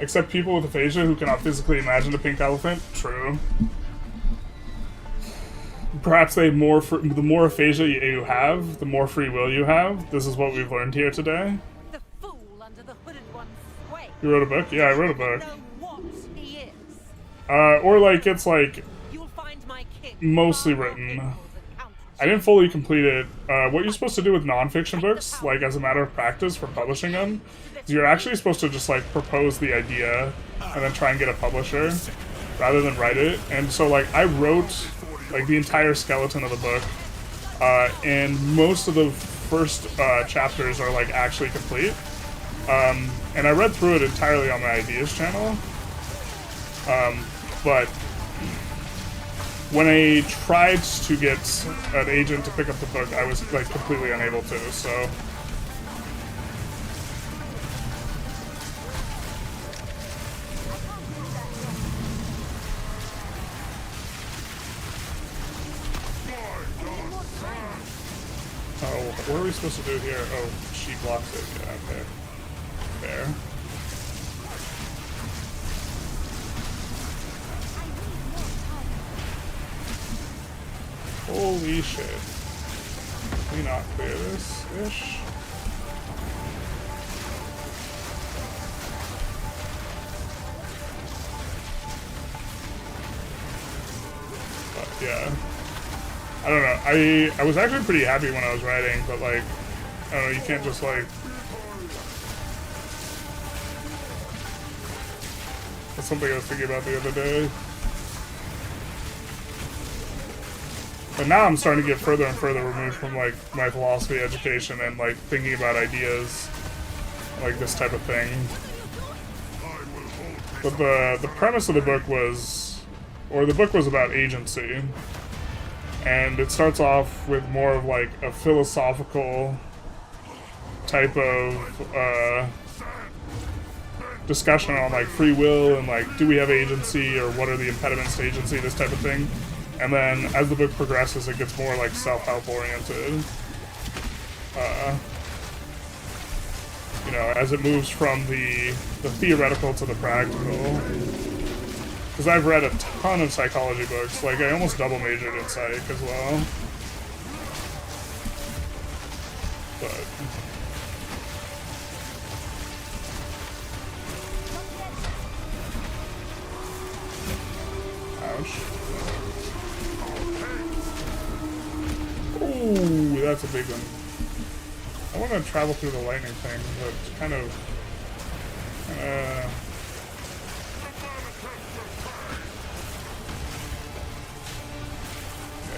Except people with aphasia who cannot physically imagine a pink elephant? True. Perhaps the more aphasia you have, the more free will you have. This is what we've learned here today. The fool under the hooded one's sway. You wrote a book? Yeah, I wrote a book. Know what he is. Or like, it's like You'll find my king mostly written. I didn't fully complete it. What you're supposed to do with nonfiction books, like as a matter of practice for publishing them, is you're actually supposed to just like propose the idea and then try and get a publisher rather than write it. And so like I wrote like the entire skeleton of the book, and most of the first chapters are like actually complete. And I read through it entirely on my ideas channel. But when I tried to get an agent to pick up the book, I was like completely unable to, so. Oh, what are we supposed to do here? Oh, she blocks it. Yeah, okay. There. Holy shit. Can we not clear this-ish? But yeah. I don't know. I was actually pretty happy when I was writing, but like, I don't know, you can't just like... That's something I was thinking about the other day. But now I'm starting to get further and further removed from like my philosophy education and like thinking about ideas, like this type of thing. But the premise of the book was, or the book was about agency. And it starts off with more of like a philosophical type of discussion on like free will and like do we have agency or what are the impediments to agency, this type of thing. And then as the book progresses, it gets more like self-help oriented. You know, as it moves from the theoretical to the practical. Because I've read a ton of psychology books, like I almost double majored in psych as well. But ouch. Ooh, that's a big one. I want to travel through the lightning thing, but it's kind of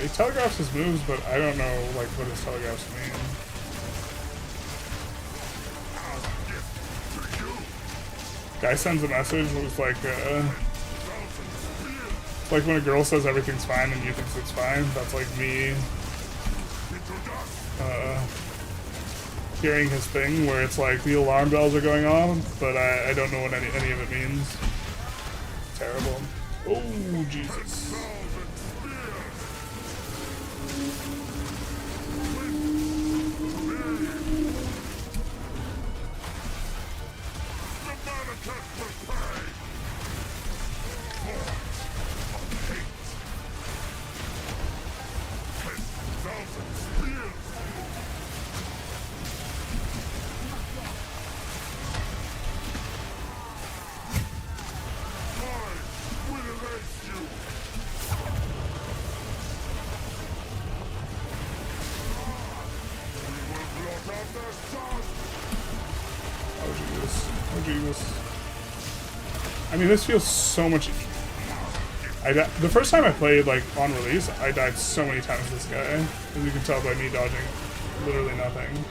he telegraphs his moves, but I don't know like what his telegraphs mean. Guy sends a message that was like it's like when a girl says everything's fine and you think it's fine. That's like me hearing his thing where it's like the alarm bells are going off, but I don't know what any of it means. Terrible. Oh Jesus. I mean, this feels so much. The first time I played, like, on release, I died so many times to this guy. As you can tell by me dodging literally nothing.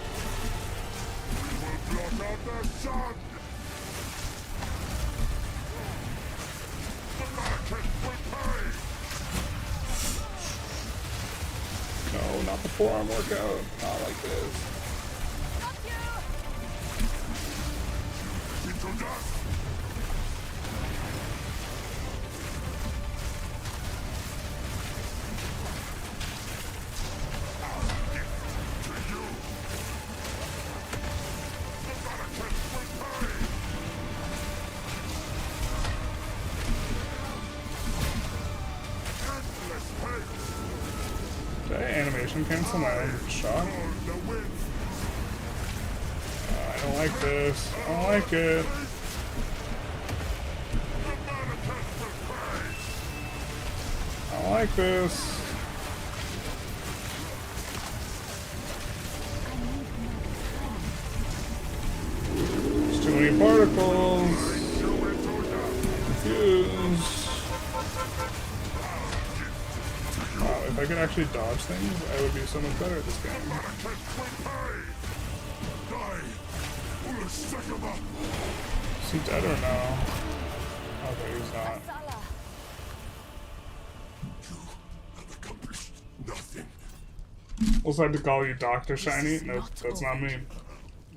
No, not the forearm workout. Not like this. Did I animation cancel my own shot? I don't like this. I don't like it. I don't like this. There's too many particles. Confused. Wow, if I could actually dodge things, I would be so much better at this game. Is he dead or no? Okay, he's not. Also had to call you Dr. Shiny? Nope, that's not me.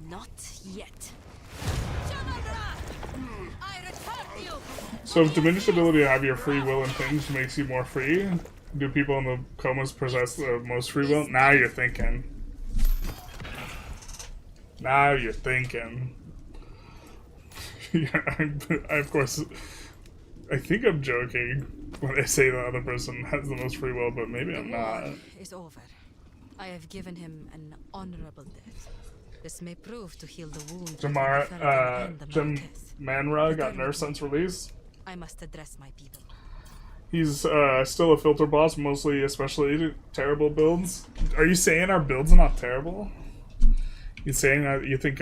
Not yet. So if diminished ability to have your free will and things makes you more free, do people in the comas possess the most free will? Now you're thinking. Now you're thinking. Yeah, I of course, I think I'm joking when I say the other person has the most free will, but maybe I'm not. Is over. I have given him an honorable death. This may prove to heal the wound. Jim Manra got nerfed since release. I must address my people. He's still a filter boss, mostly especially terrible builds. Are you saying our builds are not terrible? You saying that you think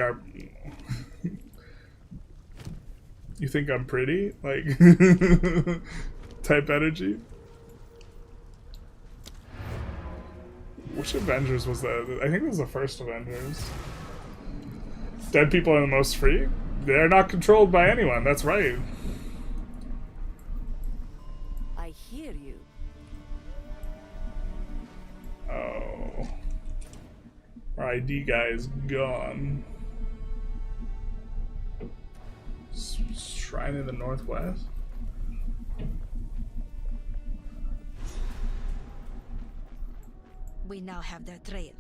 you think I'm pretty? Like type energy? Which Avengers was that? I think it was the first Avengers. Dead people are the most free? They're not controlled by anyone, that's right. I hear you. Oh. Our ID guy is gone. Shrine in the northwest? We now have their trail.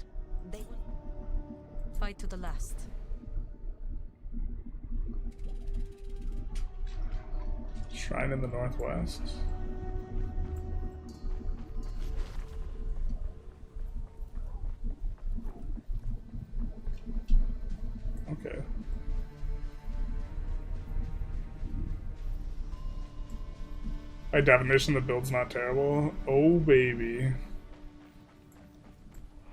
They will fight to the last. Shrine in the northwest. Okay. By definition, the build's not terrible. Oh, baby.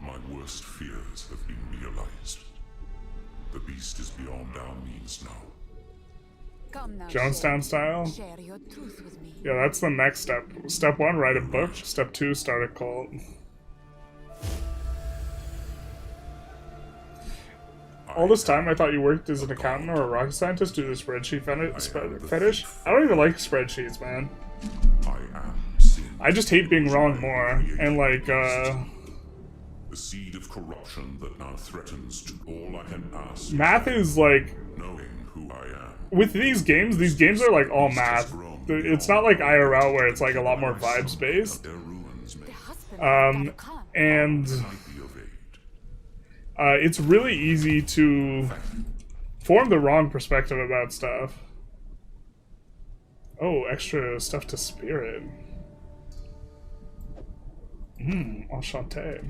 My worst fears have been realized. The beast is beyond our means now. Come now, Jonestown style? share your truth with me. Yeah, that's the next step. Step 1, write a book. Step 2, start a cult. All this time, I thought you worked as an accountant or a rocket scientist due to the spreadsheet fetish. I don't even like spreadsheets, man. I am sin. I just hate being wrong more. And like, The seed of corruption that now threatens to all I can ask. math is like, Knowing who I am. with these games are like all math. It's not like IRL where it's like a lot more vibes based. Their ruins may And be of aid. it's really easy to form the wrong perspective about stuff. Oh, extra stuff to spirit. Enchanté.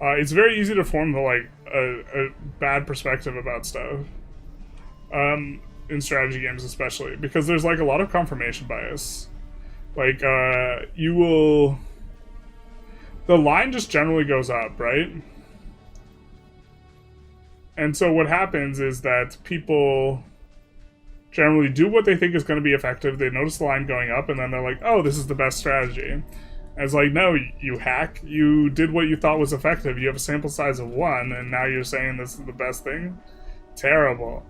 It's very easy to form the like a bad perspective about stuff. In strategy games especially, because there's like a lot of confirmation bias. Like the line just generally goes up, right? And so what happens is that people generally do what they think is going to be effective. They notice the line going up, and then they're like, oh, this is the best strategy. I was like, no, you hack. You did what you thought was effective. You have a sample size of 1, and now you're saying this is the best thing? Terrible.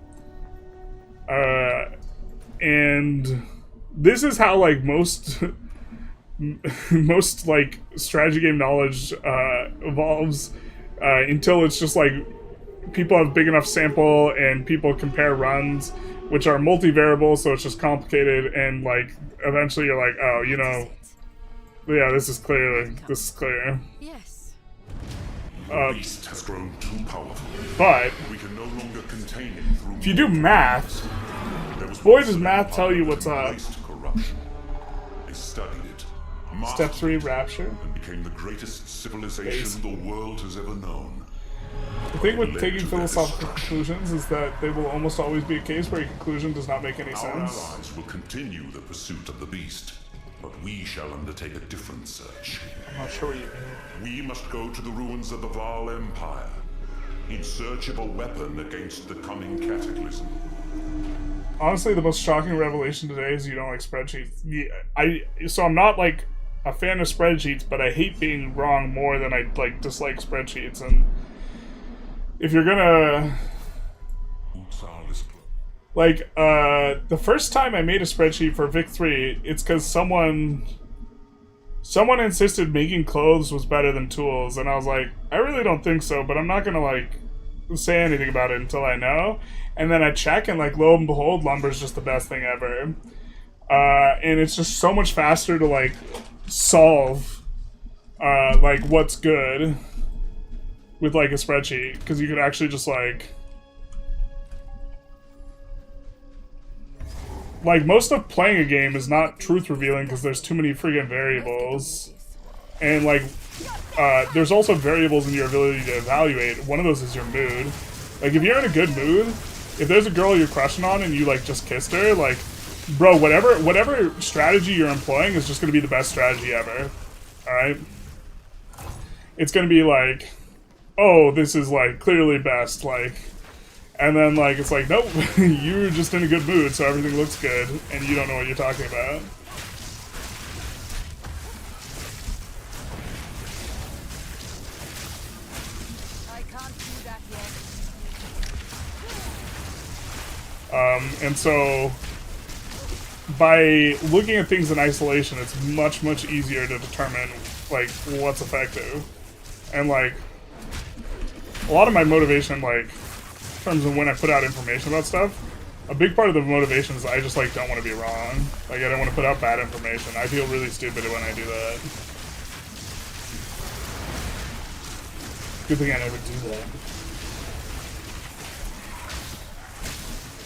And this is how, like, most like, strategy game knowledge evolves until it's just, like, people have big enough sample and people compare runs, which are multivariable, so it's just complicated, and, like, eventually you're like, oh, you know, yeah, this is clear. Yes. The beast has grown too powerful. But We can no longer contain it through if you do math, There was boy, once does an math empire tell you that what's up. embraced corruption. They studied it. Step mastered 3, it, Rapture. and became the greatest civilization the world has ever known. The thing with Led taking to their philosophical destruction. conclusions is that they will almost always be a case where a conclusion does not make any Our sense. allies will continue the pursuit of the beast, but we shall undertake a different search. I'm not sure what you mean. We must go to the ruins of the Val Empire, in search of a weapon against the coming cataclysm. Honestly, the most shocking revelation today is you don't like spreadsheets. So I'm not, like, a fan of spreadsheets, but I hate being wrong more than I, like, dislike spreadsheets. And if you're gonna... Like, the first time I made a spreadsheet for Vic 3, it's because someone insisted making clothes was better than tools, and I was like, I really don't think so, but I'm not gonna, like, say anything about it until I know. And then I check, and, like, lo and behold, lumber's just the best thing ever. And it's just so much faster to, like, solve, like, what's good with, like, a spreadsheet, because you could actually just, like, most of playing a game is not truth revealing because there's too many friggin' variables. And, like, there's also variables in your ability to evaluate. One of those is your mood. Like, if you're in a good mood, if there's a girl you're crushing on and you, like, just kissed her, like, bro, whatever strategy you're employing is just gonna be the best strategy ever. Alright? It's gonna be like, oh, this is, like, clearly best, like... And then, like, it's like, nope, you're just in a good mood, so everything looks good, and you don't know what you're talking about. I can't do that yet. And so, by looking at things in isolation, it's much, much easier to determine, like, what's effective. And, like, a lot of my motivation, like, in terms of when I put out information about stuff, a big part of the motivation is I just, like, don't want to be wrong. Like, I don't want to put out bad information. I feel really stupid when I do that. Good thing I never do that.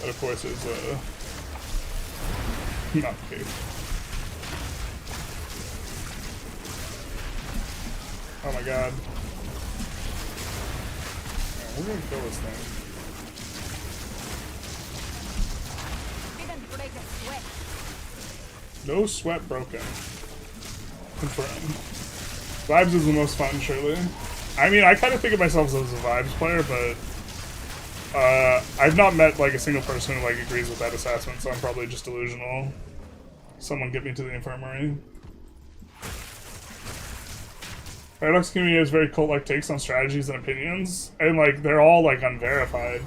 That, of course, is, not the case. Oh my god. Yeah, we're gonna kill this thing. No sweat broken. Confirmed. Vibes is the most fun, surely. I mean, I kind of think of myself as a Vibes player, but I've not met, like, a single person who, like, agrees with that assessment, so I'm probably just delusional. Someone get me to the infirmary. Paradox community has very cult-like takes on strategies and opinions, and, like, they're all, like, unverified.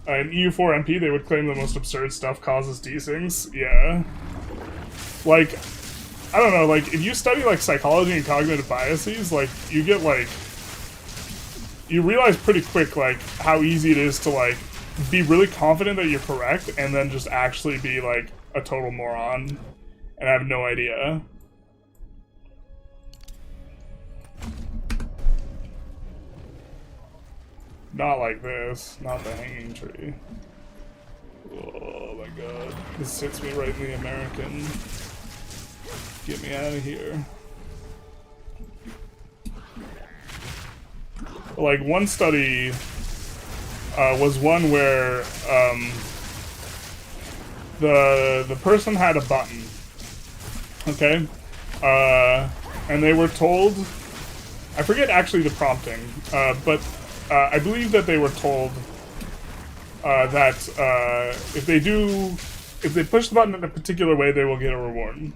In EU4 MP, they would claim the most absurd stuff causes desyncs. Yeah. Like, I don't know, like, if you study, like, psychology and cognitive biases, like, you get, like, you realize pretty quick, like, how easy it is to, like, be really confident that you're correct and then just actually be, like, a total moron and have no idea. Not like this. Not the hanging tree. Oh my god. This hits me right in the American. Get me out of here. Like, one study was one where the person had a button. Okay? And they were told... I forget actually the prompting, but I believe that they were told that if they push the button in a particular way, they will get a reward.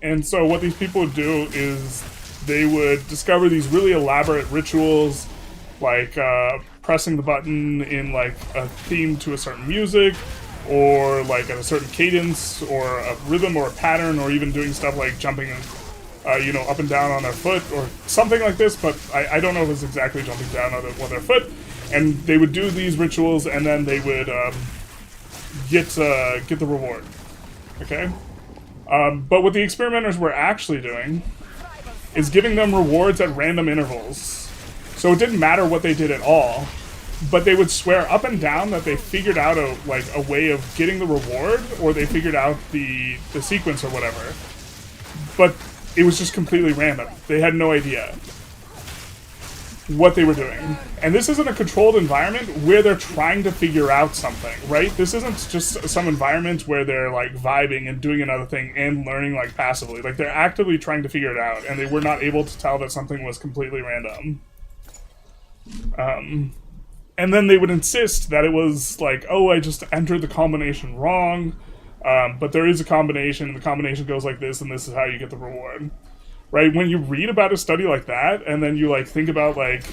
And so what these people would do is they would discover these really elaborate rituals, like pressing the button in like a theme to a certain music, or like at a certain cadence, or a rhythm, or a pattern, or even doing stuff like jumping, you know, up and down on their foot, or something like this. But I don't know if it's exactly jumping down on their foot. And they would do these rituals, and then they would get the reward. Okay. But what the experimenters were actually doing is giving them rewards at random intervals. So it didn't matter what they did at all, but they would swear up and down that they figured out a way of getting the reward, or they figured out the sequence or whatever. But it was just completely random. They had no idea what they were doing. And this isn't a controlled environment where they're trying to figure out something, right? This isn't just some environment where they're like vibing and doing another thing and learning like passively. Like they're actively trying to figure it out, and they were not able to tell that something was completely random. And then they would insist that it was like, oh, I just entered the combination wrong, but there is a combination, and the combination goes like this, and this is how you get the reward. Right? When you read about a study like that, and then you like think about like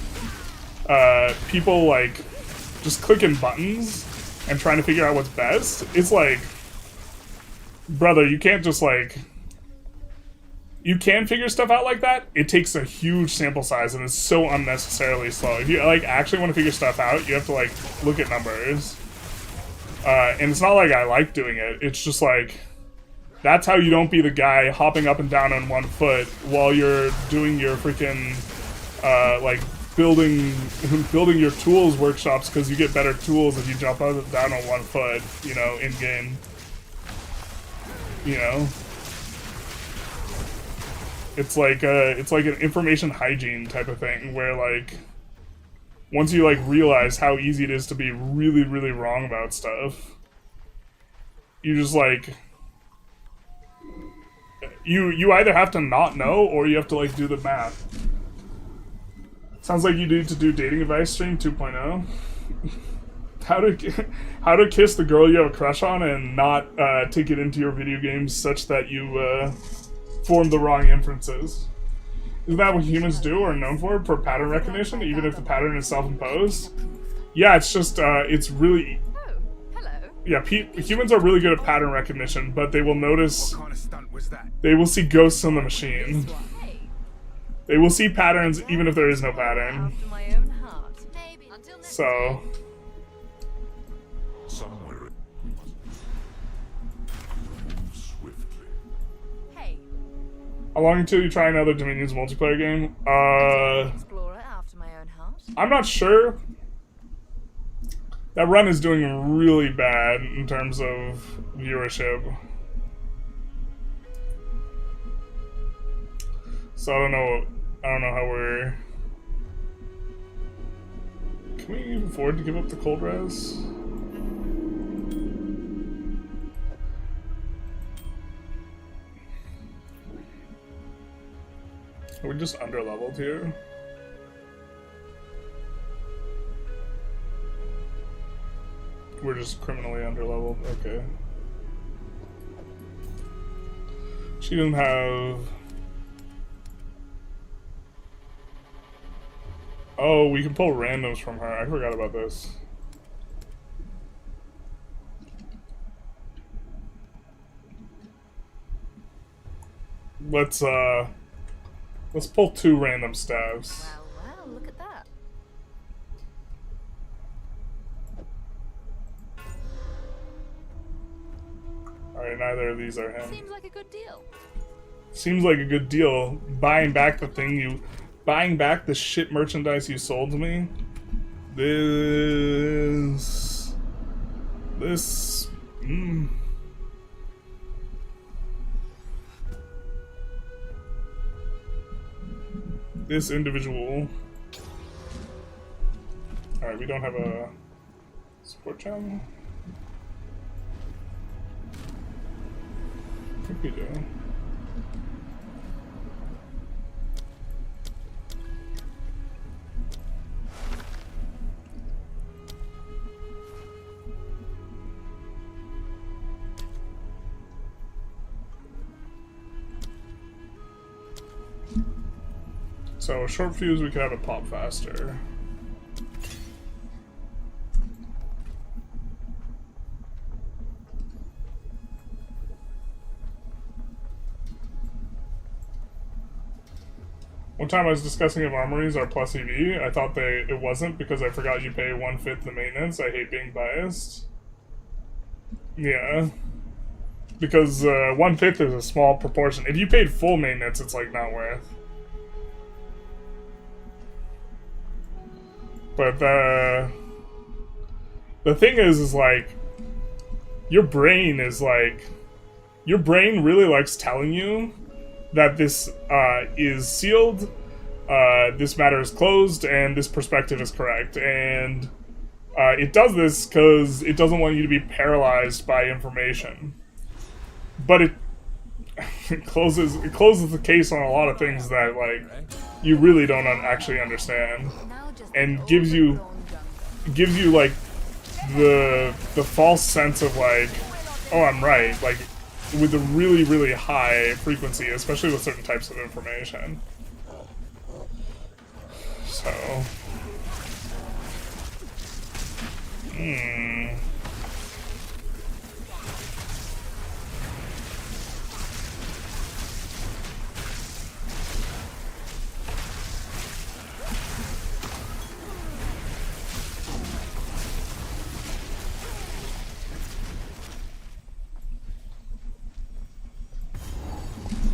people like just clicking buttons and trying to figure out what's best, it's like, brother, you can't just like, you can figure stuff out like that. It takes a huge sample size, and it's so unnecessarily slow. If you like actually want to figure stuff out, you have to like look at numbers, and it's not like I like doing it. It's just like, that's how you don't be the guy hopping up and down on one foot while you're doing your freaking, like, building your tools workshops, because you get better tools if you jump up and down on one foot, you know, in-game. You know? It's like an information hygiene type of thing, where, like, once you, like, realize how easy it is to be really, really wrong about stuff, you just, like, you either have to not know, or you have to like do the math. Sounds like you need to do dating advice stream 2.0. How to kiss the girl you have a crush on and not take it into your video games such that you form the wrong inferences. Isn't that what humans do or are known for pattern recognition, even if the pattern is self-imposed? Yeah, it's just it's really. Yeah, humans are really good at pattern recognition, but they will notice. What kind of stunt was that? They will see ghosts on the machine. They will see patterns even if there is no pattern. So. Somewhere. Move swiftly. Hey. How long until you try another Dominions multiplayer game? Explorer after my own heart. I'm not sure. That run is doing really bad in terms of viewership. So I don't know how we're. Can we even afford to give up the cold res? Are we just under-leveled here? We're just criminally underleveled. Okay. She doesn't have. Oh, we can pull randoms from her. I forgot about this. Let's pull 2 random stabs. Well, look at that. Alright, neither of these are him. Seems like a good deal. Seems like a good deal. Buying back the thing you... Buying back the shit merchandise you sold to me? This... This individual... Alright, we don't have a support channel? I think we do. So short fuse, we could have it pop faster. One time I was discussing if armories are plus EV, I thought it wasn't because I forgot you pay 1/5 the maintenance. I hate being biased. Yeah. Because 1/5 is a small proportion. If you paid full maintenance, it's like not worth. But the thing is like, your brain really likes telling you that this is sealed, this matter is closed, and this perspective is correct. And it does this because it doesn't want you to be paralyzed by information. But it closes the case on a lot of things that like you really don't actually understand, and gives you like the false sense of like, oh, I'm right, like with a really, really high frequency, especially with certain types of information. So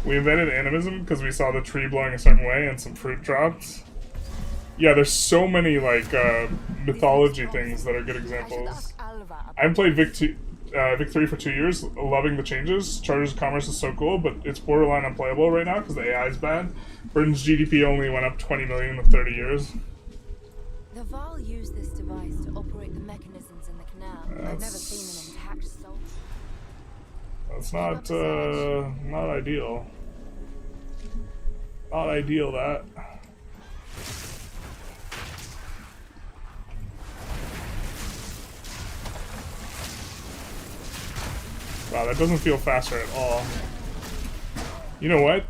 we invented animism because we saw the tree blowing a certain way and some fruit dropped. Yeah, there's so many like mythology things that are good examples. I haven't played Vic 3 for 2 years, loving the changes. Charters of Commerce is so cool, but it's borderline unplayable right now because the AI is bad. Britain's GDP only went up 20 million in 30 years. The Val used this device to operate the mechanisms in the canal. I've never seen an intact soul. That's not ideal. Not ideal, that. Wow, that doesn't feel faster at all. You know what?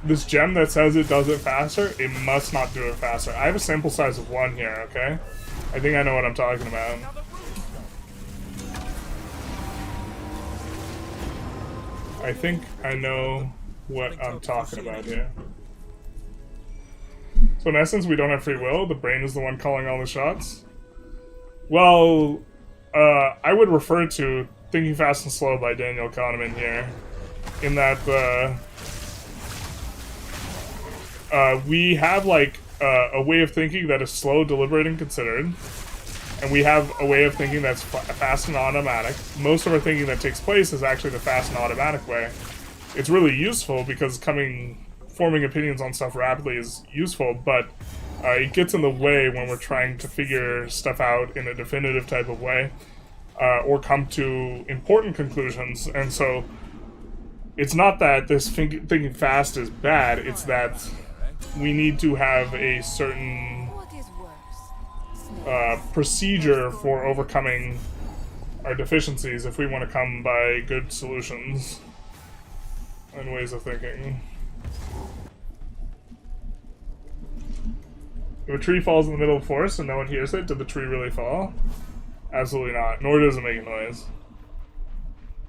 This gem that says it does it faster, it must not do it faster. I have a sample size of 1 here, okay? I think I know what I'm talking about. I think I know what I'm talking about here. So in essence, we don't have free will. The brain is the one calling all the shots. Well, I would refer to Thinking Fast and Slow by Daniel Kahneman here, in that we have like a way of thinking that is slow, deliberate, and considered, and we have a way of thinking that's fast and automatic. Most of our thinking that takes place is actually the fast and automatic way. It's really useful because forming opinions on stuff rapidly is useful, but it gets in the way when we're trying to figure stuff out in a definitive type of way, or come to important conclusions. And so it's not that this thinking fast is bad, it's that we need to have a certain procedure for overcoming our deficiencies if we want to come by good solutions and ways of thinking. If a tree falls in the middle of the forest and no one hears it, did the tree really fall? Absolutely not. Nor does it make a noise.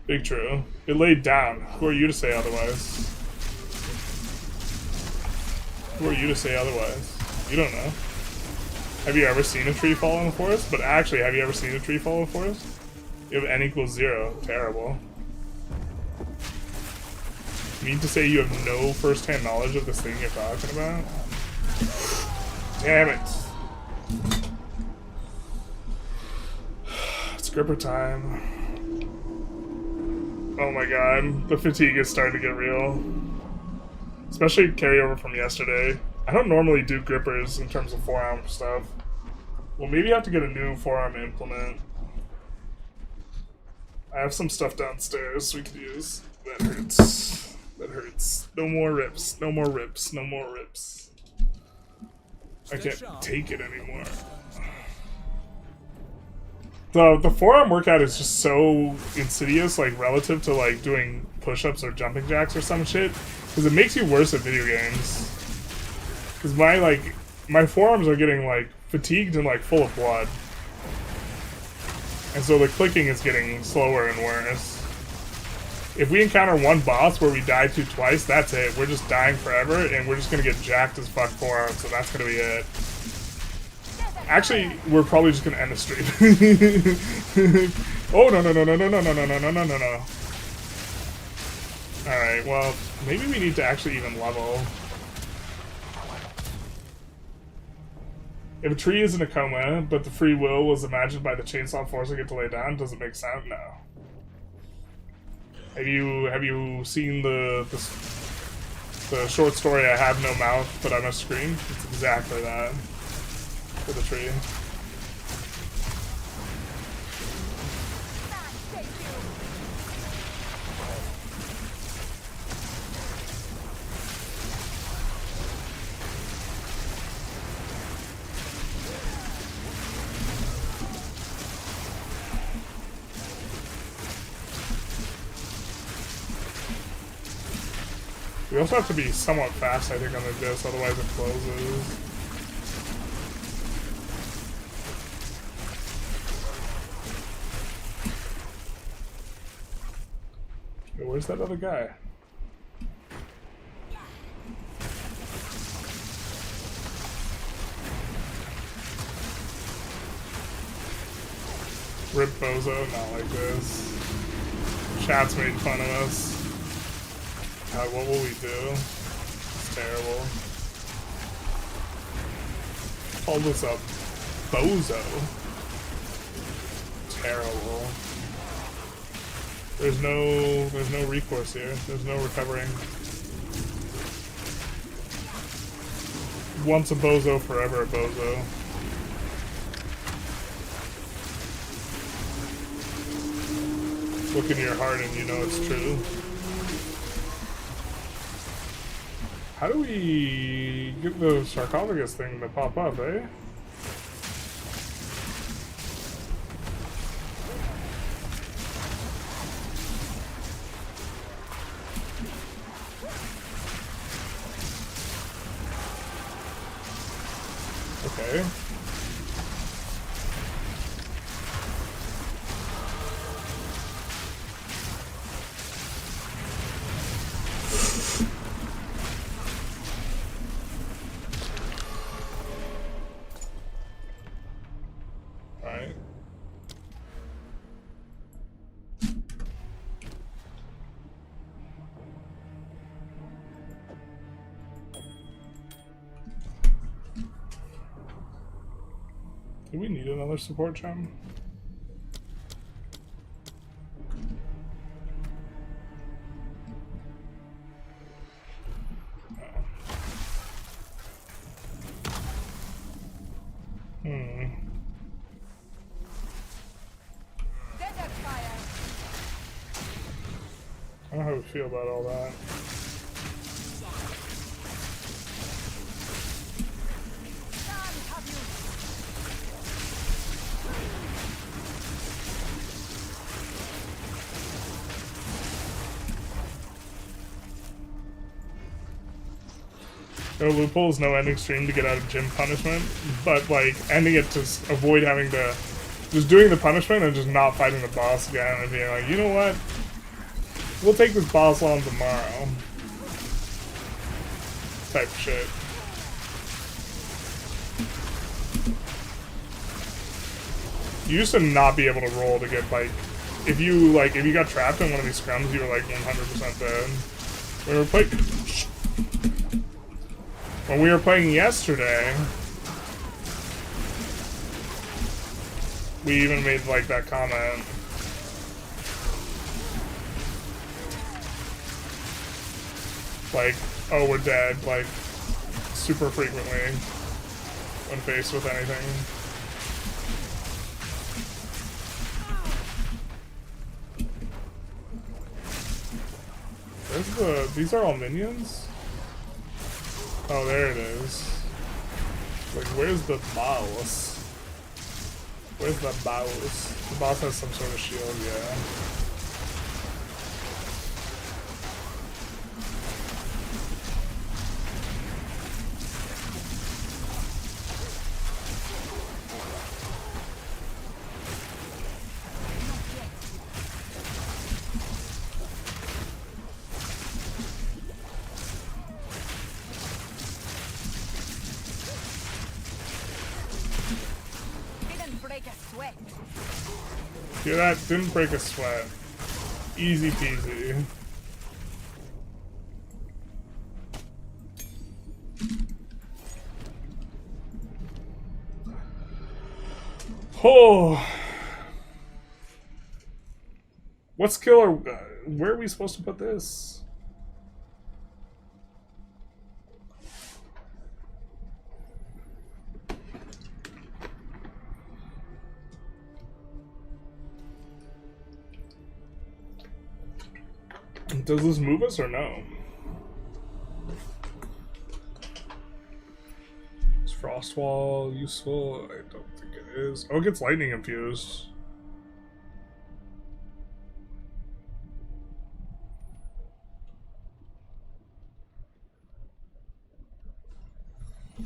Big true. It laid down. Who are you to say otherwise? Who are you to say otherwise? You don't know. Have you ever seen a tree fall in the forest? But actually, have you ever seen a tree fall in the forest? You have n equals 0. Terrible. You mean to say you have no first-hand knowledge of this thing you're talking about? Damn it. It's gripper time. Oh my god, the fatigue is starting to get real. Especially carryover from yesterday. I don't normally do grippers in terms of forearm stuff. Well, maybe I have to get a new forearm implement. I have some stuff downstairs we could use. That hurts. That hurts. No more rips. No more rips. No more rips. I can't take it anymore. The forearm workout is just so insidious, like, relative to, like, doing push-ups or jumping jacks or some shit, because it makes you worse at video games. Because my forearms are getting like fatigued and like full of blood. And so the clicking is getting slower and worse. If we encounter one boss where we die to twice, that's it. We're just dying forever, and we're just gonna get jacked as fuck forearms, so that's gonna be it. Actually, we're probably just gonna end the stream. Oh, no. Alright, well, maybe we need to actually even level. If a tree is in a coma, but the free will was imagined by the chainsaw forcing it to lay down, does it make sound? No. Have you seen the short story I Have No Mouth but I Must Scream? It's exactly that for the tree. We also have to be somewhat fast, I think, on the disc, otherwise it closes. Hey, where's that other guy? Rip Bozo, not like this. Chat's made fun of us. God, what will we do? It's terrible. Called us a bozo. Terrible. There's no recourse here. There's no recovering. Once a bozo, forever a bozo. Look into your heart and you know it's true. How do we get the sarcophagus thing to pop up, eh? Okay. Do we need another support gem? I don't know how we feel about all that. No loopholes, no ending stream to get out of gym punishment, but like ending it to avoid having to just doing the punishment and just not fighting the boss again and being like, you know what? We'll take this boss on tomorrow. Type shit. You used to not be able to roll to get like if you got trapped in one of these scrums, you were like 100% dead. When we were playing yesterday, we even made like that comment. Like, oh, we're dead, like, super frequently when faced with anything. These are all minions? Oh, there it is. Like, where's the boss? Where's the boss? The boss has some sort of shield, yeah. break a sweat. Hear that? Didn't break a sweat. Easy peasy. Oh. What skill are... where are we supposed to put this? Does this move us or no? Is Frost Wall useful? I don't think it is. Oh, it gets lightning infused. I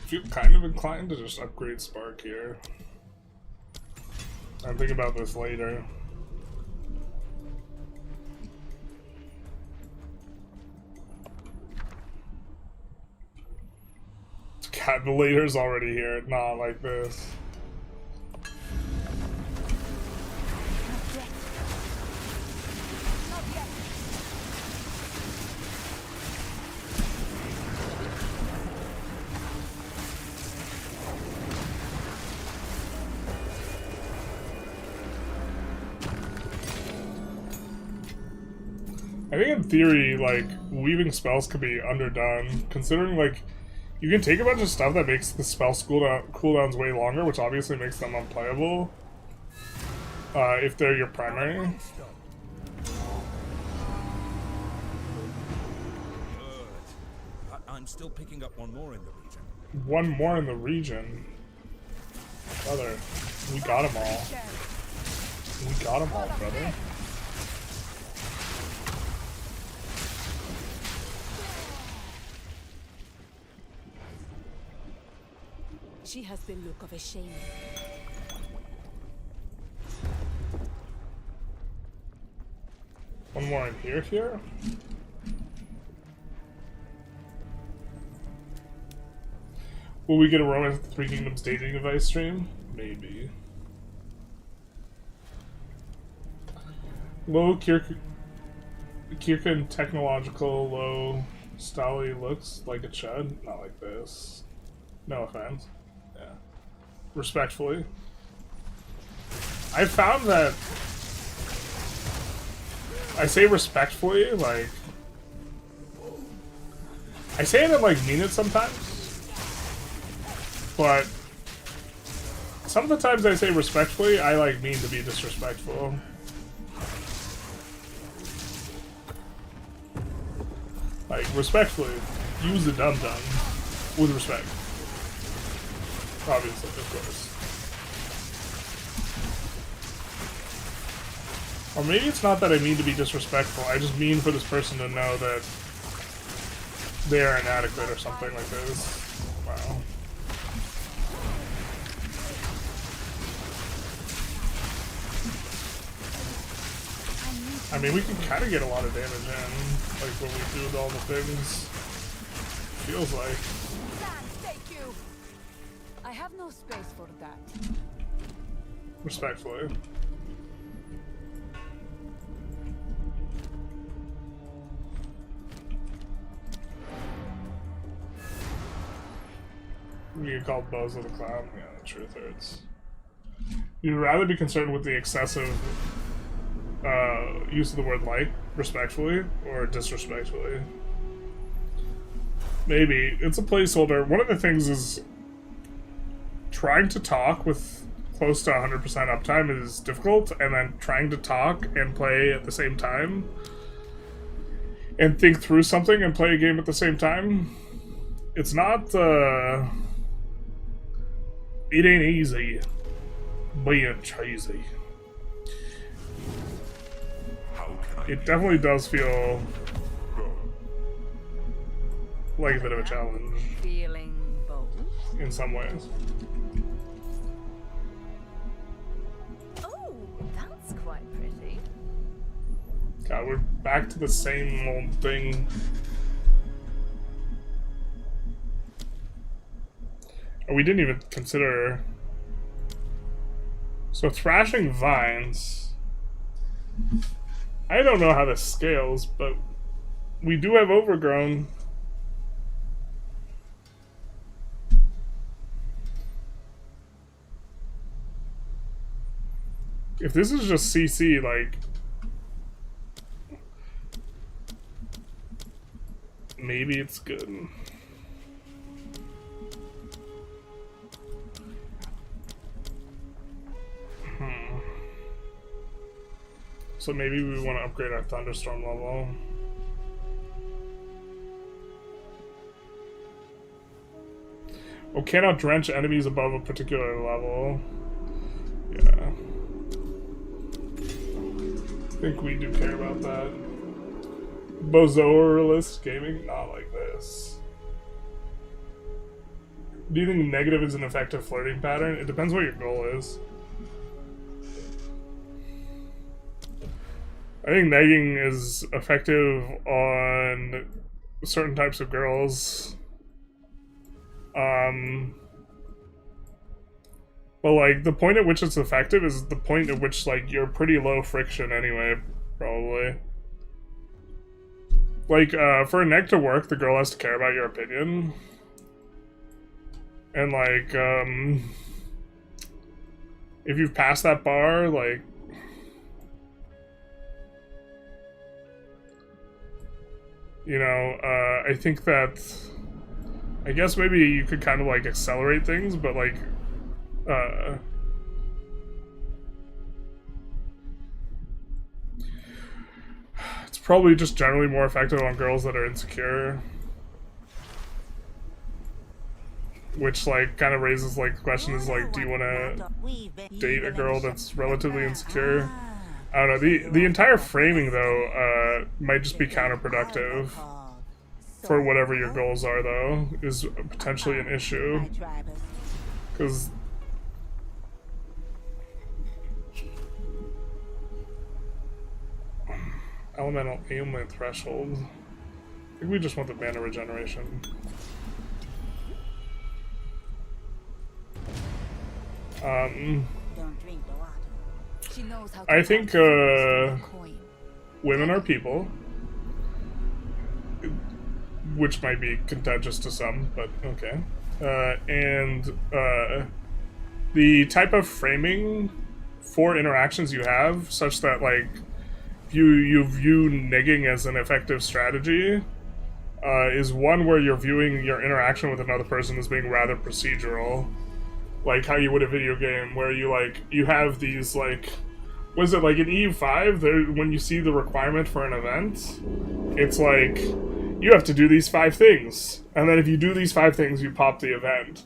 feel kind of inclined to just upgrade Spark here. I'll think about this later. God, the later's already here. Not like this. I think in theory, like, weaving spells could be underdone, considering, like, you can take a bunch of stuff that makes the spell cooldowns way longer, which obviously makes them unplayable, if they're your primary. I'm still picking up one more in the region. One more in the region? Brother, we got them all. We got them all, brother. She has the look of a shame. One more in here? Will we get a Romance at the Three Kingdoms dating device stream? Maybe. Low Kirkin technological low Stally looks like it should. Not like this. No offense. Yeah. Respectfully. I found that I say respectfully, like I say it and like mean it sometimes, but some of the times I say respectfully, I like mean to be disrespectful. Like respectfully, use the dum-dum with respect. Obviously, of course. Or maybe it's not that I mean to be disrespectful, I just mean for this person to know that they are inadequate or something like this. Wow. I mean, we can kind of get a lot of damage in, like when we do with all the things. Feels like. I have no space for that. Respectfully. We get called Bows of the Clown. Yeah, the truth hurts. You'd rather be concerned with the excessive use of the word like, respectfully, or disrespectfully. Maybe. It's a placeholder. One of the things is trying to talk with close to 100% uptime is difficult, and then trying to talk and play at the same time and think through something and play a game at the same time, it's not it ain't easy being cheesy. It definitely does feel like a bit of a challenge Feeling bold? in some ways. Oh, that's quite pretty. God, we're back to the same old thing. We didn't even consider... So thrashing vines. I don't know how this scales, but we do have overgrown. If this is just CC, like... maybe it's good. So maybe we want to upgrade our thunderstorm level. Oh, cannot drench enemies above a particular level. Yeah. I think we do care about that. Bozorlist gaming? Not like this. Do you think negative is an effective flirting pattern? It depends what your goal is. I think negging is effective on certain types of girls. But like the point at which it's effective is the point at which like you're pretty low friction anyway, probably. Like for a neg to work, the girl has to care about your opinion. And like if you've passed that bar, like you know, I think that I guess maybe you could kind of like accelerate things, but like it's probably just generally more effective on girls that are insecure. Which like kind of raises like the question is like, do you want to date a girl that's relatively insecure? I don't know, the entire framing though might just be counterproductive for whatever your goals are though, is potentially an issue. Because elemental ailment threshold. I think we just want the mana regeneration. I think women are people, which might be contentious to some, but okay. And the type of framing for interactions you have, such that like you view negging as an effective strategy, is one where you're viewing your interaction with another person as being rather procedural. Like how you would a video game where you have these like, was it like in EU5 there, when you see the requirement for an event, it's like you have to do these 5 things, and then if you do these 5 things you pop the event,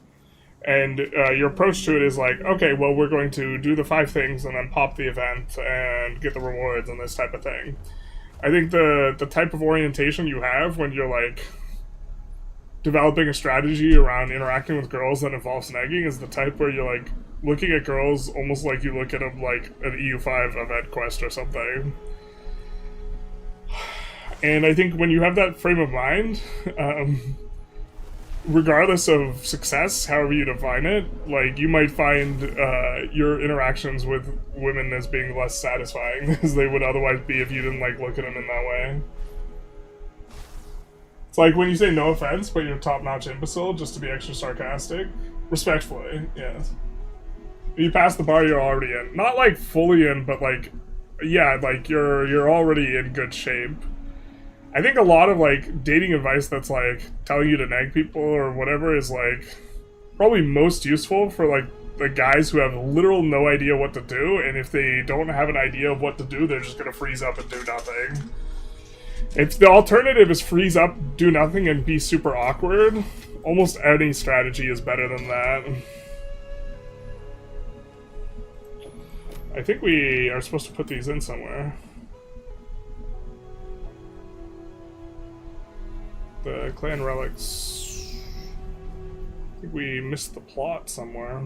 and your approach to it is like, okay, well we're going to do the 5 things and then pop the event and get the rewards and this type of thing. I think the type of orientation you have when you're like developing a strategy around interacting with girls that involves negging is the type where you're like looking at girls almost like you look at them like an EU5 event quest or something. And I think when you have that frame of mind, regardless of success, however you define it, like you might find your interactions with women as being less satisfying as they would otherwise be if you didn't like look at them in that way. It's like when you say no offense, but you're a top-notch imbecile, just to be extra sarcastic. Respectfully, yes. If you pass the bar, you're already in. Not like fully in, but like, yeah, like you're already in good shape. I think a lot of like dating advice that's like telling you to nag people or whatever is like probably most useful for like the guys who have literal no idea what to do, and if they don't have an idea of what to do, they're just gonna freeze up and do nothing. If the alternative is freeze up, do nothing, and be super awkward, almost any strategy is better than that. I think we are supposed to put these in somewhere. The clan relics. I think we missed the plot somewhere.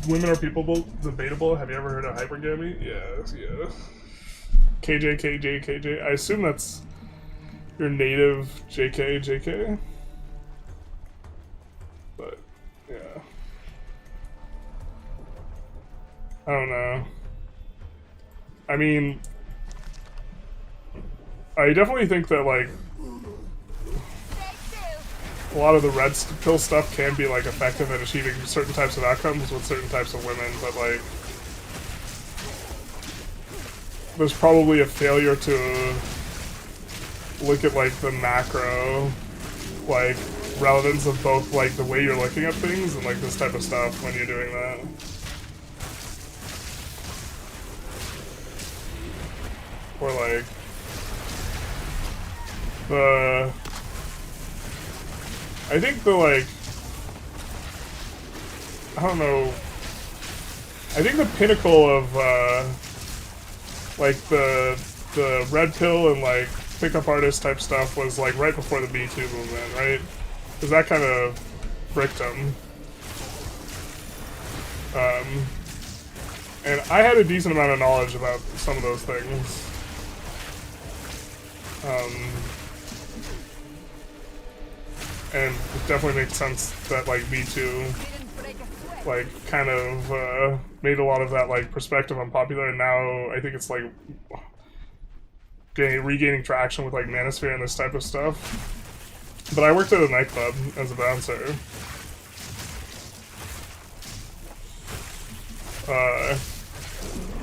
Women are people debatable. Have you ever heard of hypergamy? Yes, yeah. KJ, KJ, KJ. I assume that's your native JK, JK. But, yeah. I don't know. I mean, I definitely think that, like, a lot of the red pill stuff can be, like, effective at achieving certain types of outcomes with certain types of women, but, like, there's probably a failure to look at, like, the macro, like, relevance of both, like, the way you're looking at things and, like, this type of stuff when you're doing that. Or, like, I think the, like, I don't know, I think the pinnacle of, like, the red pill and, like, pickup artist type stuff was, like, right before the Me Too movement, right? Because that kind of bricked them. And I had a decent amount of knowledge about some of those things. And it definitely makes sense that, like, Me Too, like, kind of, made a lot of that, like, perspective unpopular, and now I think it's, like, regaining traction with, like, Manosphere and this type of stuff. But I worked at a nightclub as a bouncer.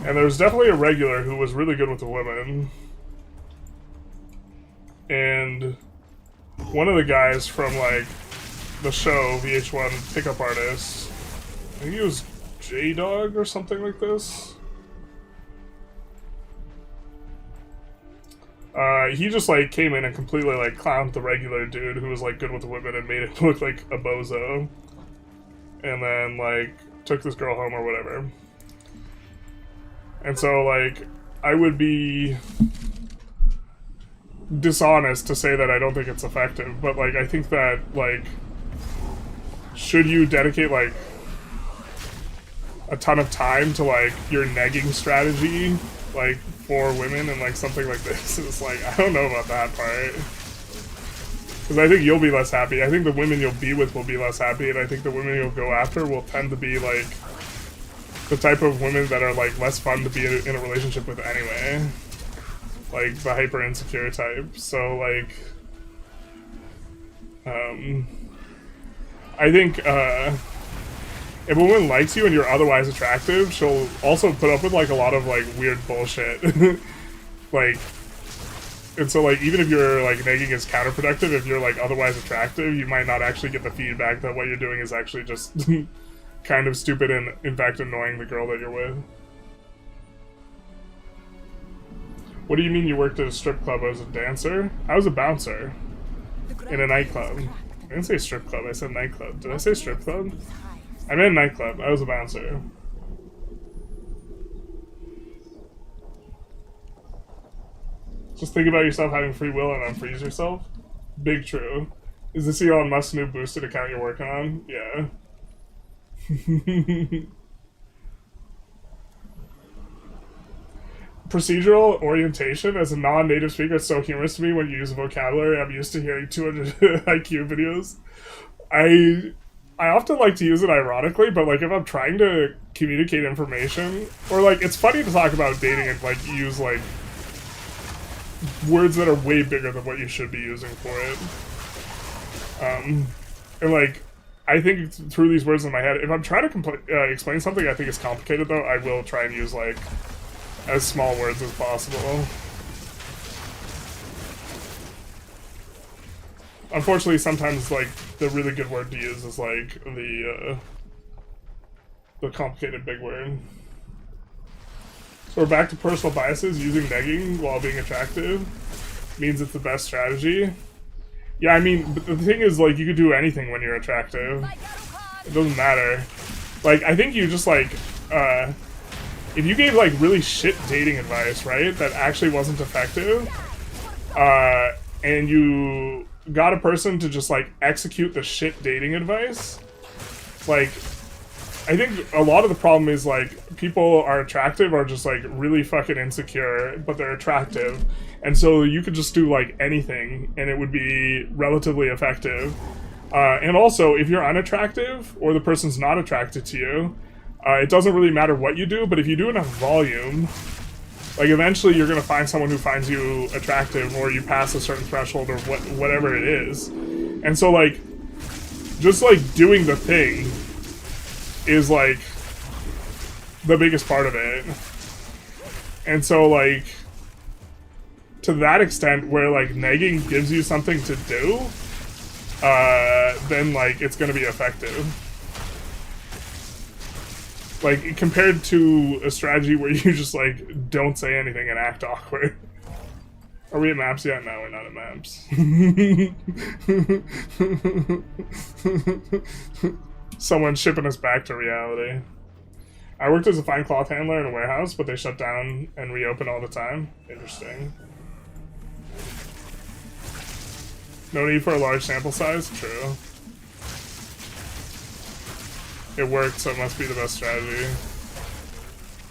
And there was definitely a regular who was really good with the women. And one of the guys from, like, the show, VH1 Pickup Artist, I think he was J-Dog or something like this. He just, like, came in and completely, like, clowned the regular dude who was, like, good with the women and made it look like a bozo. And then, like, took this girl home or whatever. And so, like, I would be dishonest to say that I don't think it's effective, but, like, I think that, like, should you dedicate, like, a ton of time to, like, your negging strategy, like, for women and, like, something like this, it's like, I don't know about that part. Because I think you'll be less happy. I think the women you'll be with will be less happy, and I think the women you'll go after will tend to be, like, the type of women that are, like, less fun to be in a relationship with anyway. Like, the hyper insecure type. So, like, I think, if a woman likes you and you're otherwise attractive, she'll also put up with, like, a lot of, like, weird bullshit. Like, and so, like, even if you're, like, negging is counterproductive, if you're, like, otherwise attractive, you might not actually get the feedback that what you're doing is actually just kind of stupid and, in fact, annoying the girl that you're with. What do you mean you worked at a strip club as a dancer? I was a bouncer in a nightclub. I didn't say strip club, I said nightclub. Did I say strip club? I meant nightclub. I was a bouncer. Just think about yourself having free will and unfreeze yourself. Big true. Is this Elon Musk's new boosted account you're working on? Yeah. Procedural orientation as a non-native speaker is so humorous to me when you use a vocabulary. I'm used to hearing 200 IQ videos. I often like to use it ironically, but, like, if I'm trying to communicate information, or, like, it's funny to talk about dating and, like, use, like, words that are way bigger than what you should be using for it. And, like, I think through these words in my head, if I'm trying to explain something I think is complicated, though, I will try and use, like, as small words as possible. Unfortunately, sometimes, like, the really good word to use is, like, the complicated big word. So we're back to personal biases. Using negging while being attractive means it's the best strategy. Yeah, I mean, but the thing is, like, you could do anything when you're attractive. It doesn't matter. Like, I think you just, like, if you gave, like, really shit dating advice, right, that actually wasn't effective, and you got a person to just, like, execute the shit dating advice, like, I think a lot of the problem is like people are attractive are just like really fucking insecure, but they're attractive, and so you could just do like anything and it would be relatively effective. And also, if you're unattractive or the person's not attracted to you, it doesn't really matter what you do. But if you do enough volume, like eventually you're gonna find someone who finds you attractive, or you pass a certain threshold, or whatever it is. And so like, just like doing the thing is like the biggest part of it. And so like, to that extent where like negging gives you something to do, then like it's gonna be effective. Like compared to a strategy where you just like don't say anything and act awkward. Are we at maps yet? No, we're not at maps. Someone's shipping us back to reality. I worked as a fine cloth handler in a warehouse, but they shut down and reopen all the time. Interesting. No need for a large sample size? True. It worked, so it must be the best strategy.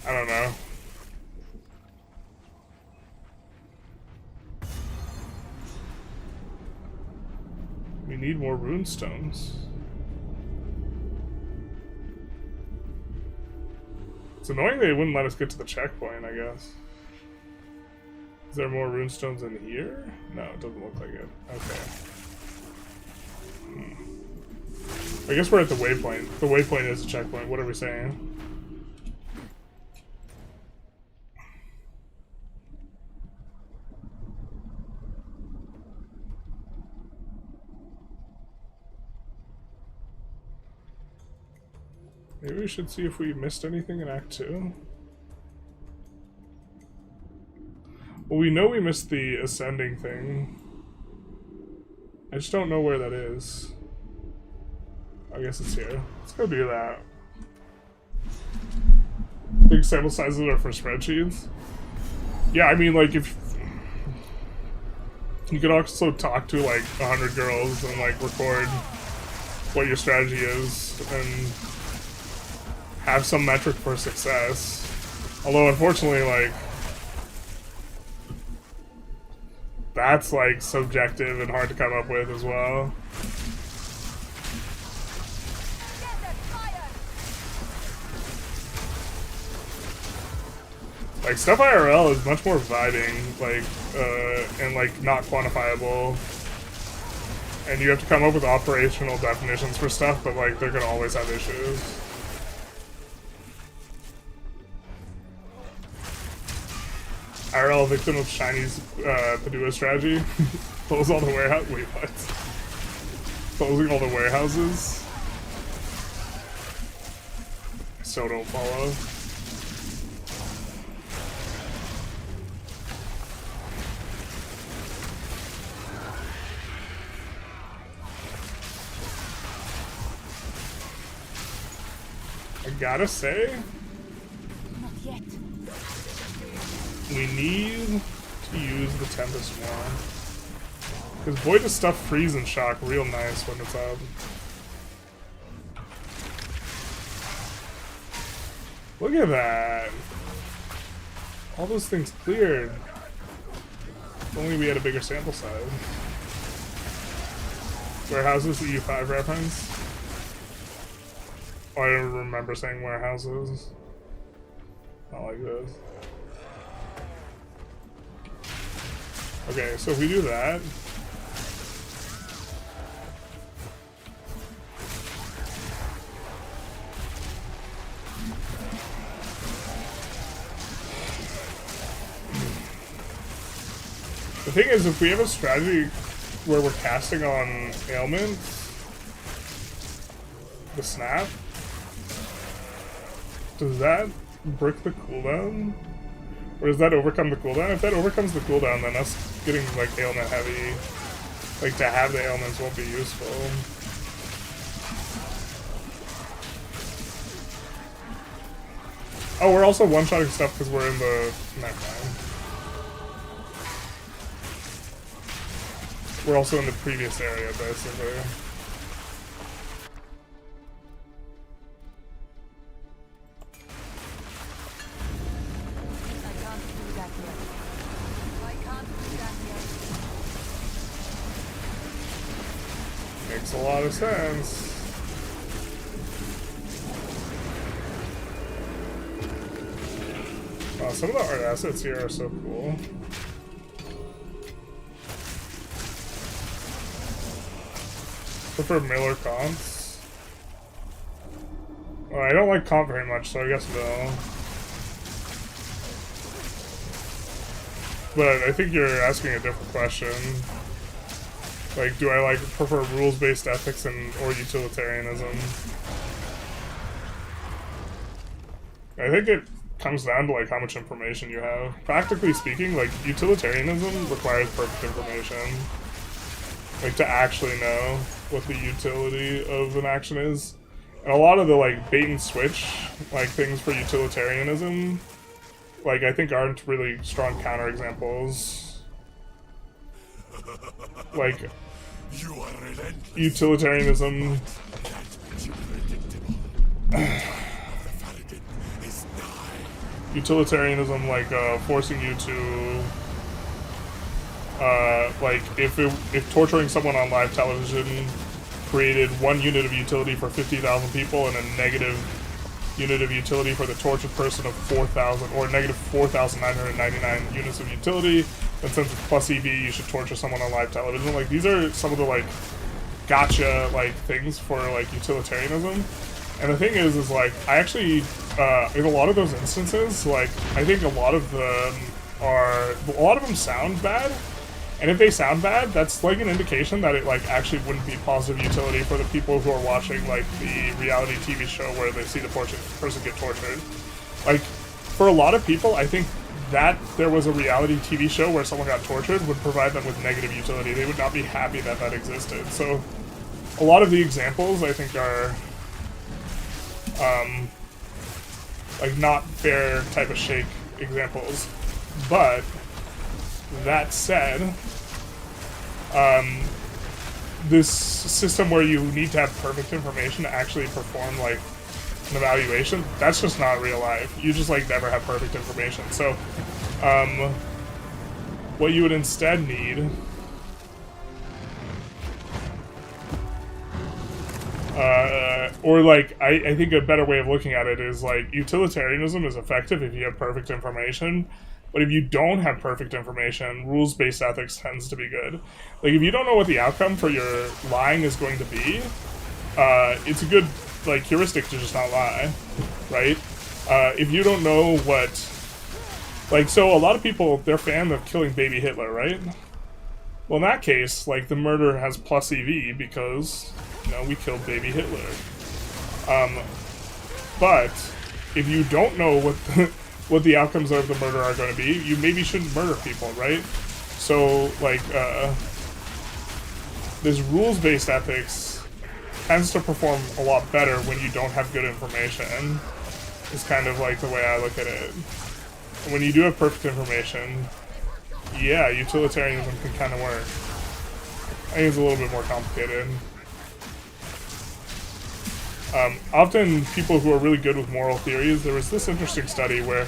I don't know. We need more rune stones. It's annoying they wouldn't let us get to the checkpoint, I guess. Is there more rune stones in here? No, it doesn't look like it. Okay. I guess we're at the waypoint. The waypoint is a checkpoint. What are we saying? Maybe we should see if we missed anything in Act 2. Well, we know we missed the ascending thing. I just don't know where that is. I guess it's here. Let's go do that. Big sample sizes are for spreadsheets. Yeah, I mean, like, if... You could also talk to, like, 100 girls and, like, record what your strategy is and have some metric for success. Although, unfortunately, like, that's, like, subjective and hard to come up with as well. Like, stuff IRL is much more vibing, like, and, like, not quantifiable. And you have to come up with operational definitions for stuff, but, like, they're gonna always have issues. IRL victim of Chinese Padua strategy. Close all the warehouse. Wait, what? Closing all the warehouses? I so don't follow. I gotta say, Not yet. we need to use the Tempest more. Because boy does stuff freeze and shock real nice when it's up. Look at that! All those things cleared. If only we had a bigger sample size. Warehouses, EU5 reference. Oh, I don't remember saying warehouses. Not like this. Okay, so if we do that... The thing is, if we have a strategy where we're casting on ailments, the snap, does that brick the cooldown? Or does that overcome the cooldown? If that overcomes the cooldown, then us getting, like, ailment heavy, like, to have the ailments won't be useful. Oh, we're also one-shotting stuff because we're in the... Never mind. We're also in the previous area, basically. Makes a lot of sense. Wow, some of the art assets here are so cool. Prefer Miller comps. Well, I don't like comp very much, so I guess no. But I think you're asking a different question. Like, do I prefer rules-based ethics or utilitarianism? I think it comes down to how much information you have. Practically speaking, utilitarianism requires perfect information. To actually know what the utility of an action is. And a lot of the bait and switch things for utilitarianism I think aren't really strong counterexamples. Utilitarianism utilitarianism forcing you to if torturing someone on live television created 1 unit of utility for 50,000 people and a negative unit of utility for the tortured person of 4,000, or negative 4,999 units of utility, then since it's plus EV, you should torture someone on live television. These are some of the gotcha things for utilitarianism. And the thing is I actually in a lot of those instances, I think a lot of them sound bad. And if they sound bad, that's an indication that it actually wouldn't be positive utility for the people who are watching the reality TV show where they see the person get tortured. For a lot of people, I think that there was a reality TV show where someone got tortured would provide them with negative utility. They would not be happy that that existed. So a lot of the examples I think are not fair type of shake examples. But that said, this system where you need to have perfect information to actually perform an evaluation, that's just not real life. You just never have perfect information. So what you would instead need I think a better way of looking at it is utilitarianism is effective if you have perfect information. But if you don't have perfect information, rules-based ethics tends to be good. If you don't know what the outcome for your lying is going to be, it's a good, heuristic to just not lie, right? If you don't know what... so a lot of people, they're fan of killing baby Hitler, right? Well, in that case, the murder has plus EV because, we killed baby Hitler. But if you don't know what the outcomes of the murder are going to be, you maybe shouldn't murder people, right? So, this rules-based ethics tends to perform a lot better when you don't have good information, is kind of the way I look at it. When you do have perfect information, yeah, utilitarianism can kind of work. I think it's a little bit more complicated. Often people who are really good with moral theories, there was this interesting study where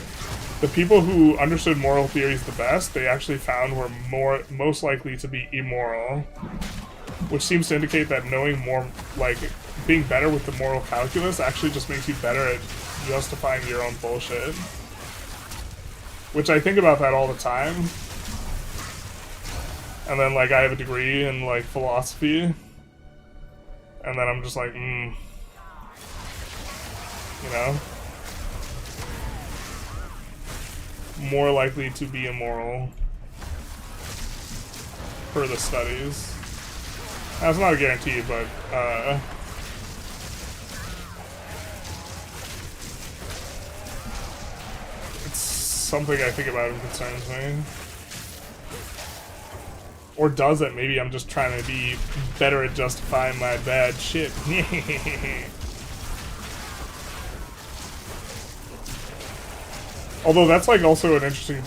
the people who understood moral theories the best, they actually found were most likely to be immoral, which seems to indicate that knowing more, being better with the moral calculus actually just makes you better at justifying your own bullshit. Which I think about that all the time. And then, I have a degree in, philosophy, and then I'm just more likely to be immoral per the studies. That's not a guarantee, but it's something I think about and concerns me. Or does it? Maybe I'm just trying to be better at justifying my bad shit. Although that's also an interesting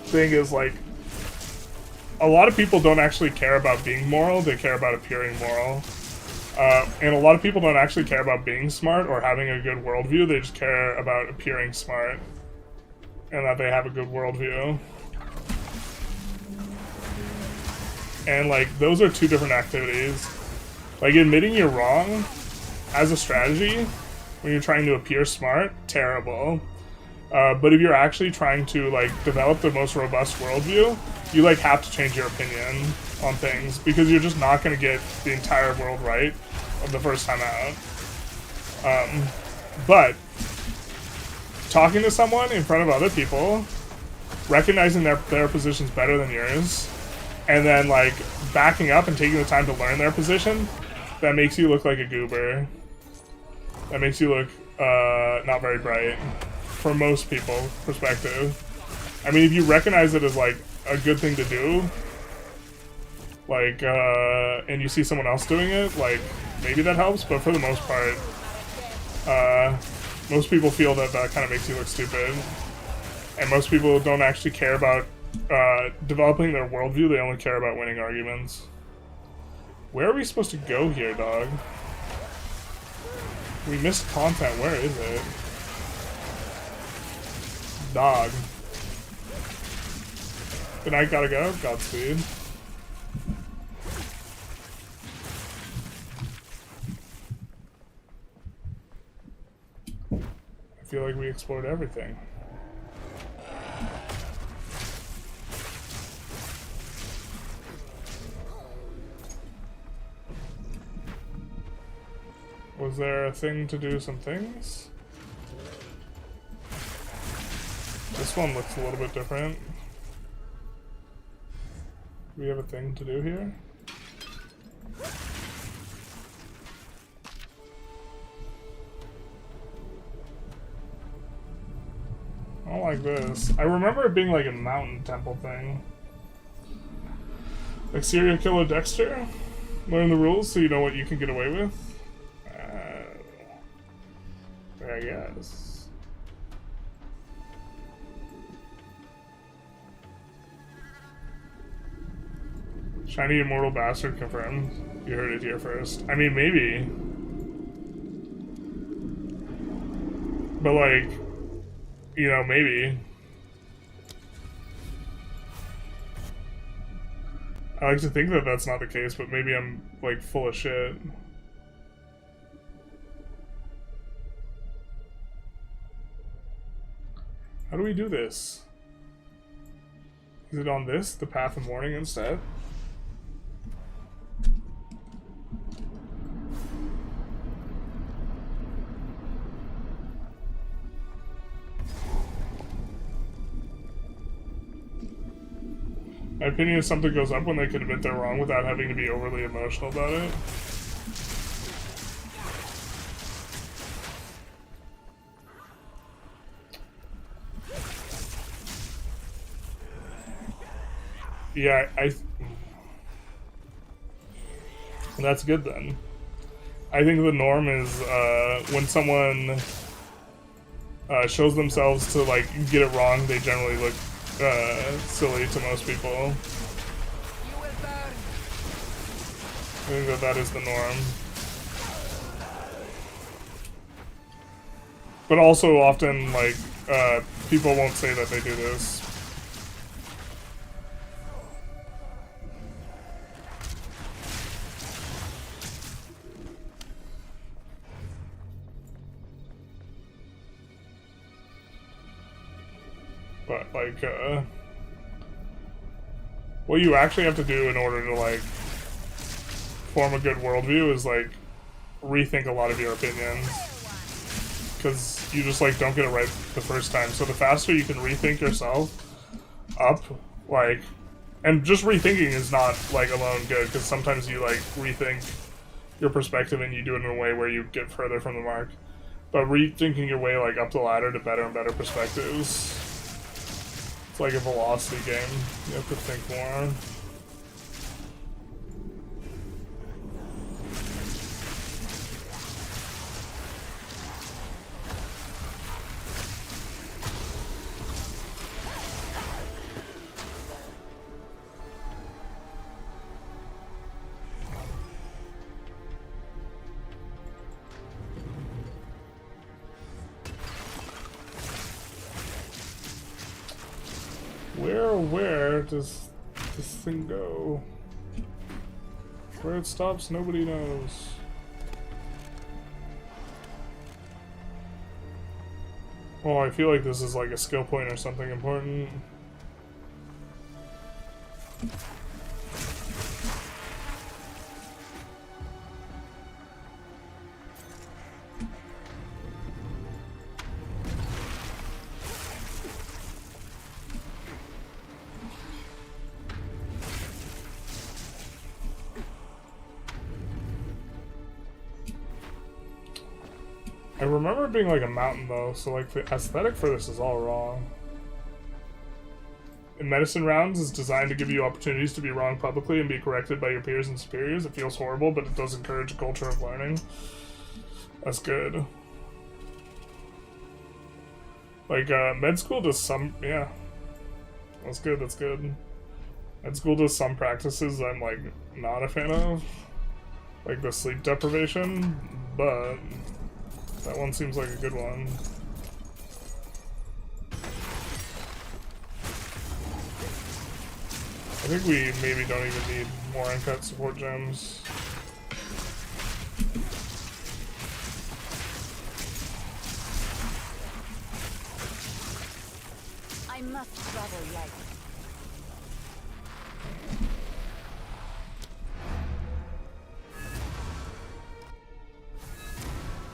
thing is a lot of people don't actually care about being moral, they care about appearing moral. And a lot of people don't actually care about being smart or having a good worldview, they just care about appearing smart. And that they have a good worldview. And like those are two different activities. Like admitting you're wrong as a strategy when you're trying to appear smart, terrible. But if you're actually trying to like develop the most robust worldview, you like have to change your opinion on things because you're just not going to get the entire world right the first time out. But talking to someone in front of other people, recognizing their position's better than yours, and then like backing up and taking the time to learn their position, that makes you look like a goober. That makes you look not very bright from most people's perspective. I mean, if you recognize it as like a good thing to do, like and you see someone else doing it, like maybe that helps, but for the most part, most people feel that that kind of makes you look stupid. And most people don't actually care about developing their worldview, they only care about winning arguments. Where are we supposed to go here, dog? We missed content, where is it? Dog. Good night, gotta go. Godspeed. I feel like we explored everything. Was there a thing to do some things? This one looks a little bit different. Do we have a thing to do here? I don't like this. I remember it being like a mountain temple thing. Like serial killer Dexter? Learn the rules so you know what you can get away with? I guess. Shiny Immortal Bastard confirmed. You heard it here first. I mean, maybe. But like, you know, maybe. I like to think that that's not the case, but maybe I'm like full of shit. How do we do this? Is it on this, the Path of Mourning instead? My opinion is something goes up when they can admit they're wrong without having to be overly emotional about it. Yeah, that's good then. I think the norm is when someone shows themselves to like get it wrong, they generally look silly to most people. I think that is the norm. But also often like people won't say that they do this. But, like, what you actually have to do in order to, like, form a good worldview is, like, rethink a lot of your opinions. Because you just, like, don't get it right the first time. So the faster you can rethink yourself up, like, and just rethinking is not, like, alone good, because sometimes you, like, rethink your perspective and you do it in a way where you get further from the mark. But rethinking your way, like, up the ladder to better and better perspectives, it's like a velocity game. You have to think more. Where does this thing go? Where it stops, nobody knows. Oh, I feel like this is like a skill point or something important. I remember it being like a mountain though, so like the aesthetic for this is all wrong. In medicine rounds is designed to give you opportunities to be wrong publicly and be corrected by your peers and superiors. It feels horrible, but it does encourage a culture of learning. That's good. Like, med school does some, yeah. That's good, that's good. Med school does some practices I'm, like, not a fan of. Like the sleep deprivation, but that one seems like a good one. I think we maybe don't even need more uncut support gems. I must travel light.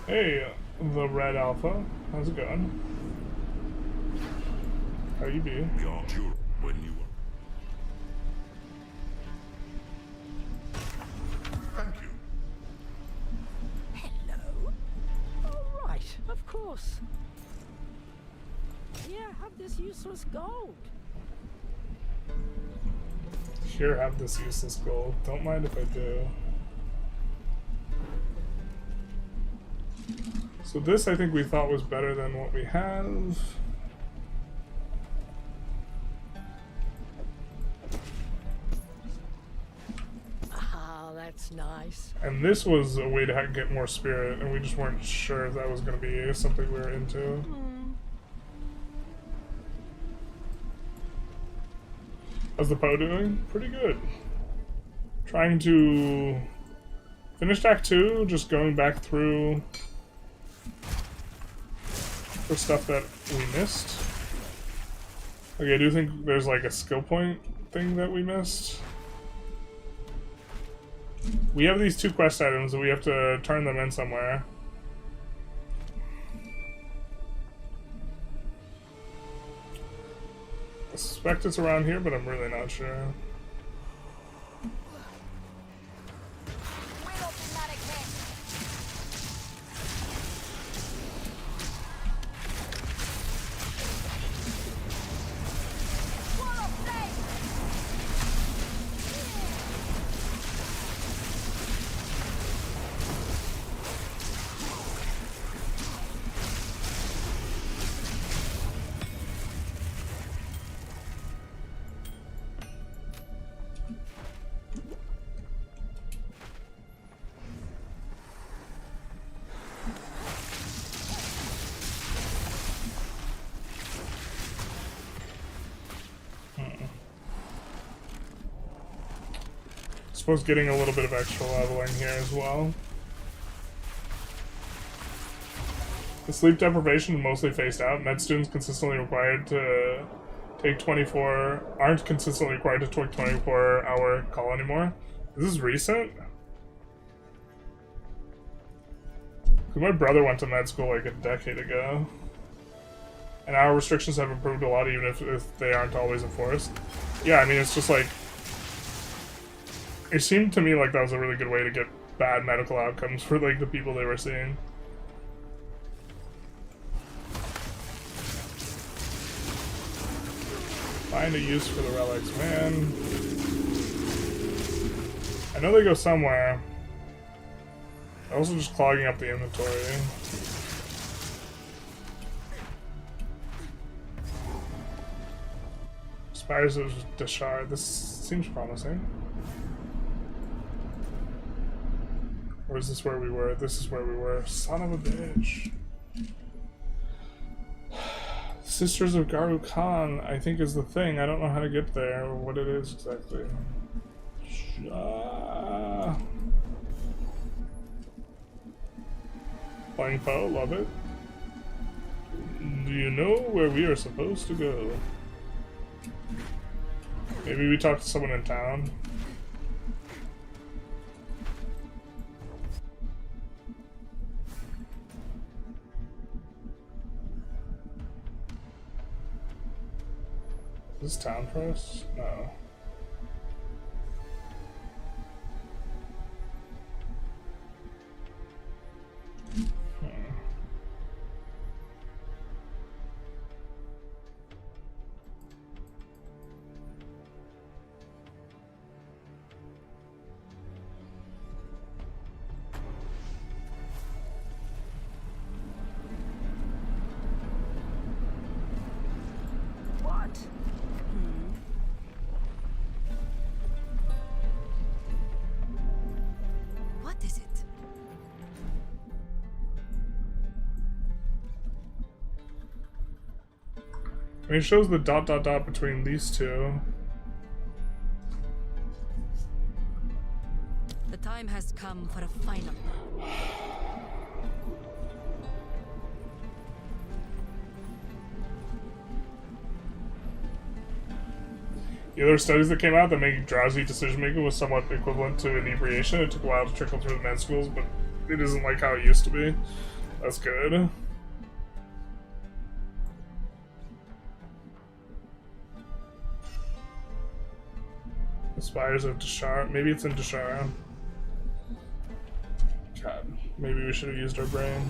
Hey, the Red Alpha. How's it going? How you be? Beyond you when you were. Thank you. Hello? All right, of course. Here, have this useless gold. Here, have this useless gold. Don't mind if I do. So this I think we thought was better than what we have. Ah, that's nice. And this was a way to get more spirit, and we just weren't sure if that was going to be something we were into. How's the PoE doing? Pretty good. Trying to finish Act 2, just going back through for stuff that we missed. Okay, I do think there's like a skill point thing that we missed. We have these 2 quest items and we have to turn them in somewhere. I suspect it's around here, but I'm really not sure. I suppose getting a little bit of extra leveling here as well. The sleep deprivation mostly phased out. Med students consistently required to take 24 aren't consistently required to take 24-hour call anymore. Is this recent? Because my brother went to med school like a decade ago. And our restrictions have improved a lot even if they aren't always enforced. Yeah, I mean it's just like it seemed to me like that was a really good way to get bad medical outcomes for like the people they were seeing. Find a use for the relics, man. I know they go somewhere. Also just clogging up the inventory. Spires of Deshard. This seems promising. Or is this where we were? This is where we were. Son of a bitch. Sisters of Garu Khan, I think, is the thing. I don't know how to get there or what it is exactly. Playing PoE, love it. Do you know where we are supposed to go? Maybe we talk to someone in town. Is this town for us? No. What is it? I mean, it shows the ... between these two. The time has come for a final. The other studies that came out that make drowsy decision-making was somewhat equivalent to inebriation. It took a while to trickle through the med schools, but it isn't like how it used to be. That's good. The Spires of Deshara. Maybe it's in Deshara. God, maybe we should have used our brain.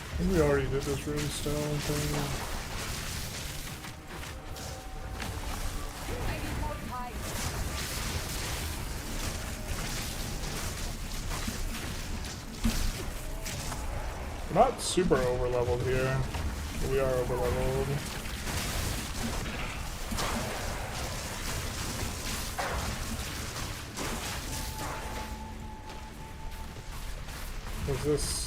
I think we already did this rune stone thing. We're not super over leveled here. But we are over leveled. What's this?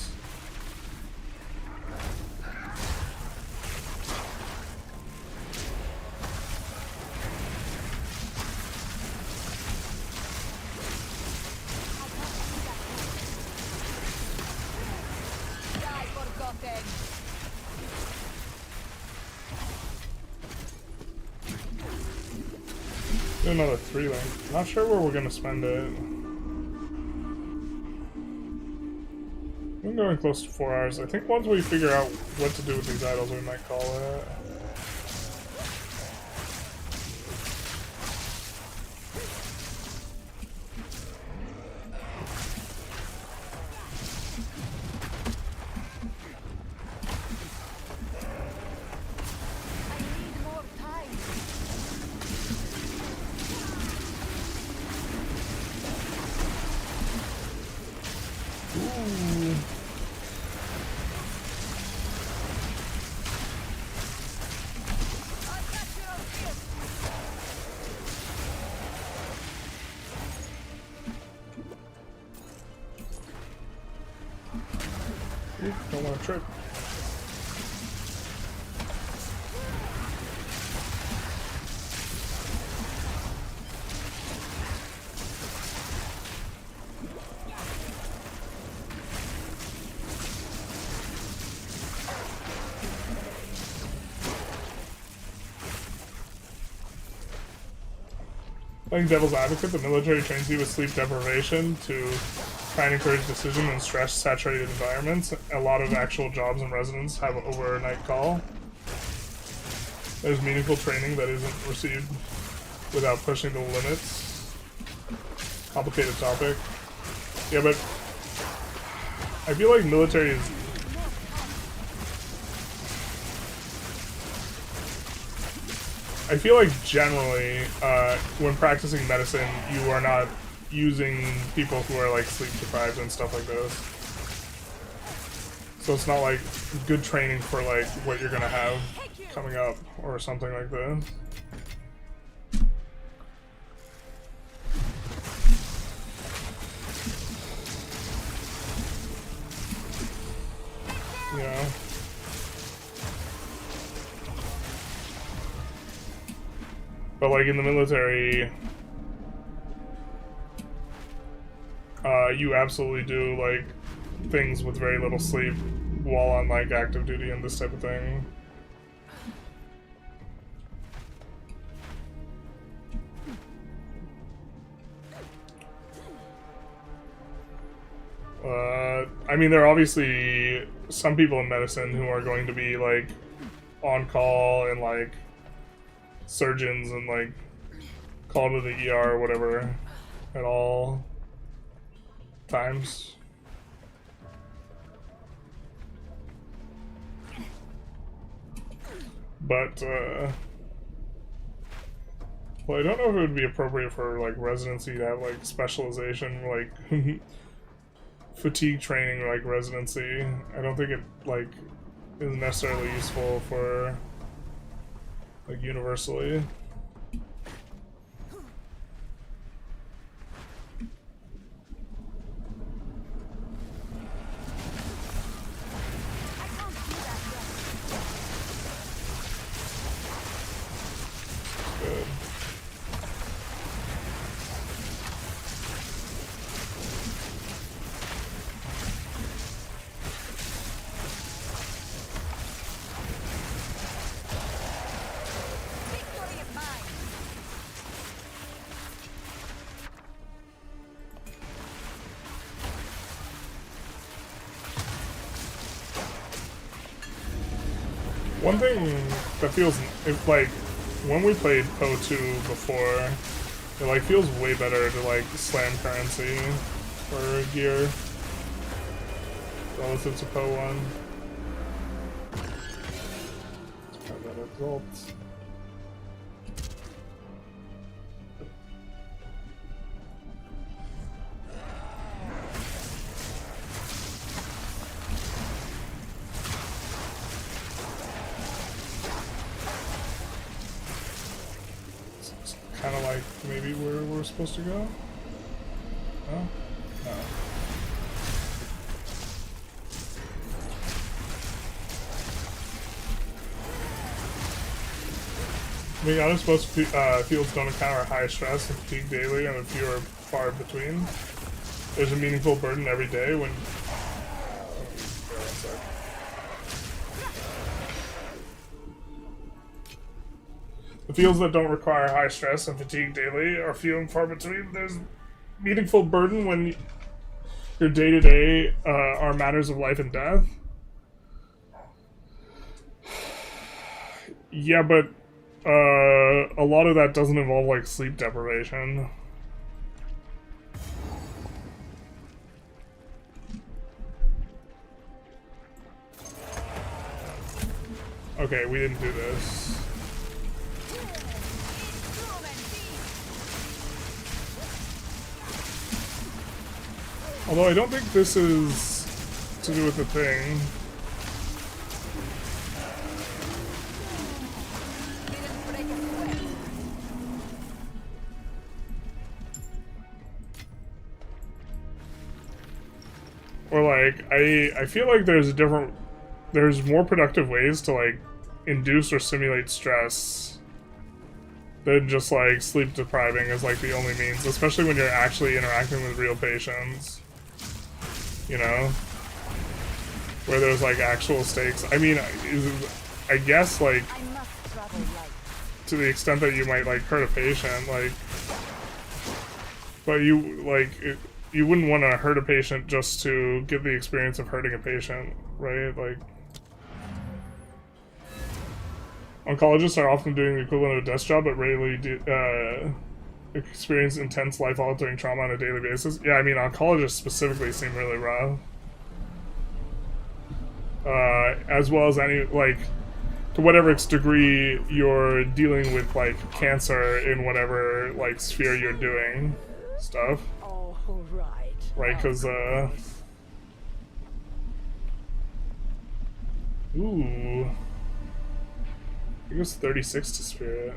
Do another 3 lane. Not sure where we're gonna spend it. I'm going close to 4 hours. I think once we figure out what to do with these idols, we might call it. Don't want to trip. Playing devil's advocate, the military trains you with sleep deprivation to try and encourage decision in stress-saturated environments. A lot of actual jobs and residents have overnight call. There's meaningful training that isn't received without pushing the limits. Complicated topic. Yeah, but I feel like military is I feel like generally, when practicing medicine, you are not using people who are like sleep deprived and stuff like this. So it's not like good training for like what you're gonna have coming up or something like this. You know? But like in the military, you absolutely do like things with very little sleep while on like active duty and this type of thing. I mean, there are obviously some people in medicine who are going to be like on call and like surgeons and like called to the ER or whatever at all times. But well, I don't know if it would be appropriate for like residency to have like specialization, like fatigue training, like residency. I don't think it like is necessarily useful for like universally. Good. One thing that feels like when we played PoE2 before, it like feels way better to like slam currency for gear relative to PoE1. Let's try that results. Kind of like maybe where we're supposed to go? No? No. Being honest, most fields don't encounter high stress and fatigue daily, and few are far between. There's a meaningful burden every day when... The fields that don't require high stress and fatigue daily are few and far between. There's meaningful burden when your day-to-day are matters of life and death. Yeah, but a lot of that doesn't involve like sleep deprivation. Okay, we didn't do this. Although I don't think this is to do with the thing. Or like, I feel like there's more productive ways to like induce or simulate stress than just like sleep depriving as like the only means, especially when you're actually interacting with real patients. You know? Where there's like actual stakes. I mean, I guess like to the extent that you might like hurt a patient, like, but you like you wouldn't want to hurt a patient just to get the experience of hurting a patient, right? Like, oncologists are often doing the equivalent of a desk job, but rarely experience intense life-altering trauma on a daily basis. Yeah, I mean, oncologists specifically seem really rough. As well as any, like, to whatever degree you're dealing with like cancer in whatever like sphere you're doing stuff. Oh, right. Right, because ooh, I think it's 36 to spirit.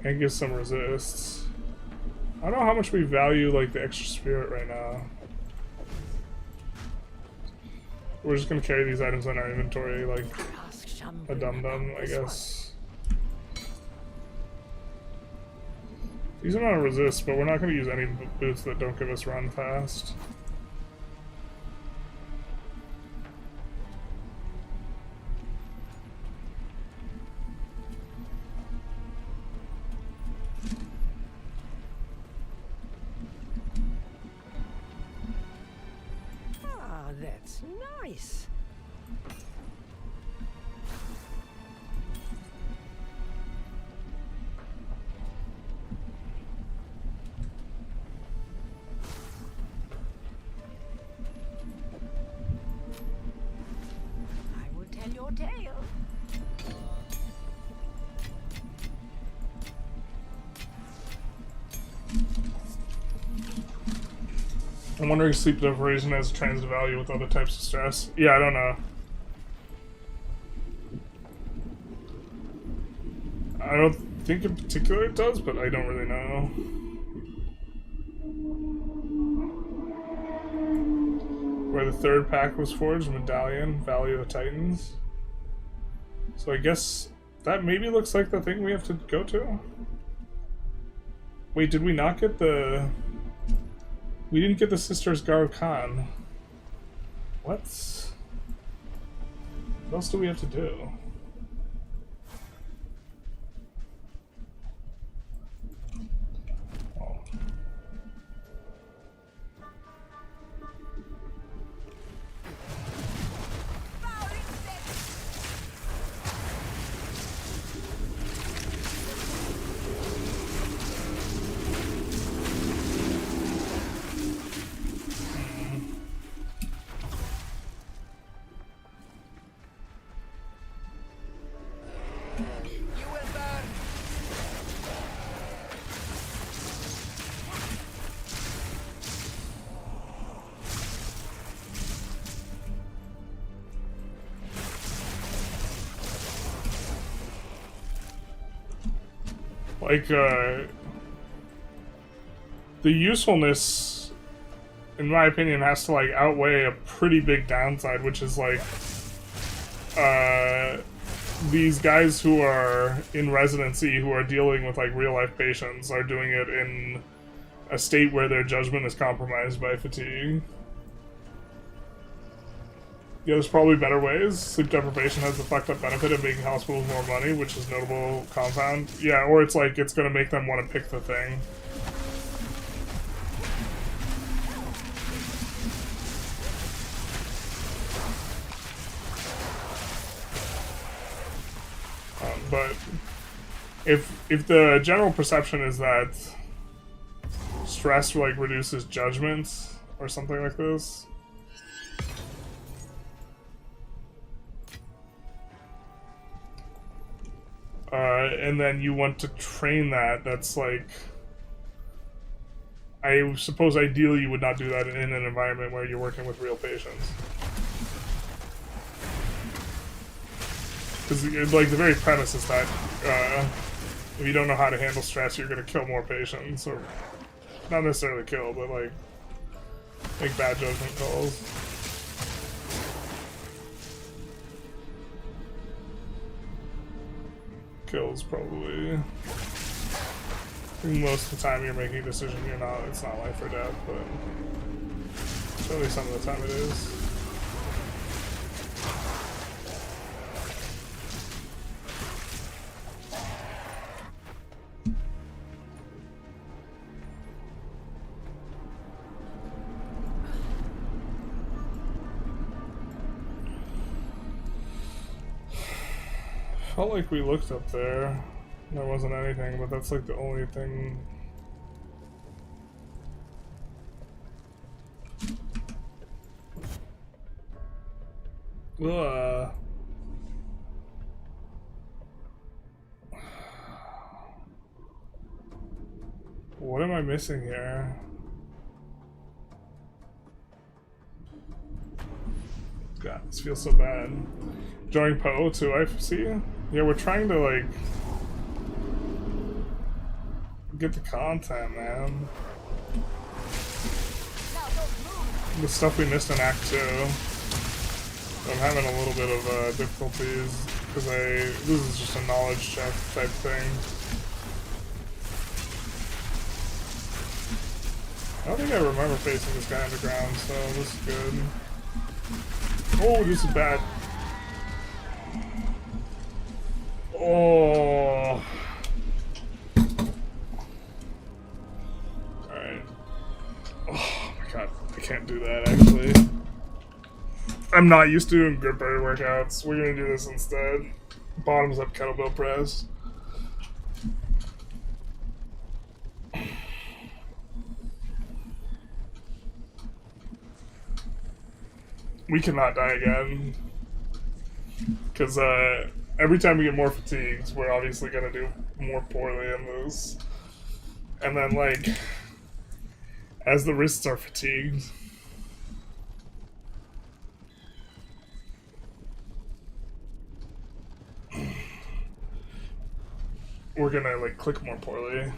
And give some resists. I don't know how much we value like the extra spirit right now. We're just gonna carry these items in our inventory like a dum-dum, I guess. These are not a resist, but we're not gonna use any boots that don't give us run fast. Ah, that's nice. I will tell your tale. I'm wondering if sleep deprivation has a transitive value with other types of stress. Yeah, I don't know. I don't think in particular it does, but I don't really know. Where the third pack was forged, Medallion, Valley of the Titans. So I guess that maybe looks like the thing we have to go to. Wait, did we not get the... We didn't get the Sisters Garv Khan. What else do we have to do? Oh. Like, the usefulness, in my opinion, has to, like, outweigh a pretty big downside, which is, like, these guys who are in residency, who are dealing with, like, real-life patients, are doing it in a state where their judgment is compromised by fatigue. Yeah, there's probably better ways. Sleep deprivation has the fucked up benefit of making hospitals more money, which is notable compound. Yeah, or it's like, it's gonna make them want to pick the thing. But if the general perception is that stress like reduces judgment or something like this, and then you want to train that, that's like, I suppose ideally you would not do that in an environment where you're working with real patients. Because, like, the very premise is that if you don't know how to handle stress, you're going to kill more patients, or not necessarily kill, but, like, make bad judgment calls. Kills, probably. I think most of the time you're making a decision, it's not life or death, but surely some of the time it is. Felt like we looked up there. There wasn't anything, but that's like the only thing. We'll, what am I missing here? God, this feels so bad. Join PoE2, I see. Yeah, we're trying to, like, get the content, man. The stuff we missed in Act 2. I'm having a little bit of difficulties because this is just a knowledge check type thing. I don't think I remember facing this guy underground, so this is good. Oh, this is bad. Oh. Alright. Oh my god, I can't do that actually. I'm not used to doing grip bird workouts. We're gonna do this instead. Bottoms up kettlebell press. We cannot die again. Because every time we get more fatigues, we're obviously gonna do more poorly in this. And then, like, as the wrists are fatigued, we're gonna, like, click more poorly.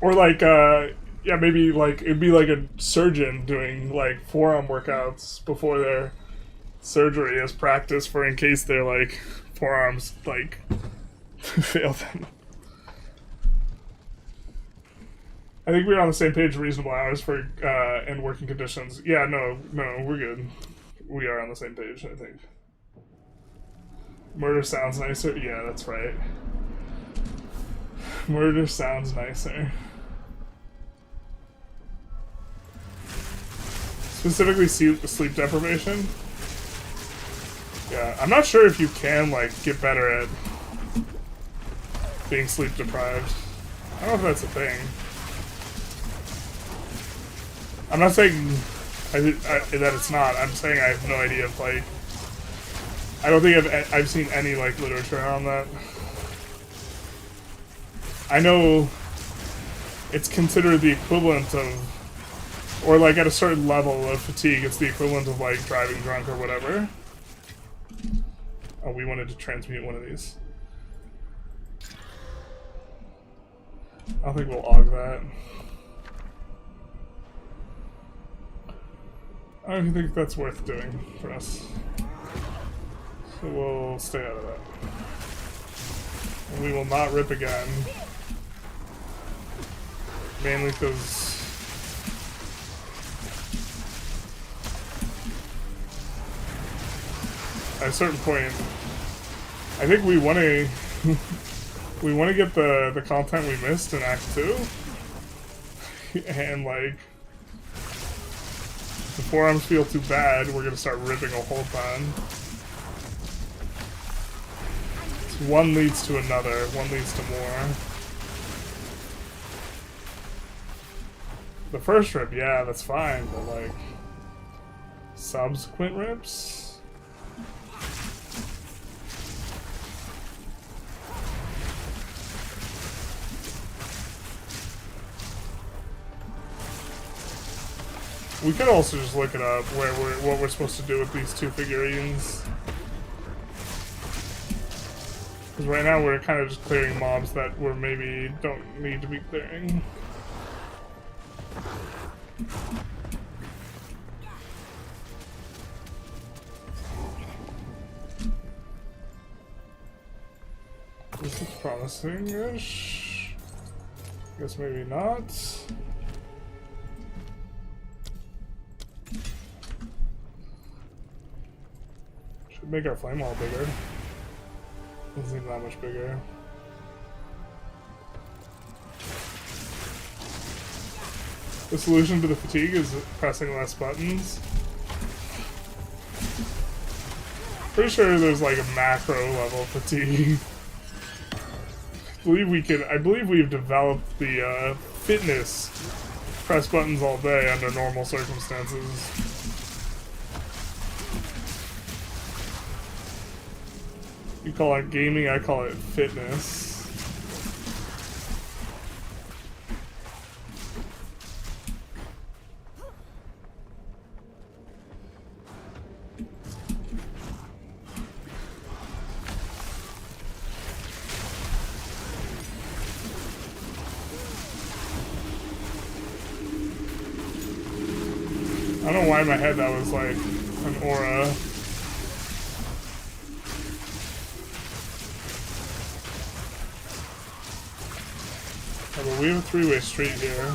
Or, like, yeah, maybe, like, it'd be like a surgeon doing, like, forearm workouts before their surgery as practice for in case their, like, forearms, like, fail them. I think we're on the same page, reasonable hours for, and working conditions. Yeah, no, we're good. We are on the same page, I think. Murder sounds nicer? Yeah, that's right. Murder sounds nicer. Specifically sleep deprivation? Yeah, I'm not sure if you can, like, get better at being sleep deprived. I don't know if that's a thing. I'm not saying that it's not. I'm saying I have no idea if, like... I don't think I've seen any, like, literature on that. I know it's considered the equivalent of... Or, like, at a certain level of fatigue, it's the equivalent of, like, driving drunk or whatever. Oh, we wanted to transmute one of these. I don't think we'll aug that. I don't think that's worth doing for us. So we'll stay out of that. And we will not rip again. Mainly because... at a certain point, I think we want to get the content we missed in Act 2, and like, if the forearms feel too bad, we're gonna start ripping a whole ton. So one leads to another, one leads to more. The first rip, yeah, that's fine, but like, subsequent rips. We could also just look it up what we're supposed to do with these two figurines. Because right now we're kind of just clearing mobs that we maybe don't need to be clearing. This is promising-ish. Guess maybe not. Make our flame wall bigger. Doesn't seem that much bigger. The solution to the fatigue is pressing less buttons. Pretty sure there's like a macro level fatigue. I believe we've developed the fitness press buttons all day under normal circumstances. You call it gaming, I call it fitness. I don't know why in my head that was like an aura. Yeah, but we have a three-way street here.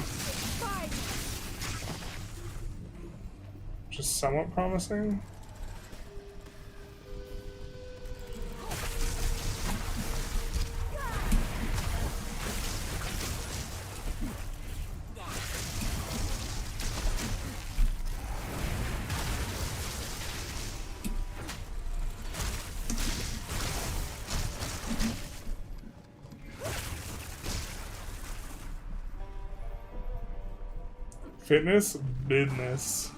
Which is somewhat promising. Fitness, business.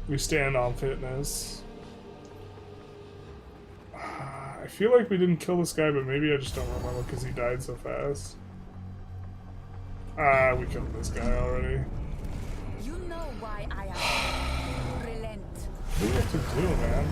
We stand on fitness. I feel like we didn't kill this guy, but maybe I just don't remember because he died so fast. We killed this guy already. You know why I am. Relent. What do you have to do, man?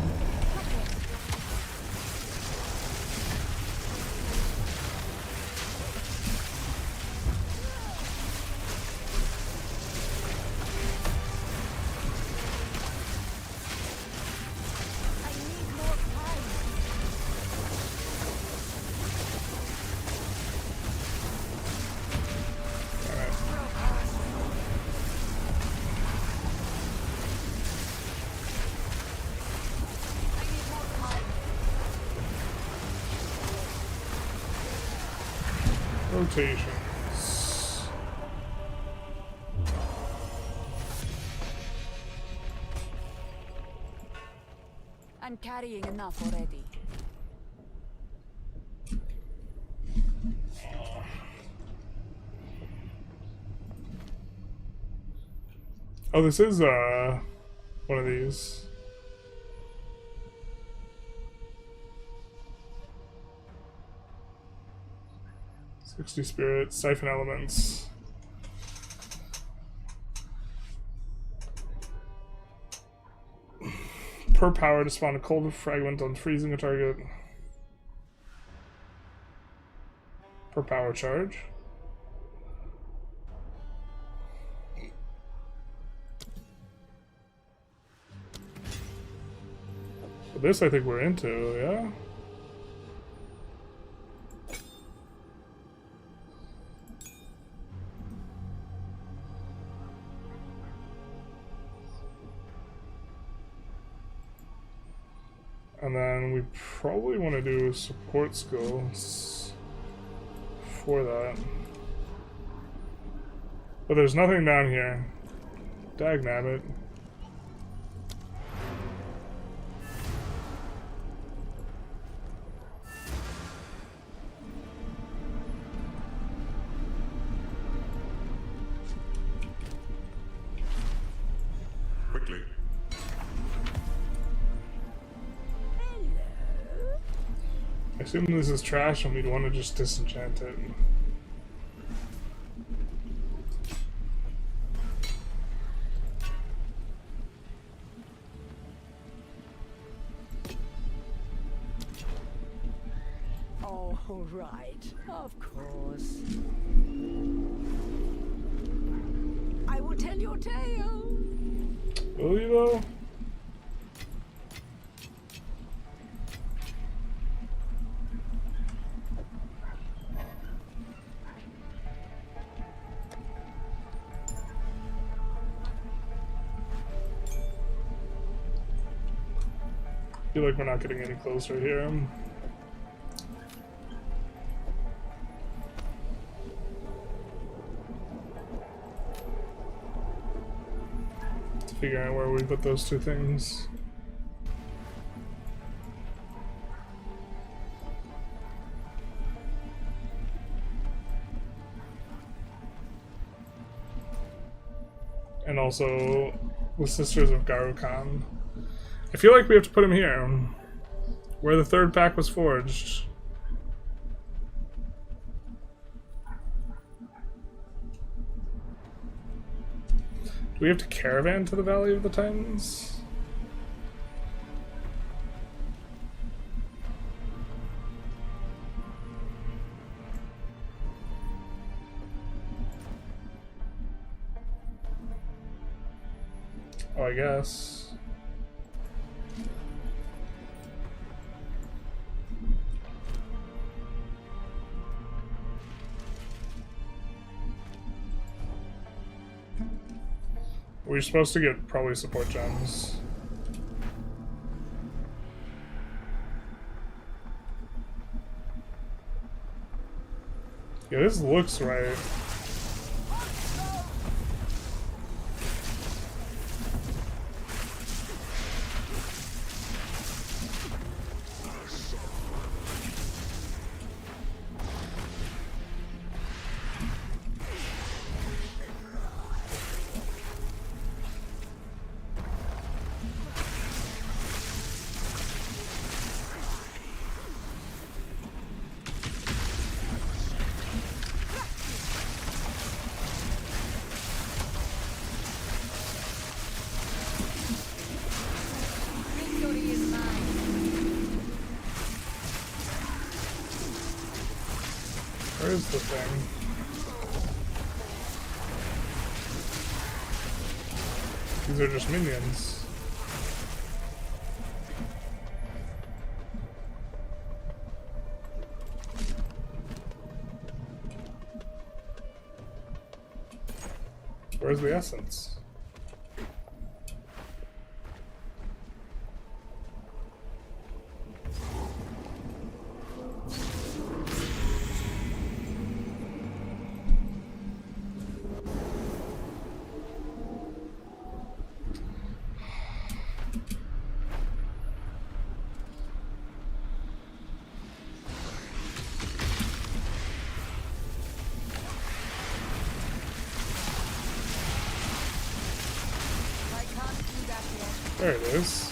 Rotations. I'm carrying enough already. Oh, this is one of these. Spirit, siphon elements. Per power to spawn a cold fragment on freezing a target. Per power charge. But this I think we're into, yeah? And then we probably want to do support skills for that. But there's nothing down here. Dagnabbit. Quickly. I assume this is trash and we'd want to just disenchant it. Oh, right. Of course. I will tell your tale. Will you though? I feel like we're not getting any closer here. Figuring out where we put those two things. And also The Sisters of Garukan. I feel like we have to put him here, where the third pack was forged. Do we have to caravan to the Valley of the Titans? Oh, I guess. We're supposed to get probably support gems. Yeah, this looks right. Where is the thing? These are just minions. Where's the essence? There it is.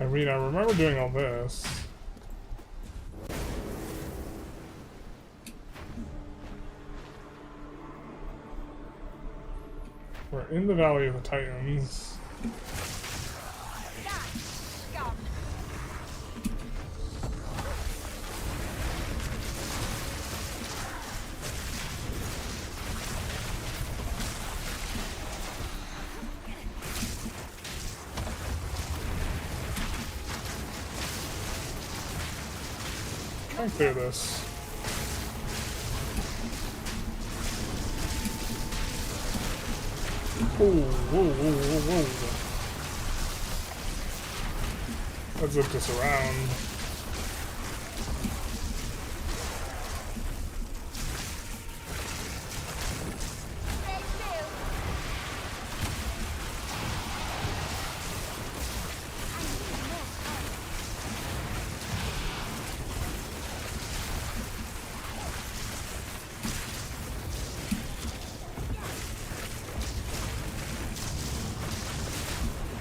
I mean, I remember doing all this. We're in the Valley of the Titans. Try and clear this. Whoa, whoa, whoa, whoa, whoa. Let's zip this around.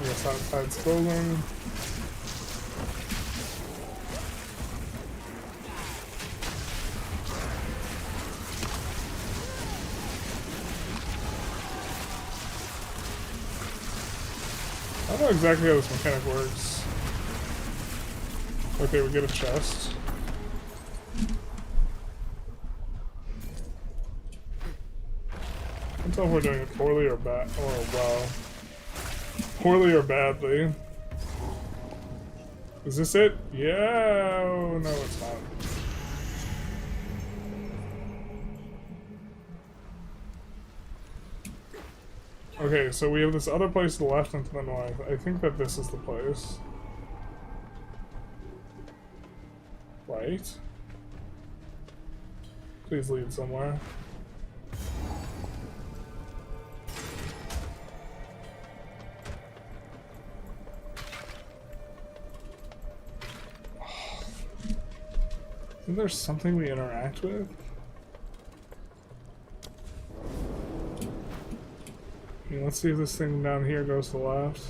Yes, outside stolen. I don't know exactly how this mechanic works. Okay, we get a chest. I can't tell if we're doing it poorly or bad, or well. Poorly or badly. Is this it? Yeah. Oh, no, it's not. Okay, so we have this other place to the left and to the north. I think that this is the place. Right? Please lead somewhere. Isn't there something we interact with? Okay, let's see if this thing down here goes to the left.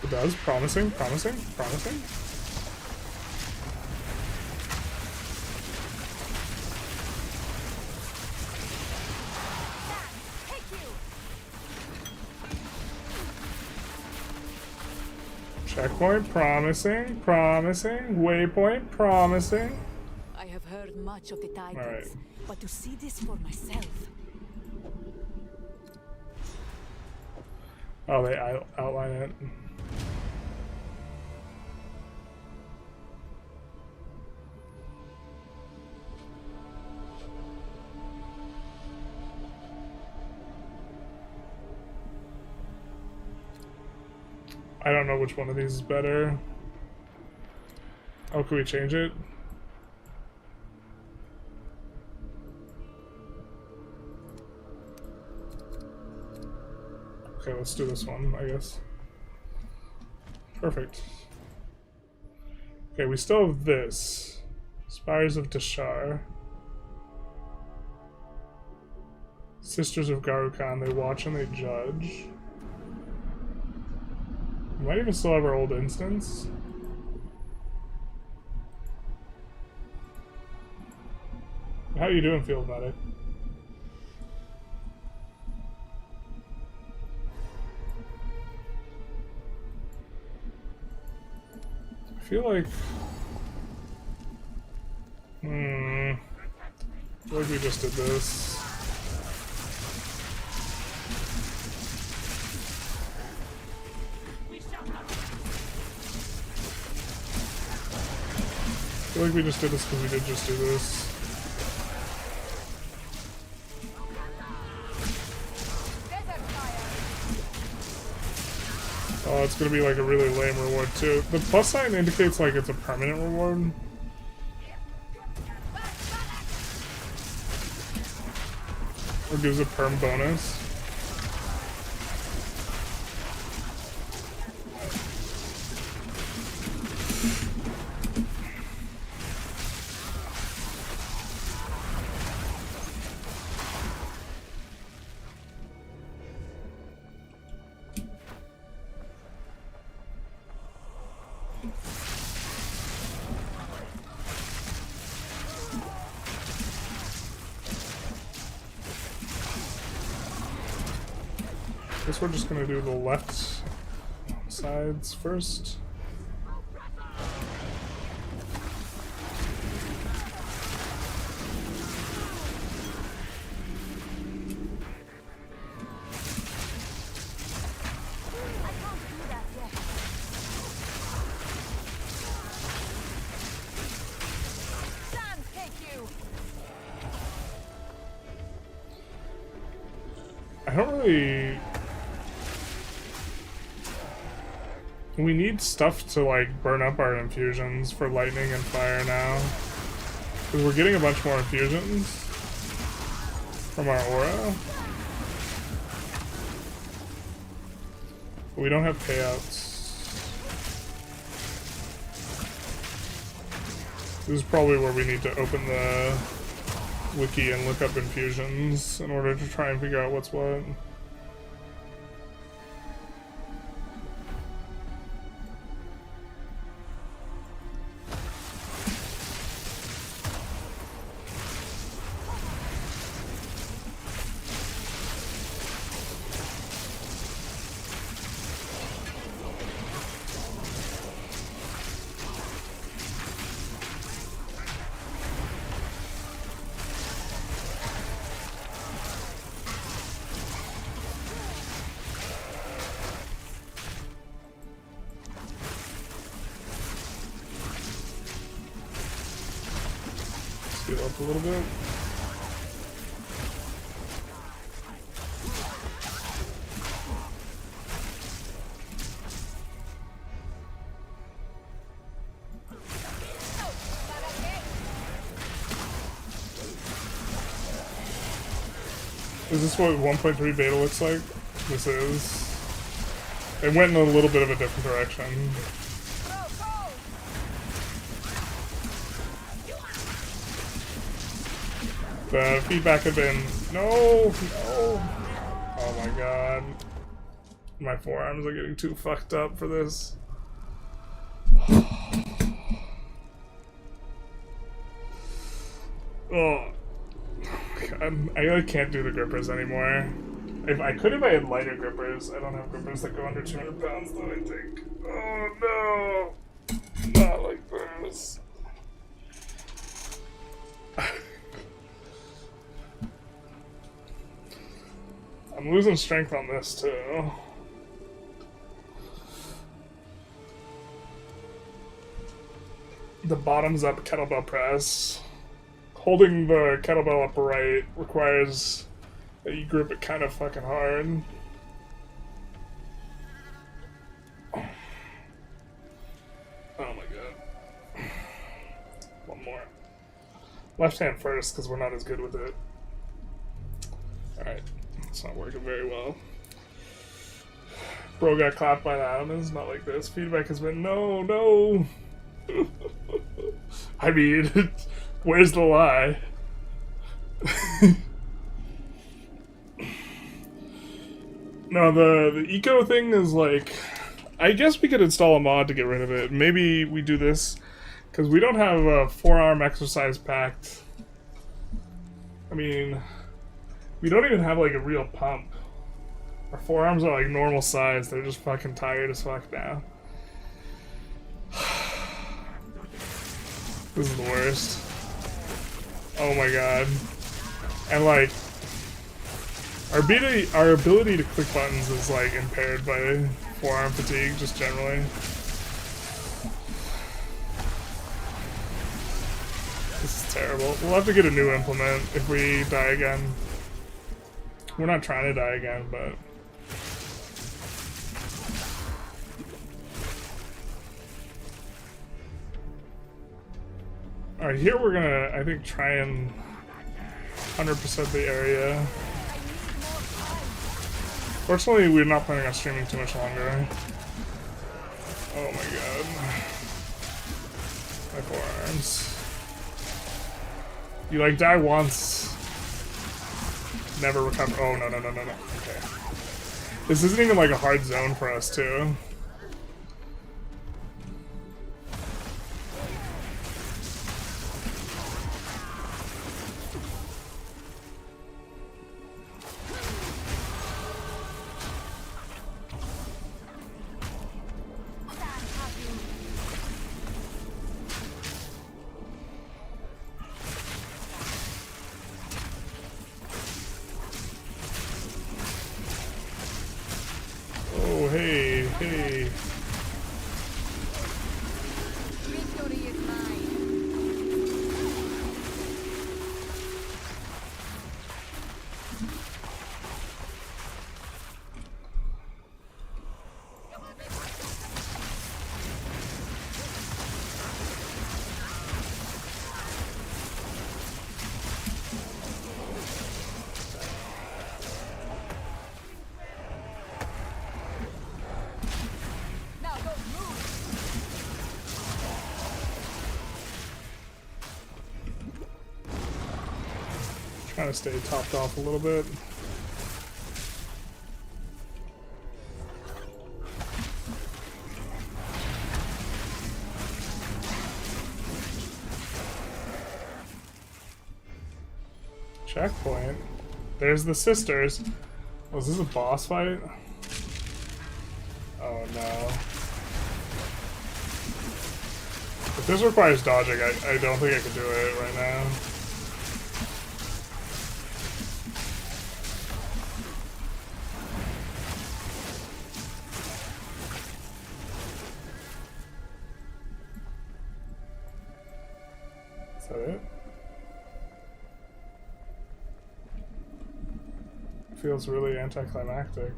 It does. Promising, promising, promising. Checkpoint, promising, promising. Waypoint, promising. I have heard much of the Titans, right. but to see this for myself. Oh, they outline it. I don't know which one of these is better. Oh, can we change it? Okay, let's do this one, I guess. Perfect. Okay, we still have this. Spires of Dashar. Sisters of Garukan, they watch and they judge. We might even still have our old instance. How you doing, Field Medic? I feel like... I feel like we just did this. I feel like we just did this because we did just do this. Oh, it's gonna be like a really lame reward too. The plus sign indicates like it's a permanent reward. Or gives a perm bonus. I guess we're just gonna do the left sides first. I don't really... We need stuff to like burn up our infusions for lightning and fire now. Because we're getting a bunch more infusions from our aura. But we don't have payouts. This is probably where we need to open the wiki and look up infusions in order to try and figure out what's what. Heal up a little bit. Is this what 1.3 beta looks like? This is. It went in a little bit of a different direction. The feedback had been no. Oh my god. My forearms are getting too fucked up for this. Oh. God. I like can't do the grippers anymore. If I could, if I had lighter grippers. I don't have grippers that go under 200 pounds though, I think. Oh no! Not like this. I'm losing strength on this too. The bottoms up kettlebell press. Holding the kettlebell upright requires that you grip it kind of fucking hard. Oh my god. One more. Left hand first, because we're not as good with it. Alright. It's not working very well. Bro got clapped by the Ottomans, not like this. Feedback has been no. I mean, where's the lie? No, the eco thing is like, I guess we could install a mod to get rid of it. Maybe we do this, because we don't have a forearm exercise packed. I mean, we don't even have like a real pump. Our forearms are like normal size, they're just fucking tired as fuck now. This is the worst. Oh my god. And like, our ability to click buttons is like impaired by forearm fatigue, just generally. This is terrible. We'll have to get a new implement if we die again. We're not trying to die again, but... Alright, here we're gonna, I think, try and 100% the area. Fortunately, we're not planning on streaming too much longer. Oh my god. My forearms. You like die once. Never recover. Oh, no. Okay. This isn't even like a hard zone for us, too. Oh, hey. Victory is mine. Trying to stay topped off a little bit. Checkpoint. There's the sisters. Was this a boss fight? Oh no. If this requires dodging, I don't think I can do it right now. Is that it? Feels really anticlimactic.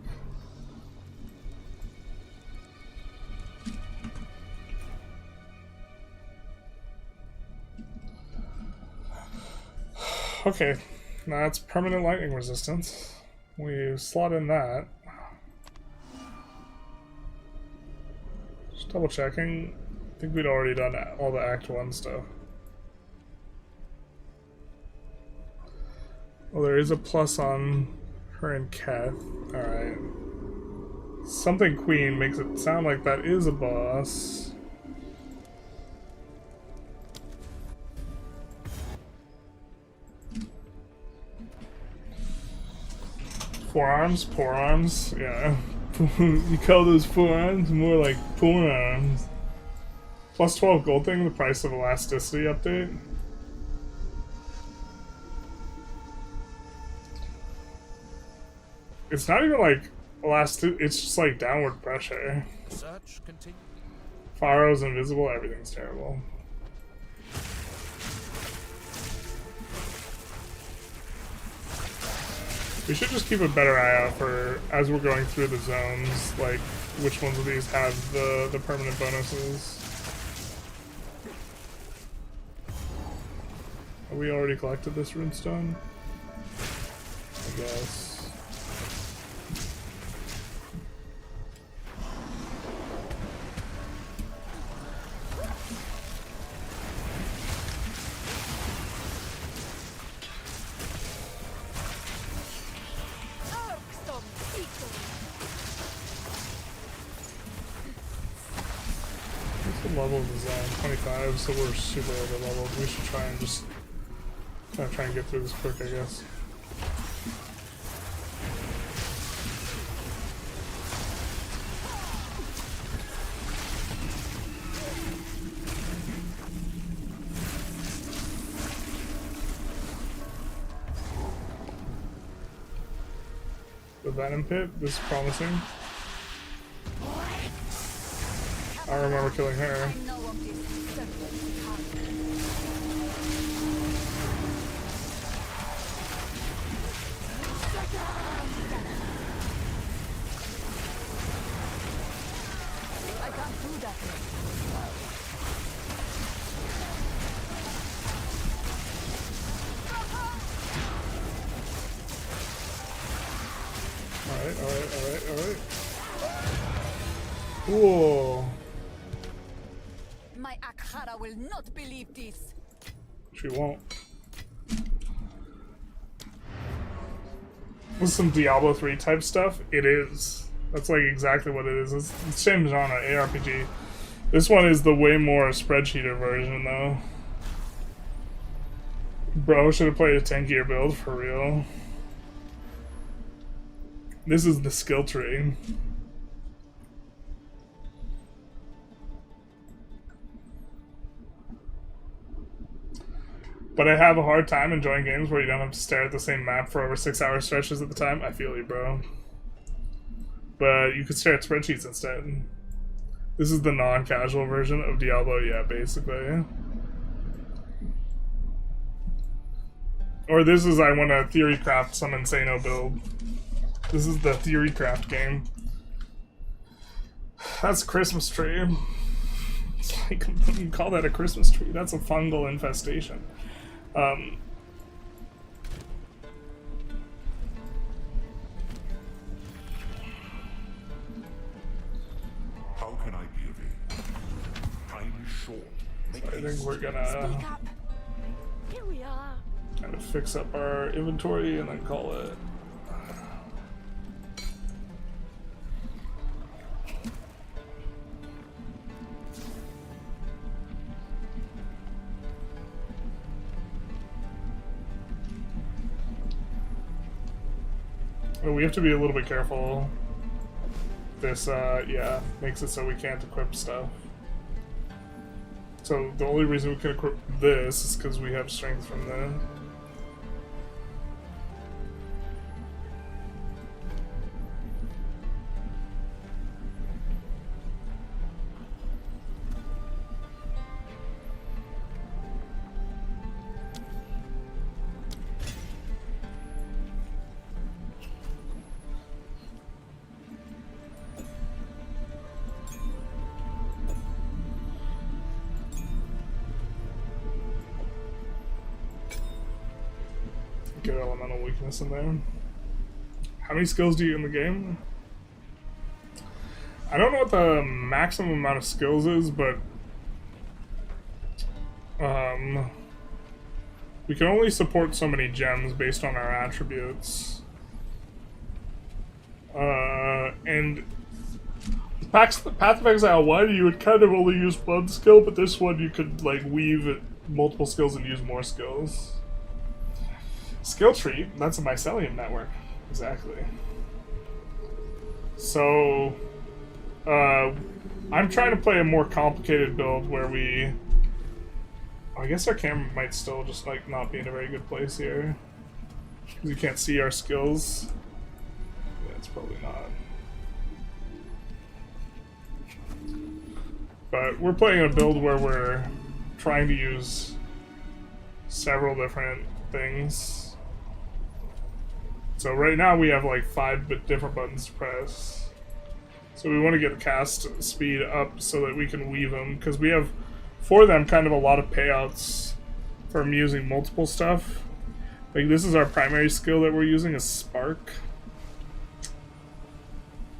Okay, That's permanent lightning resistance. We slot in that. Just double checking. I think we'd already done all the Act 1 stuff. Well, there is a plus on her and Keth. Alright. Something Queen makes it sound like that is a boss. Forearms? Forearms? Yeah. You call those forearms? More like forearms. Plus 12 gold thing, the price of elasticity update. It's not even like elastic, it's just like downward pressure. Search continue. Fire's invisible, everything's terrible. We should just keep a better eye out for, as we're going through the zones, like which ones of these have the permanent bonuses. Have we already collected this runestone? I guess. Level of the zone 25, so we're super over leveled. We should try and just try and get through this quick, I guess. The Venom Pit, this is promising. I remember killing her. I can't do that. Alright. Whoa. My Akhara will not believe this. She won't. With some Diablo 3 type stuff, it is. That's like exactly what it is. It's the same genre, AARPG. This one is the way more spreadsheeter version, though. Bro, should have played a tankier build, for real. This is the skill tree. But I have a hard time enjoying games where you don't have to stare at the same map for over 6-hour stretches at the time. I feel you, bro. But you could stare at spreadsheets instead. This is the non-casual version of Diablo, yeah, basically. Or this is I want to theory craft some Insano build. This is the theory craft game. That's a Christmas tree. Like, you can call that a Christmas tree. That's a fungal infestation. How can I be of aid? Time is short. So I think we're gonna Here we are. kind of fix up our inventory and then call it. But we have to be a little bit careful. This, yeah, makes it so we can't equip stuff. So the only reason we can equip this is because we have strength from the... get elemental weakness in there. How many skills do you get in the game? I don't know what the maximum amount of skills is, but we can only support so many gems based on our attributes. And Path of Exile 1, you would kind of only use one skill, but this one you could like weave multiple skills and use more skills. Skill tree, that's a mycelium network. Exactly. So, I'm trying to play a more complicated build where we... I guess our camera might still just like not be in a very good place here. Because you can't see our skills. Yeah, it's probably not. But we're playing a build where we're trying to use several different things. So right now we have like 5 different buttons to press. So we want to get the cast speed up so that we can weave them, because we have, for them, kind of a lot of payouts from using multiple stuff. Like this is our primary skill that we're using, is Spark.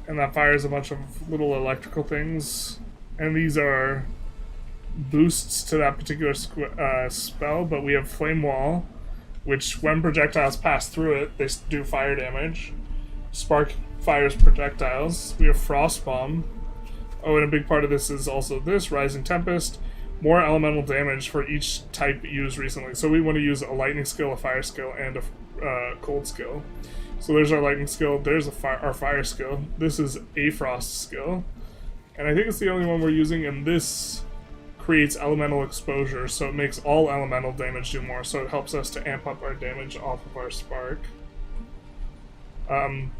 And that fires a bunch of little electrical things. And these are boosts to that particular spell, but we have Flame Wall, which when projectiles pass through it, they do fire damage. Spark fires projectiles. We have Frost Bomb. Oh, and a big part of this is also this, Rising Tempest. More elemental damage for each type used recently. So we want to use a lightning skill, a fire skill, and a cold skill. So there's our lightning skill, there's our fire skill. This is a frost skill. And I think it's the only one we're using, and this creates elemental exposure, so it makes all elemental damage do more, so it helps us to amp up our damage off of our spark.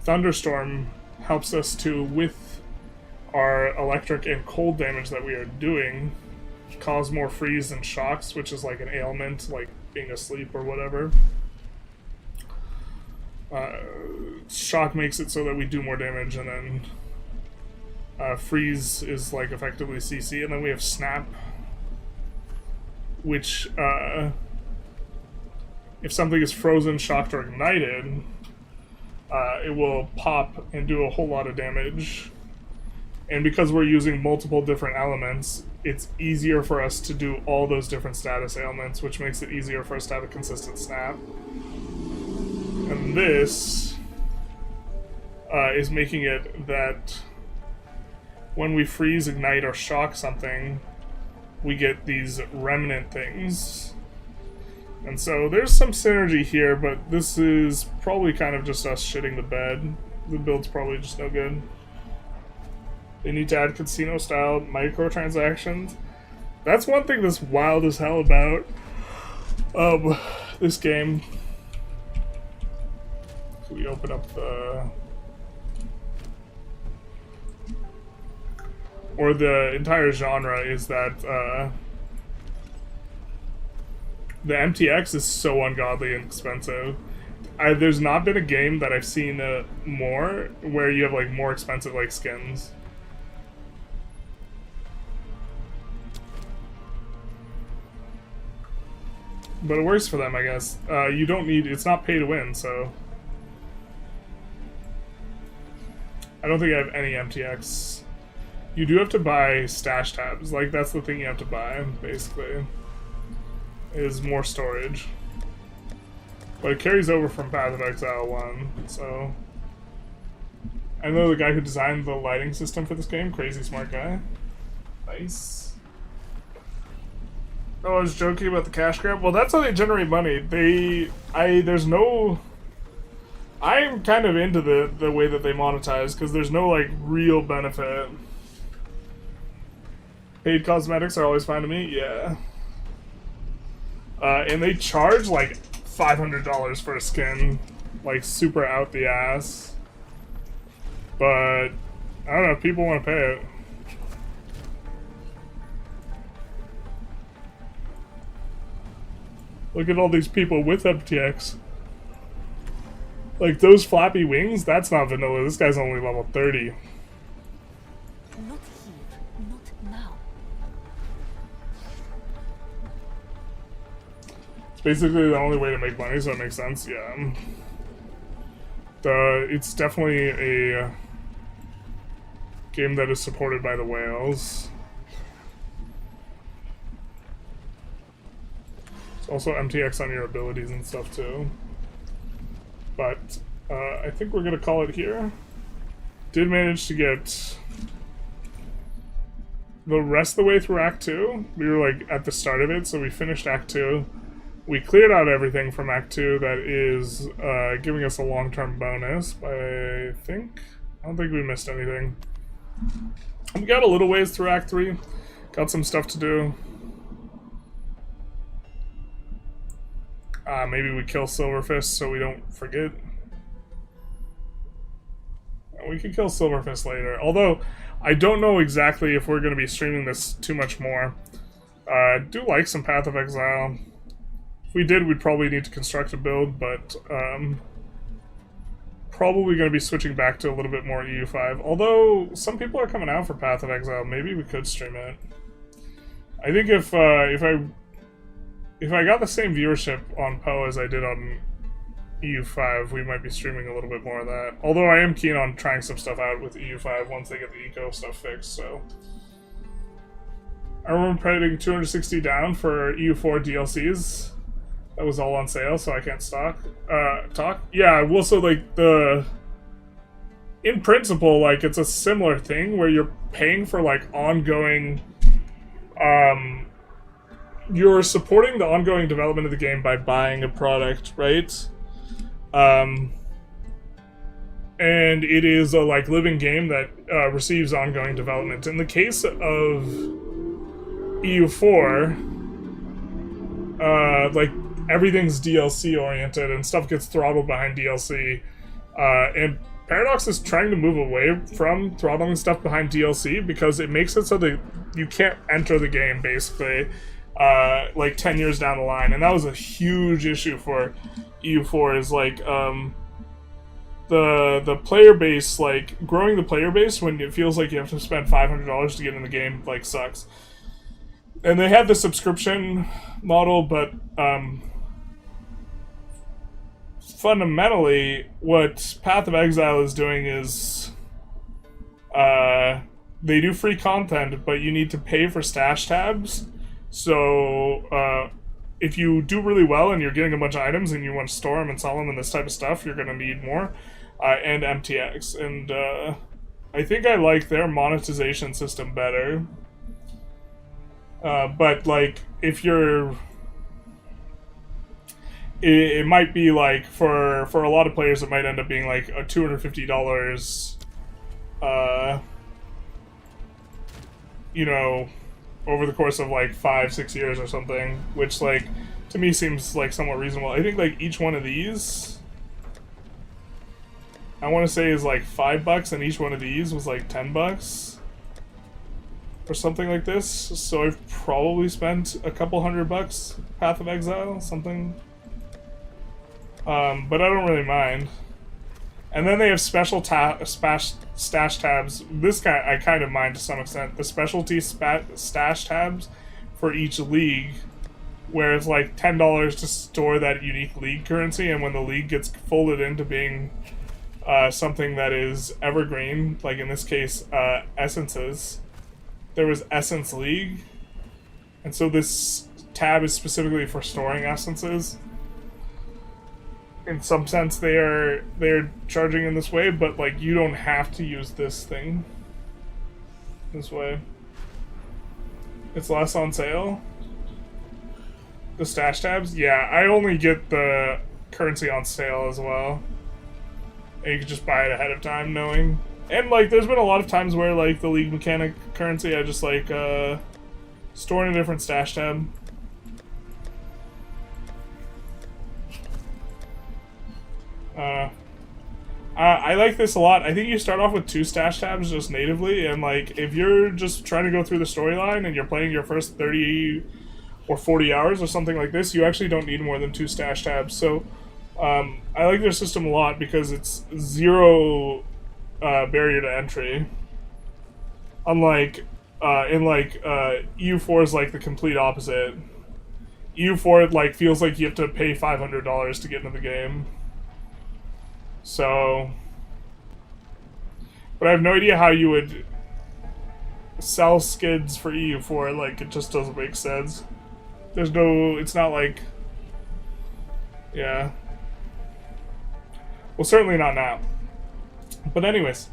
Thunderstorm helps us to, with our electric and cold damage that we are doing, cause more freeze and shocks, which is like an ailment, like being asleep or whatever. Shock makes it so that we do more damage, and then freeze is like effectively CC, and then we have snap, which if something is frozen, shocked, or ignited, it will pop and do a whole lot of damage. And because we're using multiple different elements, it's easier for us to do all those different status ailments, which makes it easier for us to have a consistent snap. And this is making it that when we freeze, ignite, or shock something, we get these remnant things. And so there's some synergy here, but this is probably kind of just us shitting the bed. The build's probably just no good. They need to add casino-style microtransactions. That's one thing that's wild as hell about this game. So we open up the... or the entire genre is that the MTX is so ungodly and expensive. There's not been a game that I've seen more where you have like more expensive like skins. But it works for them, I guess. You don't need, it's not pay to win, so I don't think I have any MTX. You do have to buy stash tabs, like that's the thing you have to buy, basically, is more storage. But it carries over from Path of Exile 1, so... I know the guy who designed the lighting system for this game, crazy smart guy. Nice. Oh, I was joking about the cash grab. Well, that's how they generate money. There's no... I'm kind of into the way that they monetize, because there's no, like, real benefit. Paid cosmetics are always fine to me, yeah. And they charge, like, $500 for a skin. Like, super out the ass. But, I don't know, people want to pay it. Look at all these people with MTX. Like, those flappy wings, that's not vanilla. This guy's only level 30. Not here, not now. It's basically the only way to make money, so it makes sense. Yeah. It's definitely a game that is supported by the whales. It's also MTX on your abilities and stuff too. But I think we're gonna call it here. Did manage to get the rest of the way through Act 2. We were like at the start of it, so we finished Act 2. We cleared out everything from Act 2 that is giving us a long-term bonus, I think. I don't think we missed anything. We got a little ways through Act 3. Got some stuff to do. Maybe we kill Silverfist so we don't forget. We can kill Silverfist later. Although, I don't know exactly if we're going to be streaming this too much more. I do like some Path of Exile. If we did, we'd probably need to construct a build, but probably going to be switching back to a little bit more EU5. Although, some people are coming out for Path of Exile. Maybe we could stream it. I think if I got the same viewership on PoE as I did on EU5, we might be streaming a little bit more of that. Although I am keen on trying some stuff out with EU5 once they get the eco stuff fixed, so. I remember putting 260 down for EU4 DLCs. That was all on sale, so I can't talk. Yeah, well, so, like, in principle, like, it's a similar thing where you're paying for, like, ongoing, you're supporting the ongoing development of the game by buying a product, right? And it is a, like, living game that receives ongoing development. In the case of EU4, like, everything's DLC oriented and stuff gets throttled behind DLC. And Paradox is trying to move away from throttling stuff behind DLC because it makes it so that you can't enter the game, basically, like 10 years down the line. And that was a huge issue for EU4, is like, the player base, like, growing the player base when it feels like you have to spend $500 to get in the game, like, sucks. And they had the subscription model, but, fundamentally, what Path of Exile is doing is, they do free content, but you need to pay for stash tabs. So, if you do really well and you're getting a bunch of items and you want to store them and sell them and this type of stuff, you're going to need more, and MTX. And, I think I like their monetization system better. But, like, if you're... It might be, like, for a lot of players, it might end up being, like, a $250, you know, over the course of, like, 5-6 years or something, which, like, to me seems, like, somewhat reasonable. I think, like, each one of these, I want to say is, like, $5, and each one of these was, like, $10. Or something like this, so I've probably spent a couple $100 Path of Exile, something. But I don't really mind. And then they have special stash tabs. This guy I kind of mind to some extent. The specialty stash tabs for each league, where it's like $10 to store that unique league currency, and when the league gets folded into being something that is evergreen, like in this case, essences. There was Essence League, and so this tab is specifically for storing essences. In some sense, they're charging in this way, but like you don't have to use this thing this way. It's less on sale. The stash tabs, yeah, I only get the currency on sale as well, and you can just buy it ahead of time, knowing. And, like, there's been a lot of times where, like, the League mechanic currency, I just, like, store in a different stash tab. I like this a lot. I think you start off with 2 stash tabs just natively, and, like, if you're just trying to go through the storyline and you're playing your first 30 or 40 hours or something like this, you actually don't need more than 2 stash tabs. So, I like their system a lot because it's 0... barrier to entry. Unlike, EU4 is like the complete opposite. EU4 it like feels like you have to pay $500 to get into the game. So, but I have no idea how you would sell skids for EU4. Like, it just doesn't make sense. There's no, it's not like, yeah. Well, certainly not now. But anyways,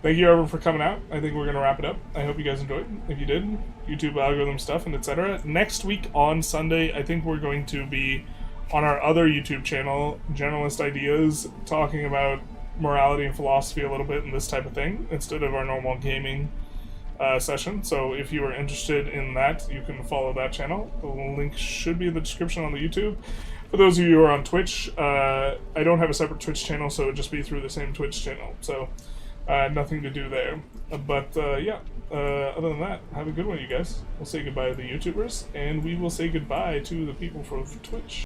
thank you everyone for coming out. I think we're going to wrap it up. I hope you guys enjoyed. If you did, YouTube algorithm stuff and etc. Next week on Sunday, I think we're going to be on our other YouTube channel, Generalist Ideas, talking about morality and philosophy a little bit and this type of thing, instead of our normal gaming session. So if you are interested in that, you can follow that channel. The link should be in the description on the YouTube. For those of you who are on Twitch, I don't have a separate Twitch channel, so it would just be through the same Twitch channel. So nothing to do there. But yeah, other than that, have a good one, you guys. We'll say goodbye to the YouTubers, and we will say goodbye to the people from Twitch.